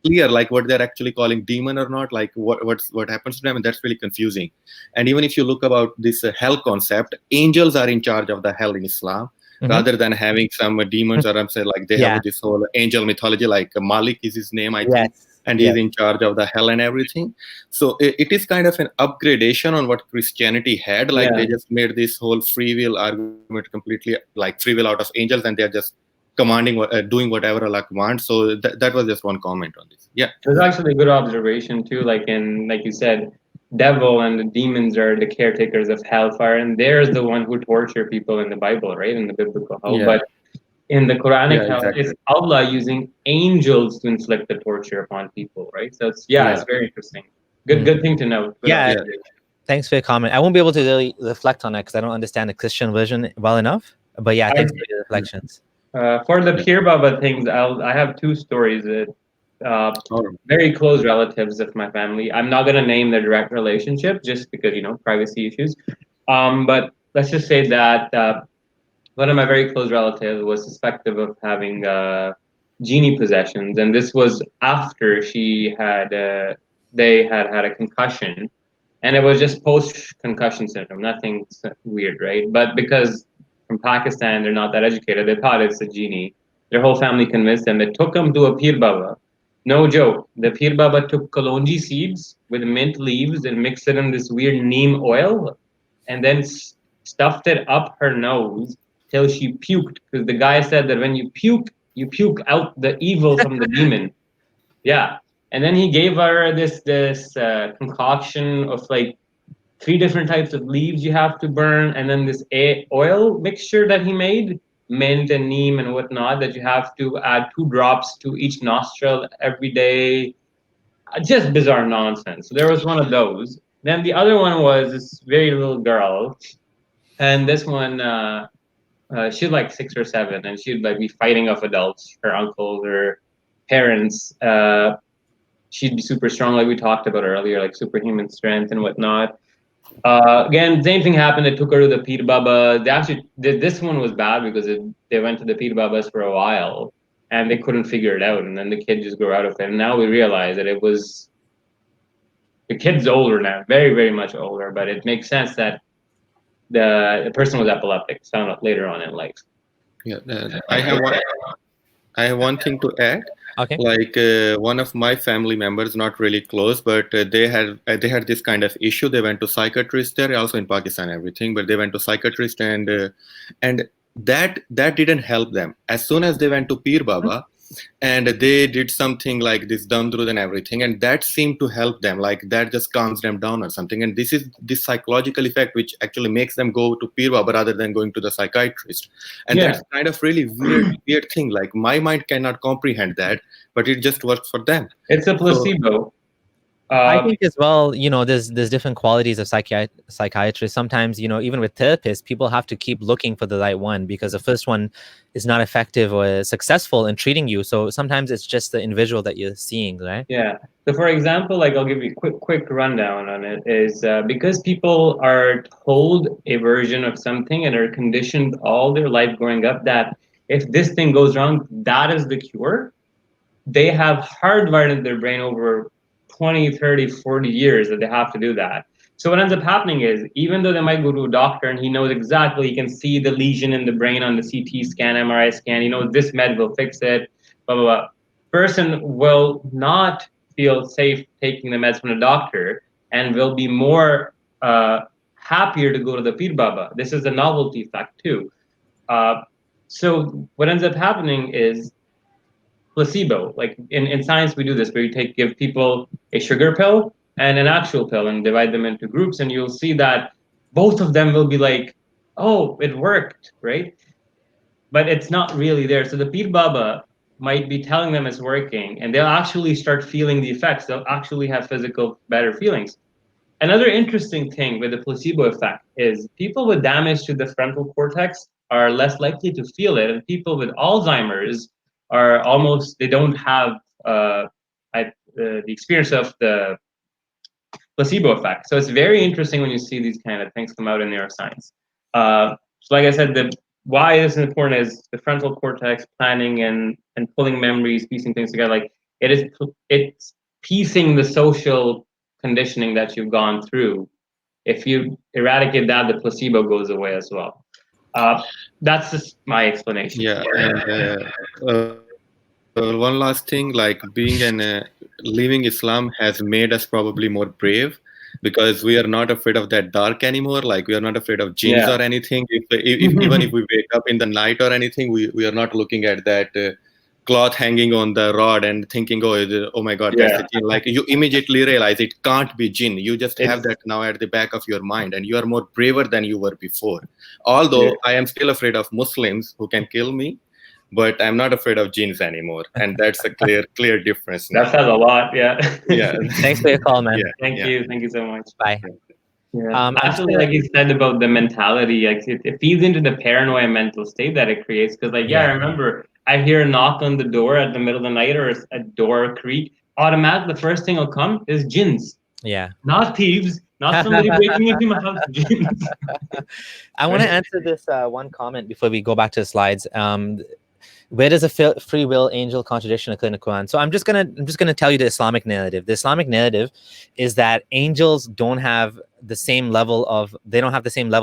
clear like what they're actually calling demon or not, like what happens to them, and that's really confusing. And even if you look about this hell concept, angels are in charge of the hell in Islam. Mm-hmm. Rather than having some demons, or I'm saying like they have this whole angel mythology, like Malik is his name, I think, and he's in charge of the hell and everything. So it is kind of an upgradation on what Christianity had. Like they just made this whole free will argument completely like free will out of angels, and they're just commanding, doing whatever Allah commands. So that was just one comment on this. Yeah, it was actually a good observation too. Like you said, devil and the demons are the caretakers of hellfire, and there's the one who torture people in the Bible, right? In the biblical hell. But in the Quranic hell, it's Allah using angels to inflict the torture upon people, right? So it's it's very interesting. Good thing to know. Thanks for your comment. I won't be able to really reflect on it because I don't understand the Christian version well enough. But yeah, thanks for your reflections. For the Pir Baba things, I have two stories that very close relatives of my family. I'm not going to name their direct relationship just because, privacy issues. But let's just say that one of my very close relatives was suspected of having Genie possessions. And this was after they had a concussion. And it was just post-concussion syndrome, nothing weird, right? But because from Pakistan, they're not that educated, they thought it's a Genie. Their whole family convinced them. They took him to a Pir Baba. No joke. The Pir Baba took kalonji seeds with mint leaves and mixed it in this weird neem oil, and then stuffed it up her nose till she puked. Because the guy said that when you puke out the evil from the demon. Yeah. And then he gave her this concoction of like 3 different types of leaves you have to burn, and then this oil mixture that he made, mint and neem and whatnot, that you have to add 2 drops to each nostril every day. Just bizarre nonsense. So there was one of those. Then the other one was this very little girl, and this one she's like 6 or 7, and she'd like be fighting off adults, her uncles, her parents. She'd be super strong, like we talked about earlier, like superhuman strength and whatnot. Again, same thing happened. They took her to the Pir Baba. This one was bad because they went to the Pir Babas for a while and they couldn't figure it out. And then the kid just grew out of it. And now we realize that the kid's older now, very, very much older. But it makes sense that the person was epileptic. Found out later on in life. Yeah, I have one thing to add. Okay. Like one of my family members, not really close, but they had this kind of issue. They went to psychiatrist there, also in Pakistan, everything. But they went to psychiatrist, and that didn't help them. As soon as they went to Pir Baba and they did something like this Damdrud and everything, and that seemed to help them, like that just calms them down or something. And this is this psychological effect which actually makes them go to Pir Baba rather than going to the psychiatrist. And that's kind of really weird thing. Like my mind cannot comprehend that, but it just works for them. It's a placebo. I think as well, you know, there's different qualities of psychiatrists. Sometimes, you know, even with therapists, people have to keep looking for the right one because the first one is not effective or successful in treating you. So sometimes it's just the individual that you're seeing, right? Yeah. So for example, like I'll give you a quick rundown on it is because people are told a version of something and are conditioned all their life growing up that if this thing goes wrong, that is the cure. They have hardwired in their brain over 20, 30, 40 years that they have to do that. So what ends up happening is, even though they might go to a doctor and he knows exactly, he can see the lesion in the brain on the CT scan, MRI scan, he knows this med will fix it, blah, blah, blah. Person will not feel safe taking the meds from the doctor and will be more happier to go to the Pir Baba. This is a novelty effect too. So what ends up happening is placebo. Like in science, we do this where you give people a sugar pill and an actual pill and divide them into groups, and you'll see that both of them will be like, oh, it worked, right? But it's not really there. So the Pir Baba might be telling them it's working, and they'll actually start feeling the effects. They'll actually have physical better feelings. Another interesting thing with the placebo effect is people with damage to the frontal cortex are less likely to feel it, and people with Alzheimer's are almost, they don't have the experience of the placebo effect. So it's very interesting when you see these kind of things come out in neuroscience. So like I said, why this is important is the frontal cortex planning and pulling memories, piecing things together. Like it's piecing the social conditioning that you've gone through. If you eradicate that, the placebo goes away as well. That's just my explanation. Yeah, and one last thing, like being living Islam has made us probably more brave because we are not afraid of that dark anymore. Like we are not afraid of jinns or anything. Even if we wake up in the night or anything, we are not looking at that cloth hanging on the rod and thinking, oh my God, that's a jinn. Like you immediately realize it can't be jinn. You just have that now at the back of your mind, and you are more braver than you were before. Although I am still afraid of Muslims who can kill me, but I'm not afraid of jinns anymore, and that's a clear difference now. That says a lot, yeah. Thanks for your call, man. Thank you so much. Bye. Actually, like you said about the mentality, like it feeds into the paranoia mental state that it creates. Because, like, I remember I hear a knock on the door at the middle of the night or a door creak. Automatically, the first thing will come is jinns. Yeah. Not thieves. Not somebody breaking into my house. Jinns. I want to answer this one comment before we go back to the slides. Where does a free will angel contradiction occur in the Quran? So I'm just gonna tell you the Islamic narrative. The Islamic narrative is that angels don't have the same level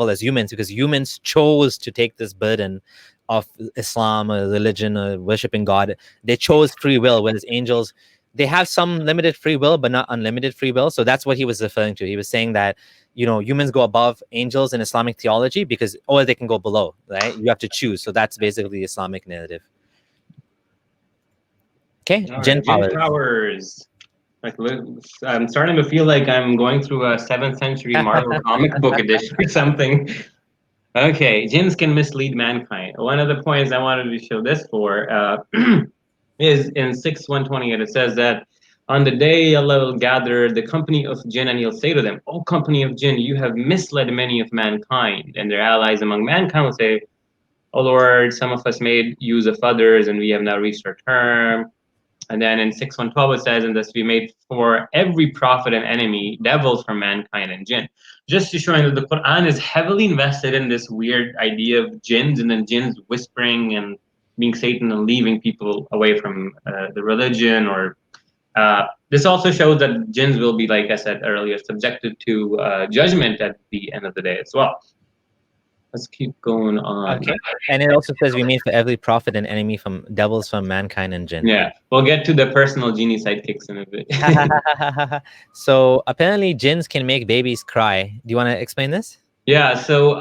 as humans, because humans chose to take this burden of Islam or religion or worshiping God. They chose free will, whereas angels, they have some limited free will, but not unlimited free will. So that's what he was referring to. He was saying that, you know, humans go above angels in Islamic theology because, or they can go below, right? You have to choose. So that's basically the Islamic narrative. Okay, Jinn powers. Like, I'm starting to feel like I'm going through a 7th century Marvel comic book edition or something. Okay, jinns can mislead mankind. One of the points I wanted to show this for is in 6:128. It says that on the day Allah will gather the company of jinn, and he'll say to them, "O company of jinn, you have misled many of mankind." And their allies among mankind will say, "O Lord, some of us made use of others, and we have now reached our term." And then in 6:112 it says, "And thus we made for every prophet and enemy devils from mankind and jinn." Just to show you that the Quran is heavily invested in this weird idea of jinns, and then jinns whispering and being Satan and leaving people away from the religion. Or this also shows that jinns will be, like I said earlier, subjected to judgment at the end of the day as well. Let's keep going on. Okay. And it also says we made for every prophet and enemy from devils from mankind and jinn. Yeah, we'll get to the personal genie sidekicks in a bit. So apparently jinns can make babies cry. Do you want to explain this? Yeah, so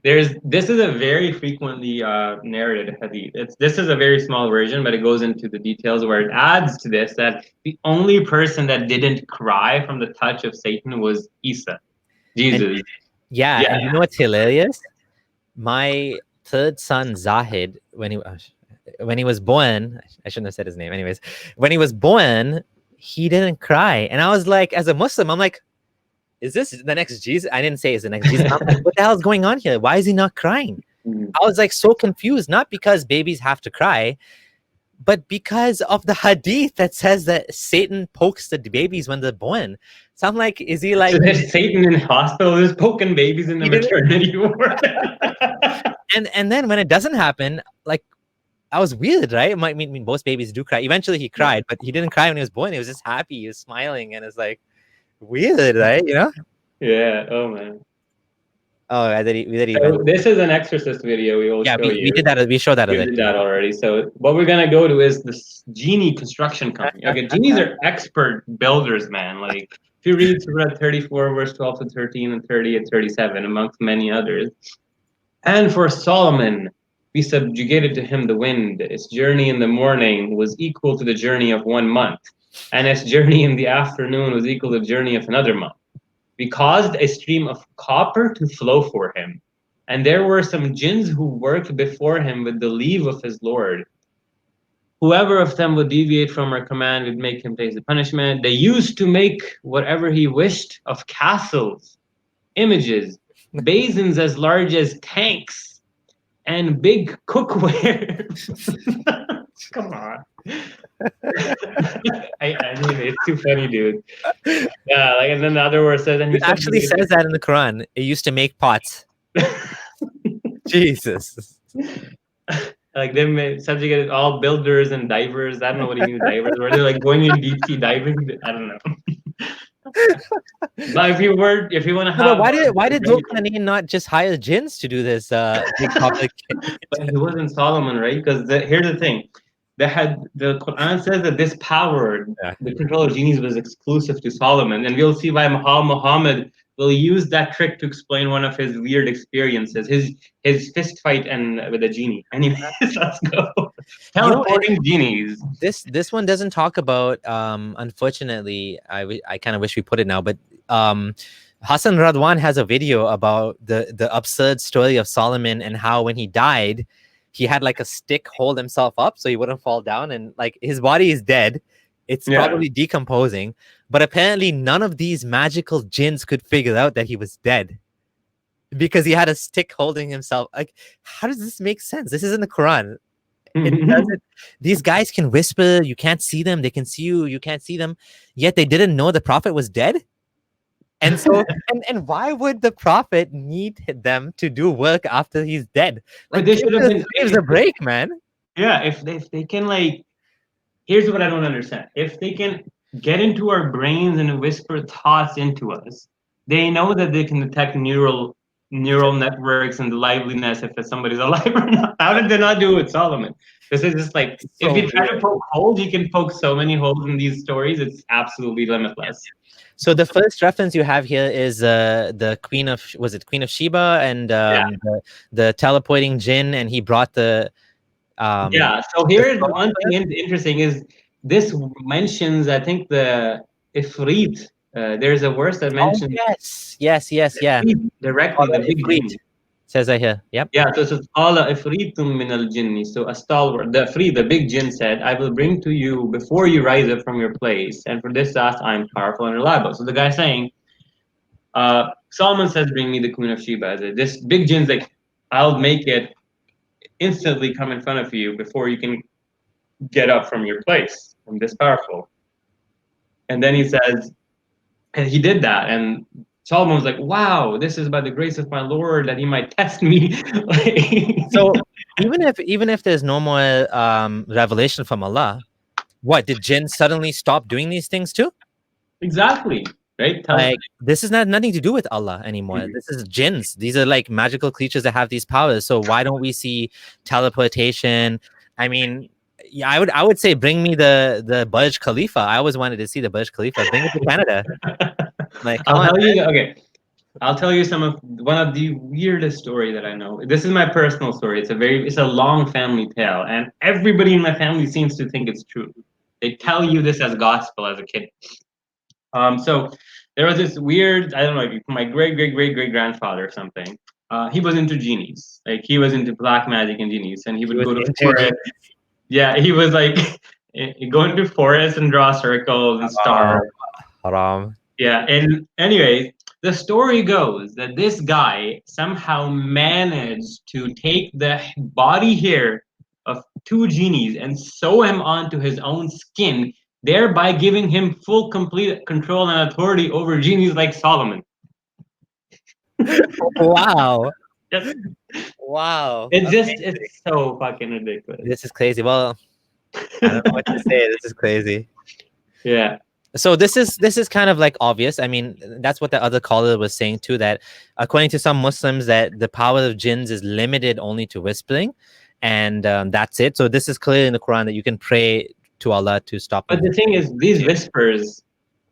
This is a very frequently narrated hadith. This is a very small version, but it goes into the details where it adds to this that the only person that didn't cry from the touch of Satan was Isa, Jesus. And, yeah, and you know what's hilarious? My third son Zahid, when he was born, I shouldn't have said his name. Anyways, when he was born, he didn't cry, and I was like, as a Muslim, I'm like, is this the next Jesus? I didn't say it's the next Jesus. I'm like, what the hell is going on here? Why is he not crying? I was like so confused, not because babies have to cry, but because of the hadith that says that Satan pokes the babies when they're born. So I'm like, is he like... So there's Satan in hospital, there's poking babies in the maternity ward. and then when it doesn't happen, like, I was weird, right? I mean, most babies do cry. Eventually he cried, but he didn't cry when he was born. He was just happy. He was smiling, and it's like, weird, right? You know? Yeah. Oh man. Oh, so this is an exorcist video. We will show you. We did that. We showed that. We did that already. So what we're gonna go to is this Genie construction company. Okay, Genies are expert builders, man. Like if you read Surah 34, verse 12 to 13, and 30 and 37, amongst many others. And for Solomon, we subjugated to him the wind. Its journey in the morning was equal to the journey of 1 month. And its journey in the afternoon was equal to the journey of another month. We caused a stream of copper to flow for him. And there were some jinns who worked before him with the leave of his Lord. Whoever of them would deviate from our command would make him face the punishment. They used to make whatever he wished of castles, images, basins as large as tanks, and big cookware. Come on. I mean, it's too funny, dude. Yeah, like, and then the other word says, and it actually says that in the Quran. It used to make pots. Jesus. Like they subjugated all builders and divers. I don't know what he means divers. Were they like going in deep sea diving? I don't know. But if you want to have, why did Zulkarnain not just hire jinns to do this big public? But it wasn't Solomon, right? Because here's the thing. The Quran says that this power, the control of genies, was exclusive to Solomon, and we'll see why Muhammad will use that trick to explain one of his weird experiences, his fist fight with a genie. Anyways, let's go. Teleporting genies. This one doesn't talk about. Unfortunately, I kind of wish we put it now, but Hassan Radwan has a video about the absurd story of Solomon and how when he died, he had like a stick hold himself up so he wouldn't fall down, and like his body is dead. It's probably decomposing, but apparently none of these magical jinns could figure out that he was dead because he had a stick holding himself. Like, how does this make sense? This is in the Quran. It doesn't. These guys can whisper. You can't see them. They can see you. You can't see them. Yet they didn't know the Prophet was dead. And so, and why would the Prophet need them to do work after he's dead? Like, they should have been. Gives a break, man. Yeah, if they can, like, here's what I don't understand. If they can get into our brains and whisper thoughts into us, they know that they can detect neural networks and the liveliness if somebody's alive or not. How did they not do it with Solomon? This is just like, if you try to poke holes, you can poke so many holes in these stories. It's absolutely limitless. So the first reference you have here is the Queen of Sheba and the teleporting jinn, and he brought the so here's the one thing interesting is this mentions, I think, the Ifrit. There's a verse that mentions yes directly the big jinn. Says I here. Yep. Yeah, so it's Qala Ifritum min al-Jinni. So a stalwart, the big jinn said, I will bring to you before you rise up from your place, and for this task I am powerful and reliable. So the guy's saying, Solomon says, bring me the Queen of Sheba. This big jinn's like, I'll make it instantly come in front of you before you can get up from your place. I'm this powerful. And then he says, and he did that, and Solomon was like, wow, this is by the grace of my Lord that he might test me. So even if there's no more revelation from Allah, what, did jinn suddenly stop doing these things too? Exactly. Right? Like, this is nothing to do with Allah anymore. This is jinns. These are like magical creatures that have these powers. So why don't we see teleportation? I mean, yeah, I would say bring me the Burj Khalifa. I always wanted to see the Burj Khalifa. Bring it to Canada. Like, I'll tell you. Okay, I'll tell you one of the weirdest story that I know. This is my personal story. It's a long family tale, and everybody in my family seems to think it's true. They tell you this as gospel as a kid. So there was this weird, I don't know, my great grandfather or something. He was into genies. Like he was into black magic and genies, and he would go to forest. Yeah, he was like go into forests and draw circles and stars. Haram. Yeah, and anyway, the story goes that this guy somehow managed to take the body hair of 2 genies and sew him onto his own skin, thereby giving him full, complete control and authority over genies like Solomon. Wow. Yes. Wow. It's so fucking ridiculous. This is crazy. Well, I don't know what to say. This is crazy. Yeah. So this is kind of like obvious. I mean, that's what the other caller was saying too, that according to some Muslims that the power of jinns is limited only to whispering, and that's it. So this is clear in the Quran that you can pray to Allah to stop. But the thing is, these whispers,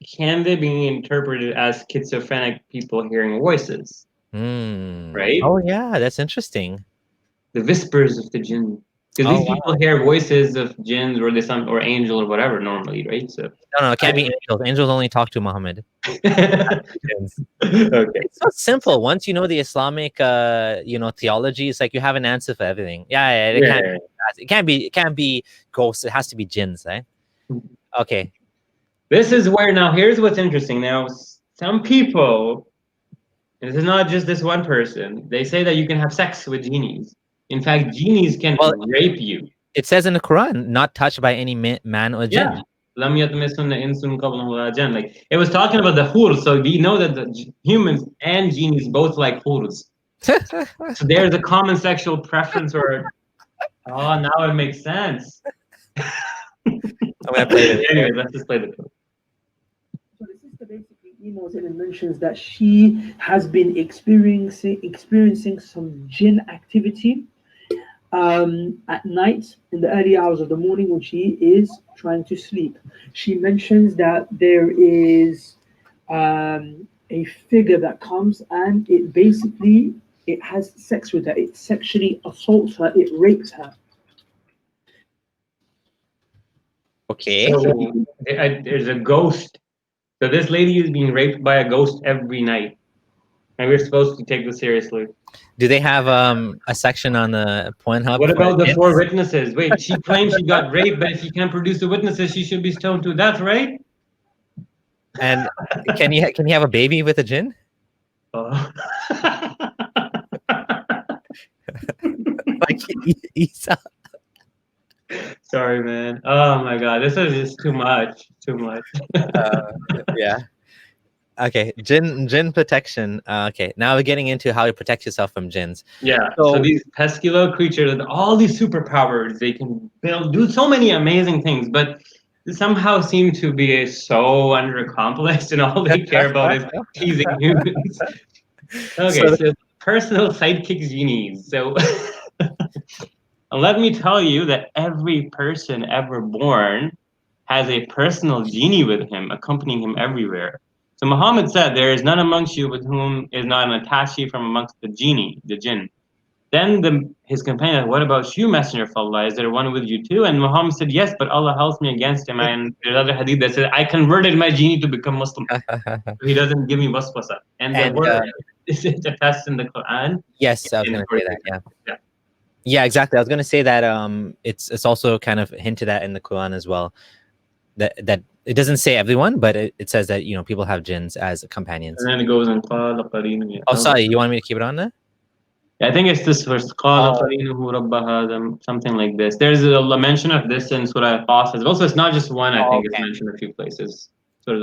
can they be interpreted as schizophrenic people hearing voices? Right? Oh yeah, that's interesting. The whispers of the jinn. Because these people hear voices of jinns or angel or whatever normally, right? So no, it can't be angels. Angels only talk to Muhammad. Okay. It's so simple. Once you know the Islamic theology, it's like you have an answer for everything. It can't be ghosts. It has to be jinns, right? Okay. This is where now here's what's interesting. Now some people, and this is not just this one person, they say that you can have sex with genies. In fact, genies can rape you. It says in the Quran, not touched by any man or jinn. Yeah. Like it was talking about the hur, so we know that the humans and genies both like hurs. So there's a common sexual preference, or now it makes sense. I'm gonna play it. Anyway, let's just play the clip. So the sister basically emails in and mentions that she has been experiencing some jinn activity at night in the early hours of the morning when she is trying to sleep. She mentions that there is a figure that comes and it has sex with her. It sexually assaults her. It rapes her. Okay. So there's a ghost. So this lady is being raped by a ghost every night. And we're supposed to take this seriously. Do they have a section on the Pornhub? What about the 4 witnesses? Wait, she claims she got raped, but if she can't produce the witnesses, she should be stoned to death, right? And can you have a baby with a jinn? Like Isa. Sorry, man. Oh my God, this is just too much. Too much. Yeah. Okay, jinn protection. Okay, now we're getting into how you protect yourself from jinns. Yeah. So these pesky little creatures, all these superpowers, they can do so many amazing things, but they somehow seem to be so underaccomplished, and all they care about is teasing humans. Okay, so personal sidekick genies. So let me tell you that every person ever born has a personal genie with him, accompanying him everywhere. So Muhammad said, there is none amongst you with whom is not an attaché from amongst the genie, the jinn. Then his companion, what about you, Messenger of Allah? Is there one with you too? And Muhammad said, yes, but Allah helps me against him. And there's another hadith that said, I converted my genie to become Muslim. So he doesn't give me waswasa. And the word is attached in the Quran. Yes, I was going to say that, yeah, exactly. I was going to say that it's also kind of hinted at in the Quran as well. That it doesn't say everyone, but it says that people have jinns as companions. And then it goes on. Oh, sorry, you want me to keep it on there? Yeah, I think it's this verse. Something like this. There's a mention of this in Surah Apostate as well. So it's not just one. I think it's mentioned a few places. All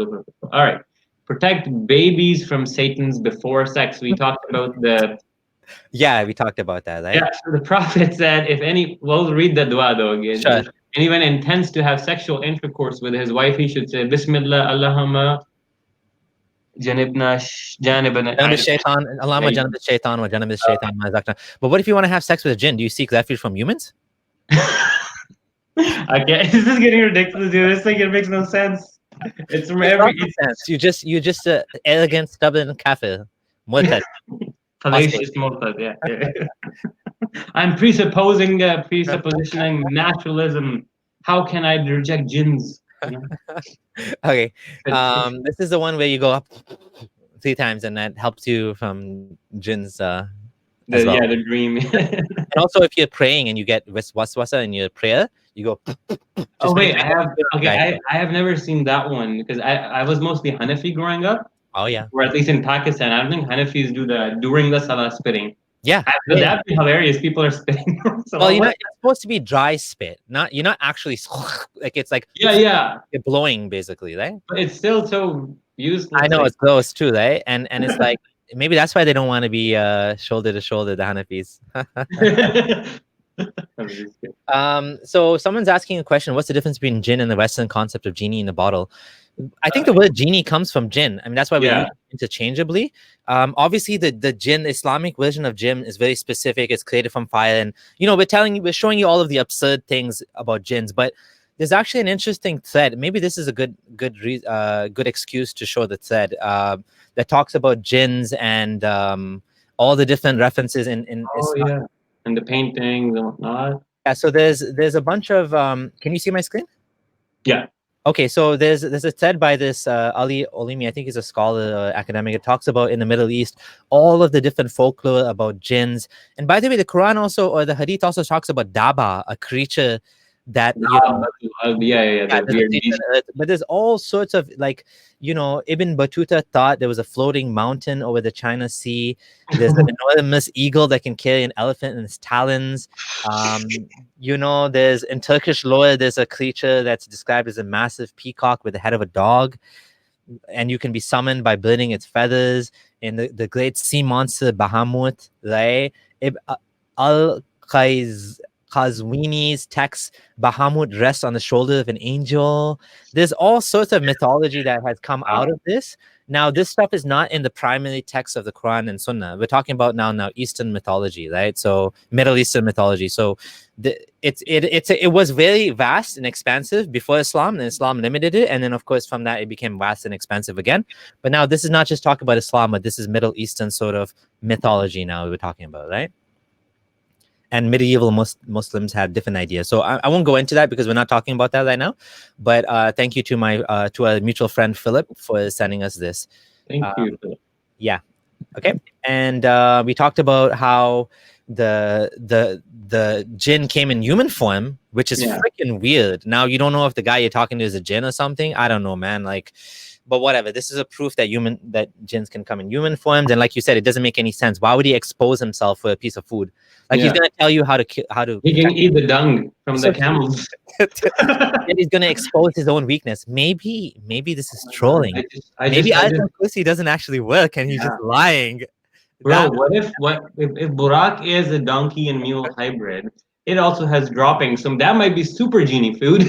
right. Protect babies from Satan's before sex. We talked about Yeah, we talked about that, right? Yeah, so the Prophet said, we'll read the dua though again. Sure. If anyone intends to have sexual intercourse with his wife, he should say, Bismillah, Allahumma janibna janibna. Allahumma janib shaitan wa janib shaitan ma razaqtana. But what if you want to have sex with a jinn? Do you seek refuge from humans? Okay, this is getting ridiculous, dude. This thing, it makes no sense. It's from every sense. You just elegant, stubborn kafir. Murtad. Fallacious murtad, yeah. I'm presuppositioning naturalism. How can I reject jinns? You know? Okay. This is the one where you go up 3 times and that helps you from jinns as well. Yeah, the dream. And also if you're praying and you get waswasa in your prayer, you go. Oh wait, I have never seen that one because I was mostly Hanafi growing up. Oh yeah. Or at least in Pakistan, I don't think Hanafis do that during the salah spitting. Yeah. That'd be hilarious. People are spitting. Well, you know, it's supposed to be dry spit. You're not actually like it's like you're blowing basically, right? But it's still so useless. I know it's close too, right? And it's like maybe that's why they don't want to be shoulder to shoulder, the Hanafis. So someone's asking a question: what's the difference between jinn and the Western concept of genie in a bottle? I think the word genie comes from jinn. I mean, that's why we use it interchangeably. Obviously, the jinn, the Islamic version of jinn, is very specific. It's created from fire, and you know, we're showing you all of the absurd things about jinns. But there's actually an interesting thread. Maybe this is a good excuse to show the thread that talks about jinns and all the different references in Islam. And the paintings and whatnot. Yeah. So there's a bunch of. Can you see my screen? Yeah. Okay, so there's a thread by this Ali Olimi, I think he's a scholar, academic. It talks about in the Middle East all of the different folklore about jinns. And by the way, the Quran also, or the Hadith also talks about Dawah, a creature that but there's all sorts of, like, you know, Ibn Battuta thought there was a floating mountain over the China Sea. There's an enormous eagle that can carry an elephant in its talons. You know, there's in Turkish lore, there's a creature that's described as a massive peacock with the head of a dog, and you can be summoned by burning its feathers. In the great sea monster Bahamut, right? Qazwini's text, Bahamut rests on the shoulder of an angel. There's all sorts of mythology that has come out of this. Now, this stuff is not in the primary text of the Quran and Sunnah. We're talking about now Eastern mythology, right? So Middle Eastern mythology. So it was very vast and expansive before Islam, and Islam limited it. And then, of course, from that, it became vast and expansive again. But now this is not just talking about Islam, but this is Middle Eastern sort of mythology now we're talking about, right? And medieval Muslims had different ideas. So I won't go into that because we're not talking about that right now. But thank you to to our mutual friend Philip for sending us this. Thank you, Philip. Yeah. Okay. And we talked about how the jinn came in human form, which is freaking weird. Now you don't know if the guy you're talking to is a jinn or something. I don't know, man. Like, but whatever. This is a proof that jinns can come in human forms. And like you said, it doesn't make any sense. Why would he expose himself for a piece of food? Like he's gonna tell you how to. He can eat the dung from the camels. And he's gonna expose his own weakness. Maybe this is trolling. Maybe pussy doesn't actually work, and he's just lying. Bro, what if Burak is a donkey and mule hybrid? It also has droppings, so that might be super genie food.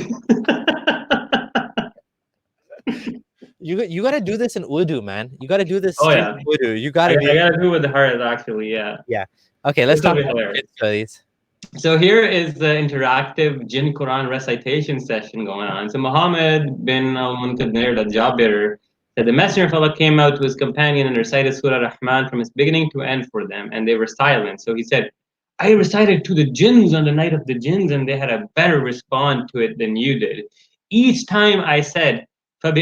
You gotta do this in Urdu, man. You gotta do this. Oh yeah, in Urdu. You gotta. I gotta do it with the heart, actually. Yeah. Yeah. Okay, let's talk about studies. So here is the interactive Jinn Quran recitation session going on. So Muhammad bin al-Munkadir al-Jabir said, the Messenger of Allah came out to his companion and recited Surah Rahman from its beginning to end for them, and they were silent. So he said, I recited to the jinns on the night of the jinns, and they had a better response to it than you did. Each time I said, they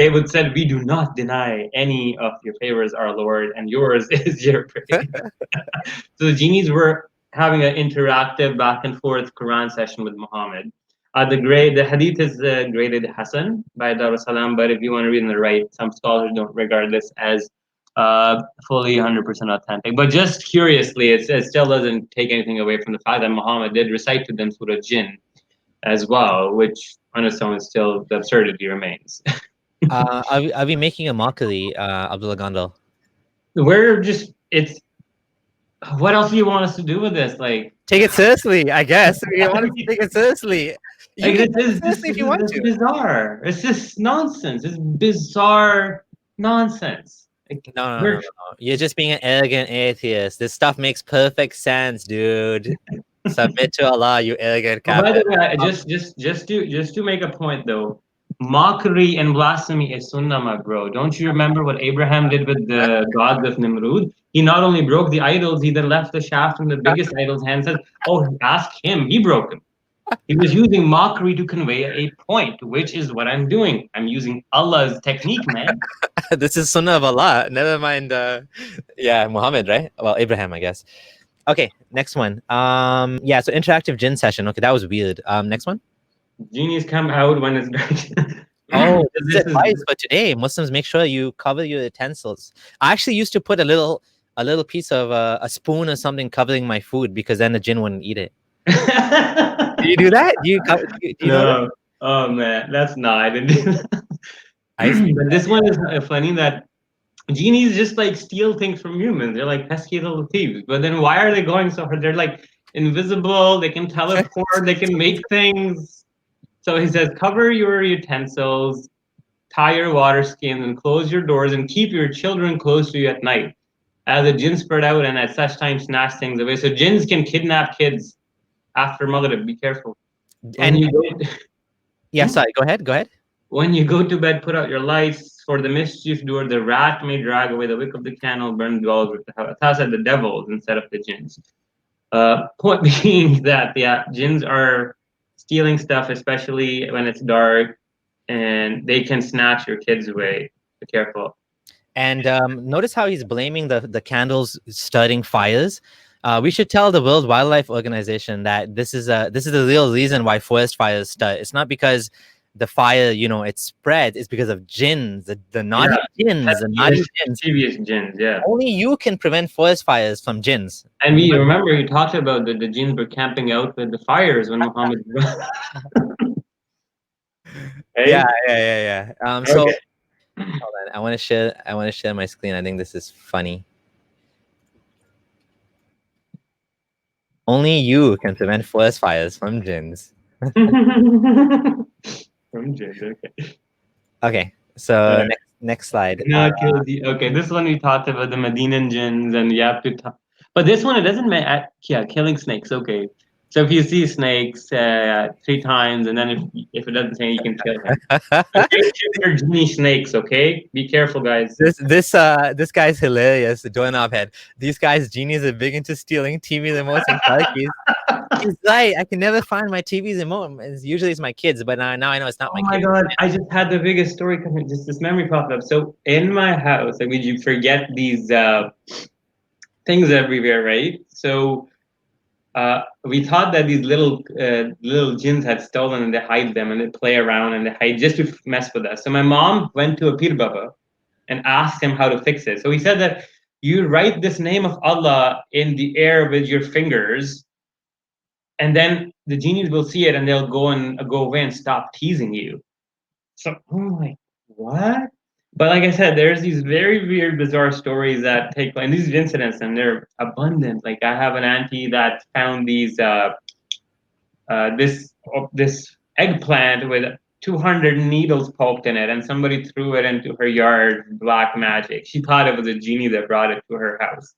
would say, we do not deny any of your favors, our Lord, and yours is your praise. So the genies were having an interactive back and forth Quran session with Muhammad. The hadith is graded Hasan by Darussalam, but if you want to read in the right, some scholars don't regard this as fully 100% authentic. But just curiously, it still doesn't take anything away from the fact that Muhammad did recite to them Surah Jinn as well, which on its own still the absurdity remains. Are we making a mockery, Abdullah Gondal? What else do you want us to do with this? Like, take it seriously, I guess. You want to take it seriously. If you want to. Bizarre. It's just nonsense. It's bizarre nonsense. No. You're just being an arrogant atheist. This stuff makes perfect sense, dude. Submit to Allah, you arrogant. By the way, just to make a point though, Mockery and blasphemy is sunnah, my bro. Don't you remember what Abraham did with the gods of Nimrud? He not only broke the idols, he then left the shaft from the biggest idol's hand and said, oh, ask him. He broke them. He was using mockery to convey a point, which is what I'm doing. I'm using Allah's technique, man. This is sunnah of Allah. Never mind. Yeah, Muhammad, right? Well, Abraham, I guess. Okay, next one. Yeah, so interactive jinn session. Okay, that was weird. Next one. Genies come out when it's dark. Oh, this is advice for today. Muslims, make sure you cover your utensils. I actually used to put a little piece of a spoon or something covering my food because then the jinn wouldn't eat it. Do you do that? Do you know that? Oh man, that's not. I didn't do that. But this one is funny that genies just like steal things from humans. They're like pesky little thieves. But then why are they going so hard? They're like invisible. They can teleport. They can make things. So he says, cover your utensils, tie your water skins, and close your doors, and keep your children close to you at night, as the jinn spread out and at such time snatch things away. So jinns can kidnap kids after Maghrib. Be careful. And yeah, sorry. Go ahead. When you go to bed, put out your lights. For the mischief doer, the rat may drag away the wick of the candle, burn the walls with the house. Thus said the devils instead of the jinns. Point being that, yeah, jinns are stealing stuff, especially when it's dark, and they can snatch your kids away. Be careful. And notice how he's blaming the candles starting fires. We should tell the World Wildlife Organization that this is the real reason why forest fires start. It's not because the fire, it spread. It's because of jinns, the naughty jinns, the naughty jinns. Serious jinns, yeah. Only you can prevent forest fires from jinns. And we remember you talked about the jinns were camping out with the fires when Muhammad. Hey? Yeah. So hold on. I want to share my screen. I think this is funny. Only you can prevent forest fires from jinns. From jinns, okay. Okay, so next slide. Okay, this one we talked about the Medinan jinns, and you have to talk. But this one, it doesn't matter. Yeah, killing snakes. Okay. So if you see snakes 3 times, and then if it doesn't say, you can kill him. Okay, your genie snakes. Okay, be careful, guys. This guy's hilarious. The doorknob head. These guys, genies, are big into stealing TV remotes and car keys. He's right. I can never find my TV's remote. Usually it's my kids, but now I know it's not my kids. Oh my god! I just had the biggest story coming. Just this memory popped up. So in my house, like, you forget these things everywhere, right? So. We thought that these little jinns had stolen, and they hide them and they play around and they hide just to mess with us. So my mom went to a Pir Baba and asked him how to fix it. So he said that you write this name of Allah in the air with your fingers, and then the genies will see it and they'll go away and stop teasing you. So I'm like, what? But like I said, there's these very weird, bizarre stories that take place, and these incidents, and they're abundant. Like I have an auntie that found these this eggplant with 200 needles poked in it, and somebody threw it into her yard. Black magic. She thought it was a genie that brought it to her house.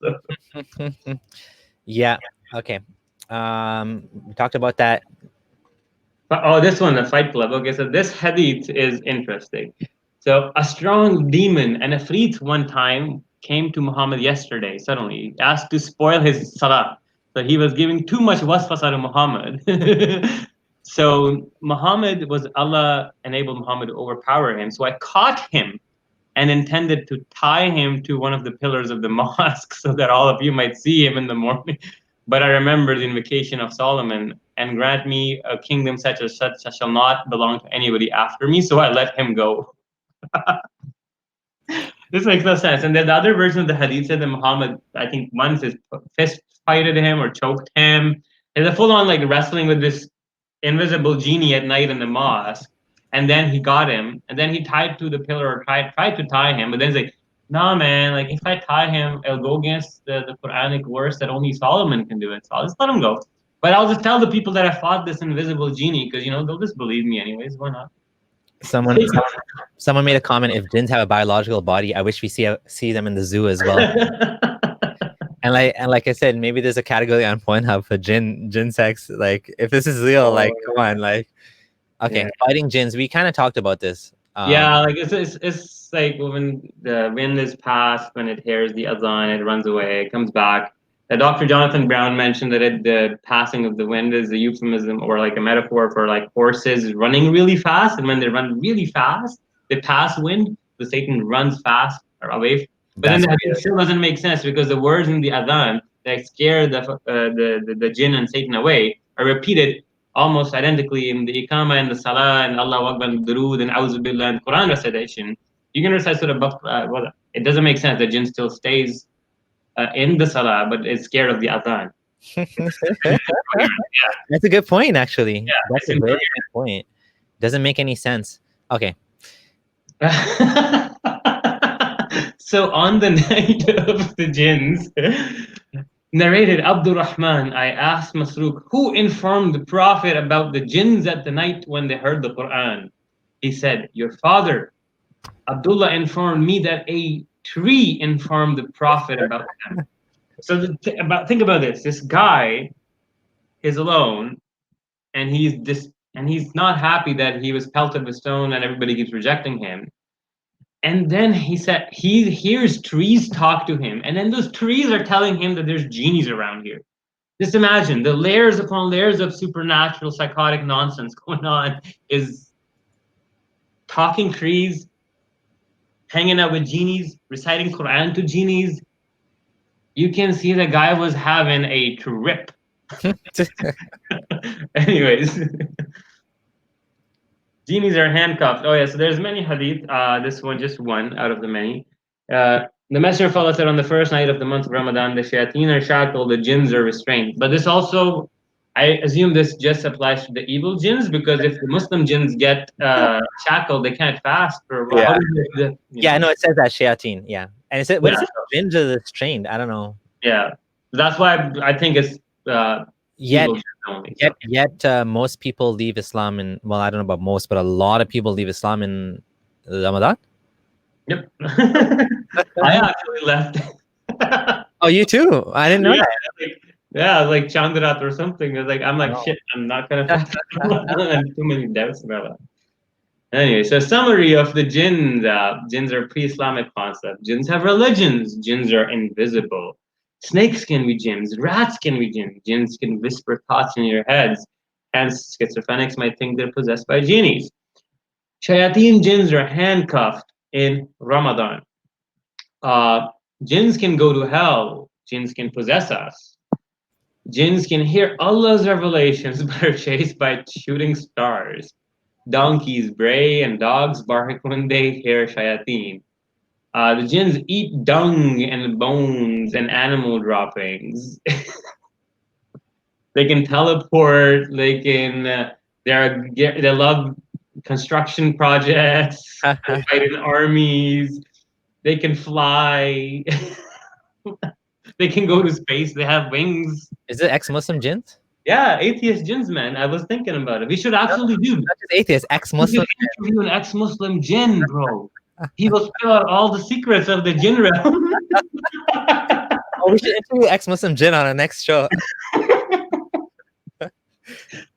Yeah. Okay. We talked about that. Oh, this one, the Fight Club. Okay, so this hadith is interesting. So a strong demon and a Ifrit one time came to Muhammad yesterday, suddenly, asked to spoil his salah. So he was giving too much waswasa to Muhammad. So Allah enabled Muhammad to overpower him. So I caught him and intended to tie him to one of the pillars of the mosque so that all of you might see him in the morning. But I remember the invocation of Solomon, and grant me a kingdom such as shall not belong to anybody after me. So I let him go. This makes no sense. And then the other version of the hadith said that Muhammad, I think, once his fist fighted him or choked him. It's a full-on like wrestling with this invisible genie at night in the mosque. And then he got him, and then he tied to the pillar or tried to tie him, but then he's like, nah, man, like if I tie him, it'll go against the Quranic verse that only Solomon can do it. So I'll just let him go. But I'll just tell the people that I fought this invisible genie, because they'll just believe me anyways. Why not? Someone made a comment, if jinns have a biological body, I wish we see them in the zoo as well. and like I said, maybe there's a category on Pornhub for jinn sex. Like if this is real, like come on, like Okay, Yeah. fighting jinns. We kind of talked about this. Yeah, like it's like when the wind is past, when it hears the adhan, it runs away, it comes back. Dr. Jonathan Brown mentioned that the passing of the wind is a euphemism or like a metaphor for like horses running really fast, and when they run really fast, they pass wind. The Satan runs fast or away. But then the hadith still doesn't make sense because the words in the adhan that scare the jinn and Satan away are repeated almost identically in the Iqama and the Salah and Allah Akbar and Durood and Auzu Billah and Quran recitation. You can recite Surah Baqarah. Well, it doesn't make sense. The jinn still stays in the Salah, but is scared of the adhan. That's a good point, actually. Yeah, that's a very good point. Doesn't make any sense. Okay. So on the night of the jinns, narrated Abdul Rahman, I asked Masruq, who informed the Prophet about the jinns at the night when they heard the Quran? He said, your father. Abdullah informed me that a tree informed the Prophet about them. So think about this. This guy is alone, and he's not happy that he was pelted with stone and everybody keeps rejecting him. And then he said he hears trees talk to him, and then those trees are telling him that there's genies around here. Just imagine the layers upon layers of supernatural psychotic nonsense going on. Is talking trees, hanging out with genies, reciting Quran to genies. You can see the guy was having a trip. Anyways. Genies are handcuffed. Oh yeah, so there's many hadith. This one, just one out of the many. The Messenger of Allah said, on the first night of the month of Ramadan, the shayateen are shackled, the jinns are restrained. But this also, I assume this just applies to the evil jinns, because if the Muslim jinns get shackled, they can't fast. Or Yeah. Yeah, no, it says that shayateen. Yeah, and it said, what is it? Jinns are restrained. I don't know. Yeah, that's why I think it's yet only, most people leave Islam in, well, I don't know about most, but a lot of people leave Islam in Ramadan. Yep. I actually left. Oh, you too? I didn't know that. Like Chandrat or something. I'm like, shit, I'm not gonna fast. I have too many doubts about that. Anyway, so summary of the jinns. Jinns are pre-Islamic concept. Jinns have religions. Jinns are invisible. Snakes can be jinns. Rats can be jinns. Jinns can whisper thoughts in your heads. Hence, schizophrenics might think they're possessed by genies. Shayateen jinns are handcuffed in Ramadan. Jinns can go to hell. Jinns can possess us. Jinns can hear Allah's revelations but are chased by shooting stars. Donkeys bray and dogs bark when they hear shayateen. The jinns eat dung and bones and animal droppings. They can teleport. They can. They love construction projects. They fight in armies. They can fly. They can go to space. They have wings. Is it ex-Muslim jinns? Yeah, atheist jinns, man. I was thinking about it. We should actually do. Not just atheist, ex-Muslim. Interview an ex-Muslim jinn, bro. He will spill out all the secrets of the jinn realm. Oh, we should interview ex-Muslim jinn on our next show.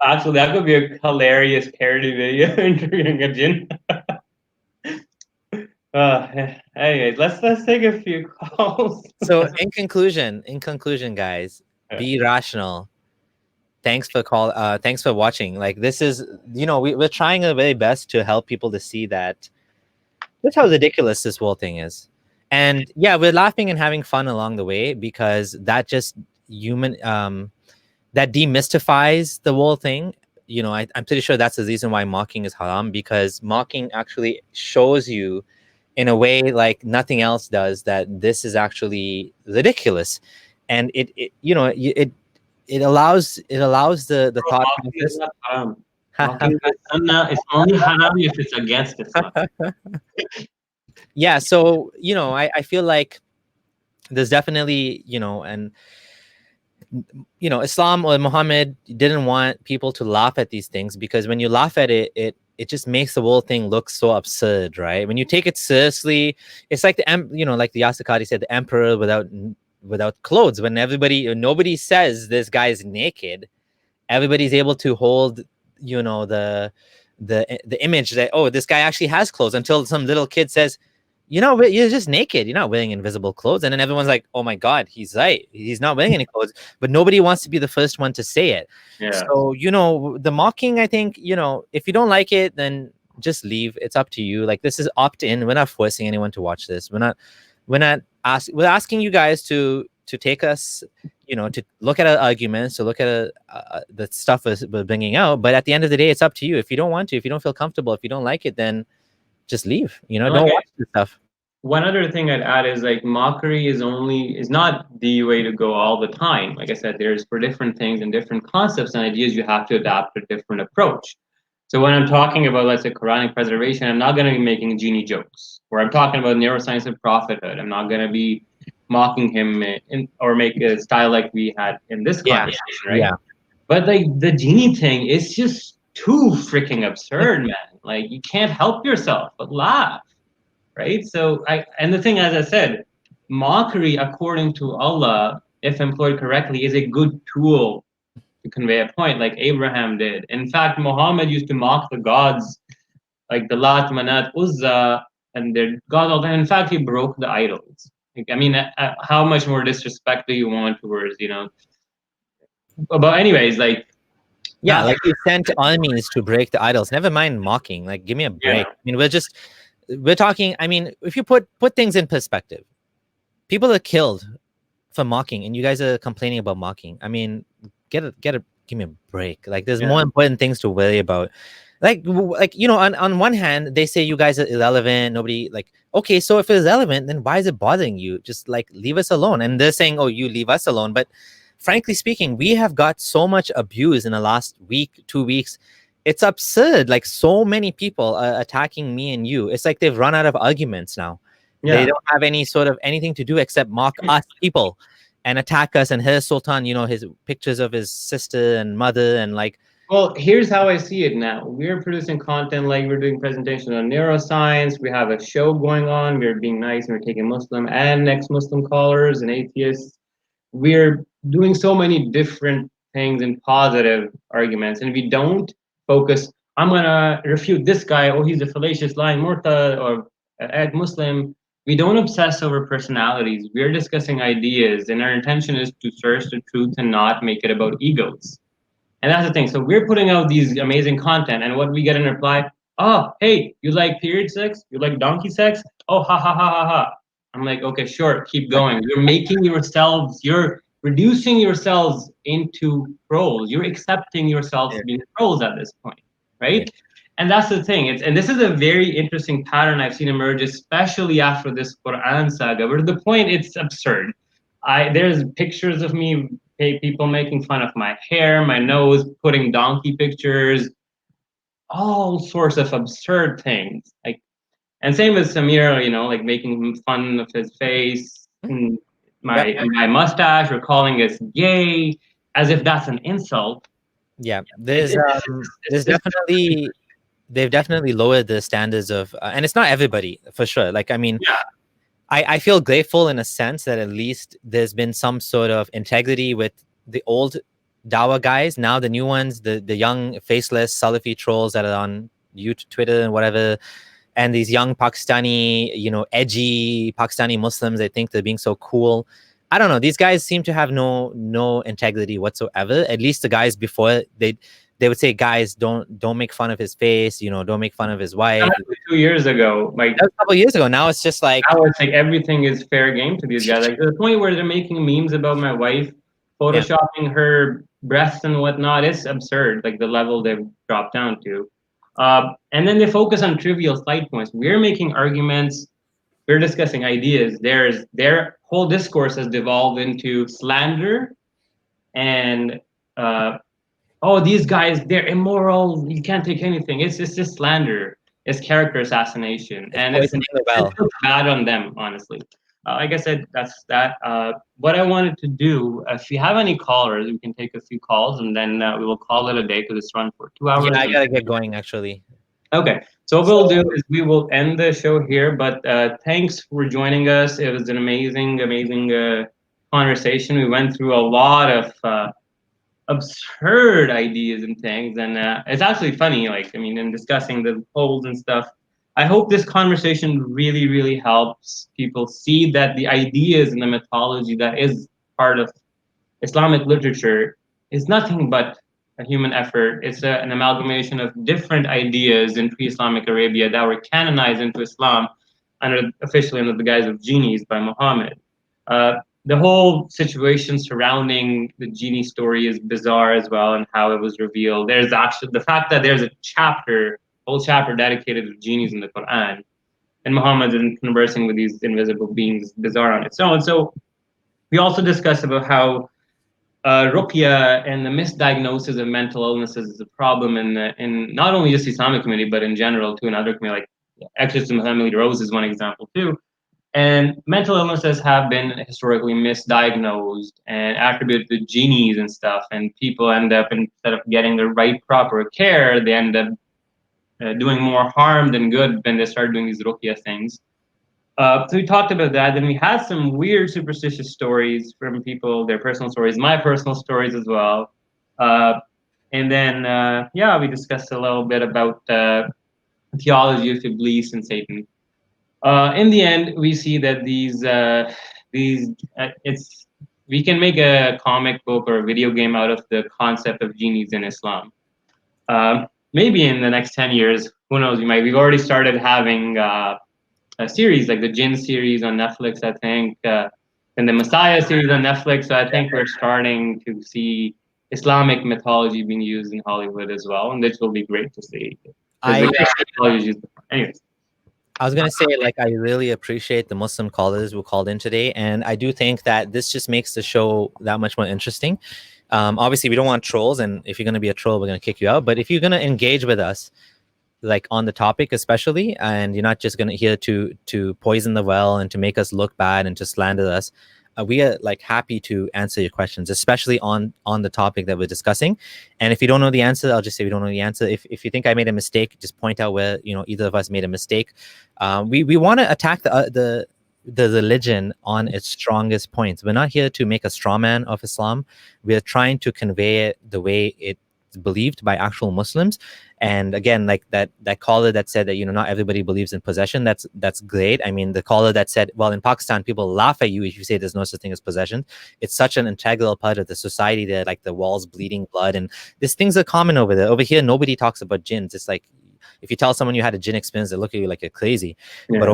Actually, that could be a hilarious parody video, interviewing a jinn. Anyways, let's take a few calls. So in conclusion, guys, be rational. Thanks for watching. Like, this is, we're trying our very best to help people to see that that's how ridiculous this whole thing is. And yeah, we're laughing and having fun along the way, because that just that demystifies the whole thing. I'm pretty sure that's the reason why mocking is haram, because mocking actually shows you in a way like nothing else does that this is actually ridiculous. And it allows the thought process. Mocking the Sunnah is only haram if it's against Islam. Yeah, so I feel like there's definitely Islam or Muhammad didn't want people to laugh at these things, because when you laugh at it, it just makes the whole thing look so absurd, right? When you take it seriously, it's like like the Yasakari said, the emperor without clothes. When nobody says this guy's naked, everybody's able to hold the the image that, oh, this guy actually has clothes, until some little kid says, you know, you're just naked, you're not wearing invisible clothes, and then everyone's like, oh my god, he's right, he's not wearing any clothes, but nobody wants to be the first one to say it. So, you know, the mocking, I think, you know, if you don't like it, then just leave. It's up to you. Like, this is opt-in. We're not forcing anyone to watch this. We're asking you guys to take us, you know, to look at our arguments, to look at the stuff we're bringing out. But at the end of the day, it's up to you. If you don't want to, if you don't feel comfortable, if you don't like it, then just leave. You know, don't watch this stuff. One other thing I'd add is, like, mockery is not the way to go all the time. Like I said, there's, for different things and different concepts and ideas, you have to adapt a different approach. So when I'm talking about, let's say, Quranic preservation, I'm not going to be making genie jokes. Where I'm talking about neuroscience of prophethood, I'm not going to be mocking him or make a style like we had in this conversation, right? Yeah. But like the genie thing is just too freaking absurd, man. Like, you can't help yourself but laugh, right? So and the thing, as I said, mockery, according to Allah, if employed correctly, is a good tool to convey a point, like Abraham did. In fact, Muhammad used to mock the gods, like the Lat, Manat, Uzza, and their gods all the time. In fact, he broke the idols. Like, I mean, how much more disrespect do you want towards, you know? But anyways, like, yeah, like, you sent armies to break the idols. Never mind mocking. Like, give me a break. I mean, we're talking. I mean, if you put things in perspective, people are killed for mocking, and you guys are complaining about mocking. I mean, give me a break. Like, there's more important things to worry about. Like, you know, on one hand, they say you guys are irrelevant. Nobody, like, okay, so if it's irrelevant, then why is it bothering you? Just, like, leave us alone. And they're saying, oh, you leave us alone. But frankly speaking, we have got so much abuse in the last week, 2 weeks. It's absurd. Like, so many people are attacking me and you. It's like they've run out of arguments now. They don't have any sort of anything to do except mock us people and attack us. And here's Sultan, you know, his pictures of his sister and mother, and like, well, here's how I see it now. We're producing content, like we're doing presentations on neuroscience. We have a show going on. We're being nice, and we're taking Muslim and ex-Muslim callers and atheists. We're doing so many different things and positive arguments, and we don't focus, I'm gonna refute this guy, oh, he's a fallacious, lying murtad, or Muslim. We don't obsess over personalities. We're discussing ideas, and our intention is to search the truth and not make it about egos. And that's the thing. So we're putting out these amazing content, and what we get in reply, oh, hey, you like period sex? You like donkey sex? Oh, ha, ha, ha, ha, ha. I'm like, okay, sure, keep going. You're reducing yourselves into trolls. You're accepting yourselves being trolls at this point, right? And that's the thing. And this is a very interesting pattern I've seen emerge, especially after this Quran saga, where the point, it's absurd. There's pictures of me, people making fun of my hair, my nose, putting donkey pictures, all sorts of absurd things. Like, and same with Samir, you know, like making fun of his face, and my mustache, or calling us gay, as if that's an insult. Yeah, there's definitely, they've definitely lowered the standards of, and it's not everybody for sure. Like, I mean, I feel grateful in a sense that at least there's been some sort of integrity with the old Dawah guys. Now the new ones, the young faceless Salafi trolls that are on YouTube, Twitter, and whatever, and these young Pakistani, you know, edgy Pakistani Muslims, they think they're being so cool. I don't know. These guys seem to have no integrity whatsoever. At least the guys before, they would say, guys, don't make fun of his face, you know, don't make fun of his wife. 2 years ago, like that was a couple years ago. Now it's just like, now it's like everything is fair game to these guys. Like, to the point where they're making memes about my wife, photoshopping her breasts and whatnot. It's absurd, like the level they've dropped down to. And then they focus on trivial side points. We're making arguments, we're discussing ideas. Their whole discourse has devolved into slander and oh, these guys, they're immoral, you can't take anything. It's just slander. It's character assassination. And it's bad on them, honestly. Like I said, that's that. What I wanted to do, if you have any callers, we can take a few calls, and then we will call it a day, because it's run for 2 hours. Yeah, I gotta get going, actually. Okay, so what we'll do is we will end the show here, but thanks for joining us. It was an amazing conversation. We went through a lot absurd ideas and things. And it's actually funny, like, I mean, in discussing the polls and stuff, I hope this conversation really, really helps people see that the ideas and the mythology that is part of Islamic literature is nothing but a human effort. It's an amalgamation of different ideas in pre-Islamic Arabia that were canonized into Islam officially under the guise of genies by Muhammad. The whole situation surrounding the genie story is bizarre as well, and how it was revealed. There's actually the fact that there's a whole chapter dedicated to genies in the Quran, and Muhammad is conversing with these invisible beings, bizarre on its own. So we also discussed about how ruqya and the misdiagnosis of mental illnesses is a problem in not only just the Islamic community, but in general too, in other communities, like exorcism of Emily Rose is one example too. And mental illnesses have been historically misdiagnosed and attributed to genies and stuff. And people end up, instead of getting the right proper care, they end up doing more harm than good when they start doing these ruqya things. So we talked about that. Then we had some weird superstitious stories from people, their personal stories, my personal stories as well. And then, yeah, we discussed a little bit about theology of Iblees and Satan. In the end, we see that we can make a comic book or a video game out of the concept of genies in Islam. Maybe in the next 10 years, who knows? We've already started having a series like the Jinn series on Netflix, I think, and the Messiah series on Netflix. So I think we're starting to see Islamic mythology being used in Hollywood as well, and this will be great to see. Anyways. I was going to say, like, I really appreciate the Muslim callers who called in today. And I do think that this just makes the show that much more interesting. Obviously, we don't want trolls. And if you're going to be a troll, we're going to kick you out. But if you're going to engage with us, like on the topic especially, and you're not just going to here to poison the well and to make us look bad and to slander us, we are like happy to answer your questions, especially on the topic that we're discussing. And if you don't know the answer, I'll just say we don't know the answer. If you think I made a mistake, just point out where either of us made a mistake. We want to attack the religion on its strongest points. We're not here to make a straw man of Islam. We are trying to convey it the way it's believed by actual Muslims. And again, like that caller that said that not everybody believes in possession, that's great. I mean, the caller that said, well, in Pakistan people laugh at you if you say there's no such thing as possession. It's such an integral part of the society there, like the walls bleeding blood, and these things are common over there. Over here nobody talks about jinns. It's like if you tell someone you had a jinn experience, they look at you like you're crazy. Yeah. But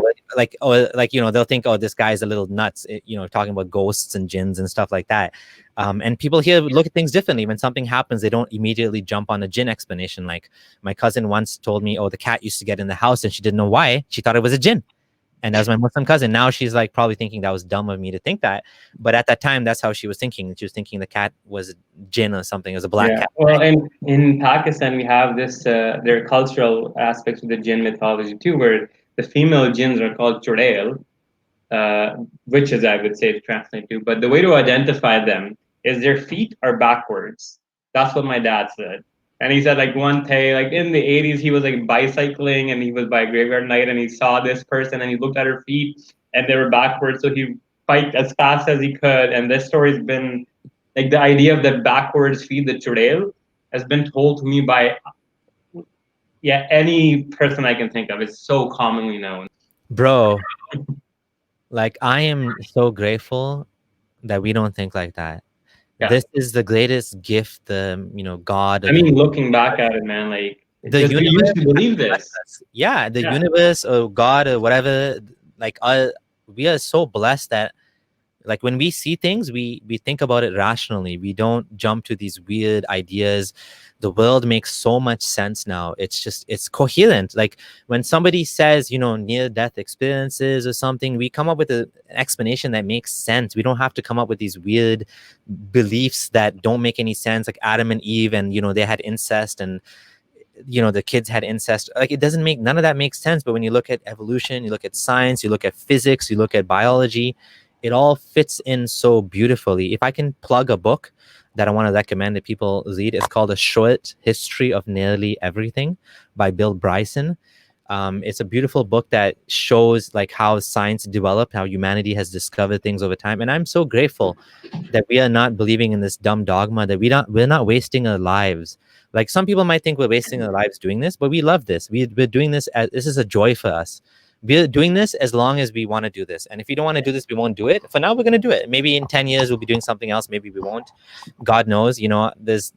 they'll think, oh, this guy's a little nuts, talking about ghosts and jinns and stuff like that. And people here look at things differently. When something happens, they don't immediately jump on a jinn explanation. Like my cousin once told me, oh, the cat used to get in the house and she didn't know why. She thought it was a jinn. And that was my Muslim cousin. Now she's like probably thinking that was dumb of me to think that. But at that time, that's how she was thinking. She was thinking the cat was a jinn or something. It was a black cat. Well, in Pakistan, we have this, there are cultural aspects of the jinn mythology too, where the female jinns are called churail, witches, I would say to translate to. But the way to identify them is their feet are backwards. That's what my dad said. And he said, like, one day, like in the 80s, he was like bicycling and he was by graveyard night and he saw this person and he looked at her feet and they were backwards. So he biked as fast as he could. And this story's been, like, the idea of the backwards feet, the churail, has been told to me by, any person I can think of. It's so commonly known. Bro, like, I am so grateful that we don't think like that. Yeah. This is the greatest gift, God. I mean, looking back at it, man, like, the universe used to believe this. Yeah, the universe or God or whatever, like, we are so blessed that, like, when we see things, we think about it rationally. We don't jump to these weird ideas. The world makes so much sense now. It's coherent. Like when somebody says, near-death experiences or something, we come up with an explanation that makes sense. We don't have to come up with these weird beliefs that don't make any sense, like Adam and Eve and, they had incest and, the kids had incest. Like none of that makes sense. But when you look at evolution, you look at science, you look at physics, you look at biology, it all fits in so beautifully. If I can plug a book that I want to recommend that people read, it's called A Short History of Nearly Everything by Bill Bryson. It's a beautiful book that shows like how science developed, how humanity has discovered things over time. And I'm so grateful that we are not believing in this dumb dogma, that we're not wasting our lives. Like some people might think we're wasting our lives doing this, but we love this. We're doing this as this is a joy for us. We're doing this as long as we want to do this. And if we don't want to do this, we won't do it. For now, we're going to do it. Maybe in 10 years, we'll be doing something else. Maybe we won't. God knows, there's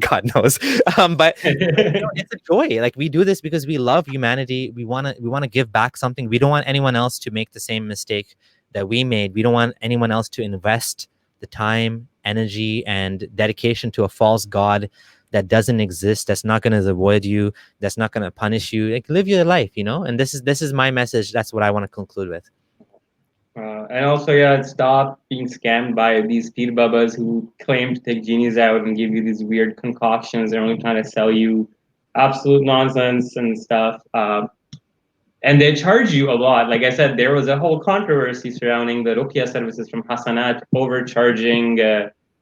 God knows. But it's a joy. Like we do this because we love humanity. We want to give back something. We don't want anyone else to make the same mistake that we made. We don't want anyone else to invest the time, energy, and dedication to a false god that doesn't exist, that's not going to reward you, that's not going to punish you. Like live your life, and this is my message. That's what I want to conclude with. And also, stop being scammed by these peer babas who claim to take genies out and give you these weird concoctions. They're only trying to sell you absolute nonsense and stuff. And they charge you a lot. Like I said, there was a whole controversy surrounding the Ruqya services from Hasanat overcharging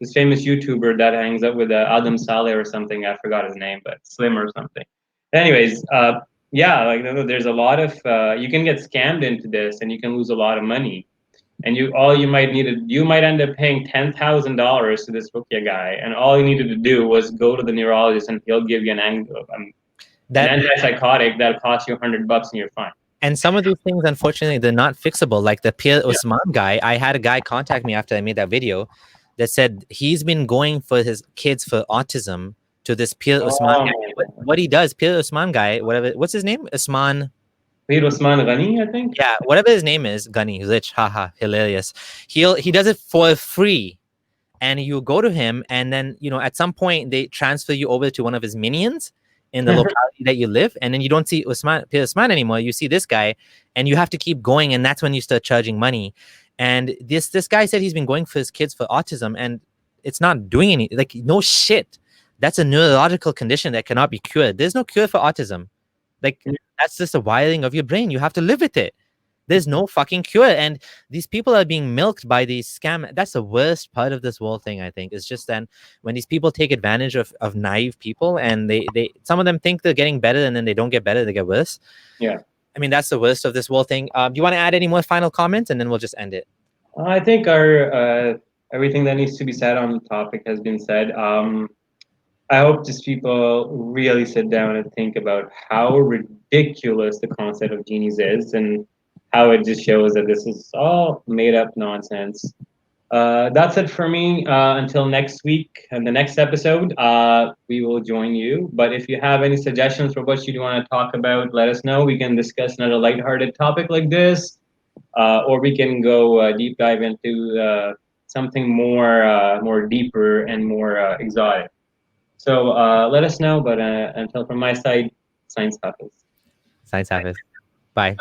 this famous YouTuber that hangs up with Adam Saleh or something. I forgot his name, but Slim or something. Anyways, there's a lot of you can get scammed into this, and you can lose a lot of money. And you might end up paying $10,000 to this Ruqya guy, and all you needed to do was go to the neurologist, and he'll give you an antipsychotic that'll cost you $100 and you're fine. And some of these things, unfortunately, they're not fixable. Like the Pir Usman guy, I had a guy contact me after I made that video that said he's been going for his kids for autism to this Pir Usman guy. What he does, Pir Usman guy, what's his name? Pir Usman Ghani, I think. Yeah, whatever his name is, Ghani, rich, haha, hilarious. He does it for free, and you go to him, and then at some point they transfer you over to one of his minions in the locality that you live, and then you don't see Pir Usman anymore. You see this guy, and you have to keep going, and that's when you start charging money. And this guy said he's been going for his kids for autism, and it's not doing any, like, no shit. That's a neurological condition that cannot be cured. There's no cure for autism. Like, that's just a wiring of your brain. You have to live with it. There's no fucking cure. And these people are being milked by these scam. That's the worst part of this whole thing, I think. It's just then when these people take advantage of naive people, and they some of them think they're getting better, and then they don't get better, they get worse. Yeah. I mean, that's the worst of this whole thing. Do you want to add any more final comments, and then we'll just end it? I think our everything that needs to be said on the topic has been said. I hope just people really sit down and think about how ridiculous the concept of genies is, and how it just shows that this is all made up nonsense. That's it for me. Until next week and the next episode, we will join you. But if you have any suggestions for what you want to talk about, let us know. We can discuss another lighthearted topic like this, or we can go deep dive into something more deeper and more exotic. So let us know. But until from my side, Science Hafiz. Science Hafiz. Bye.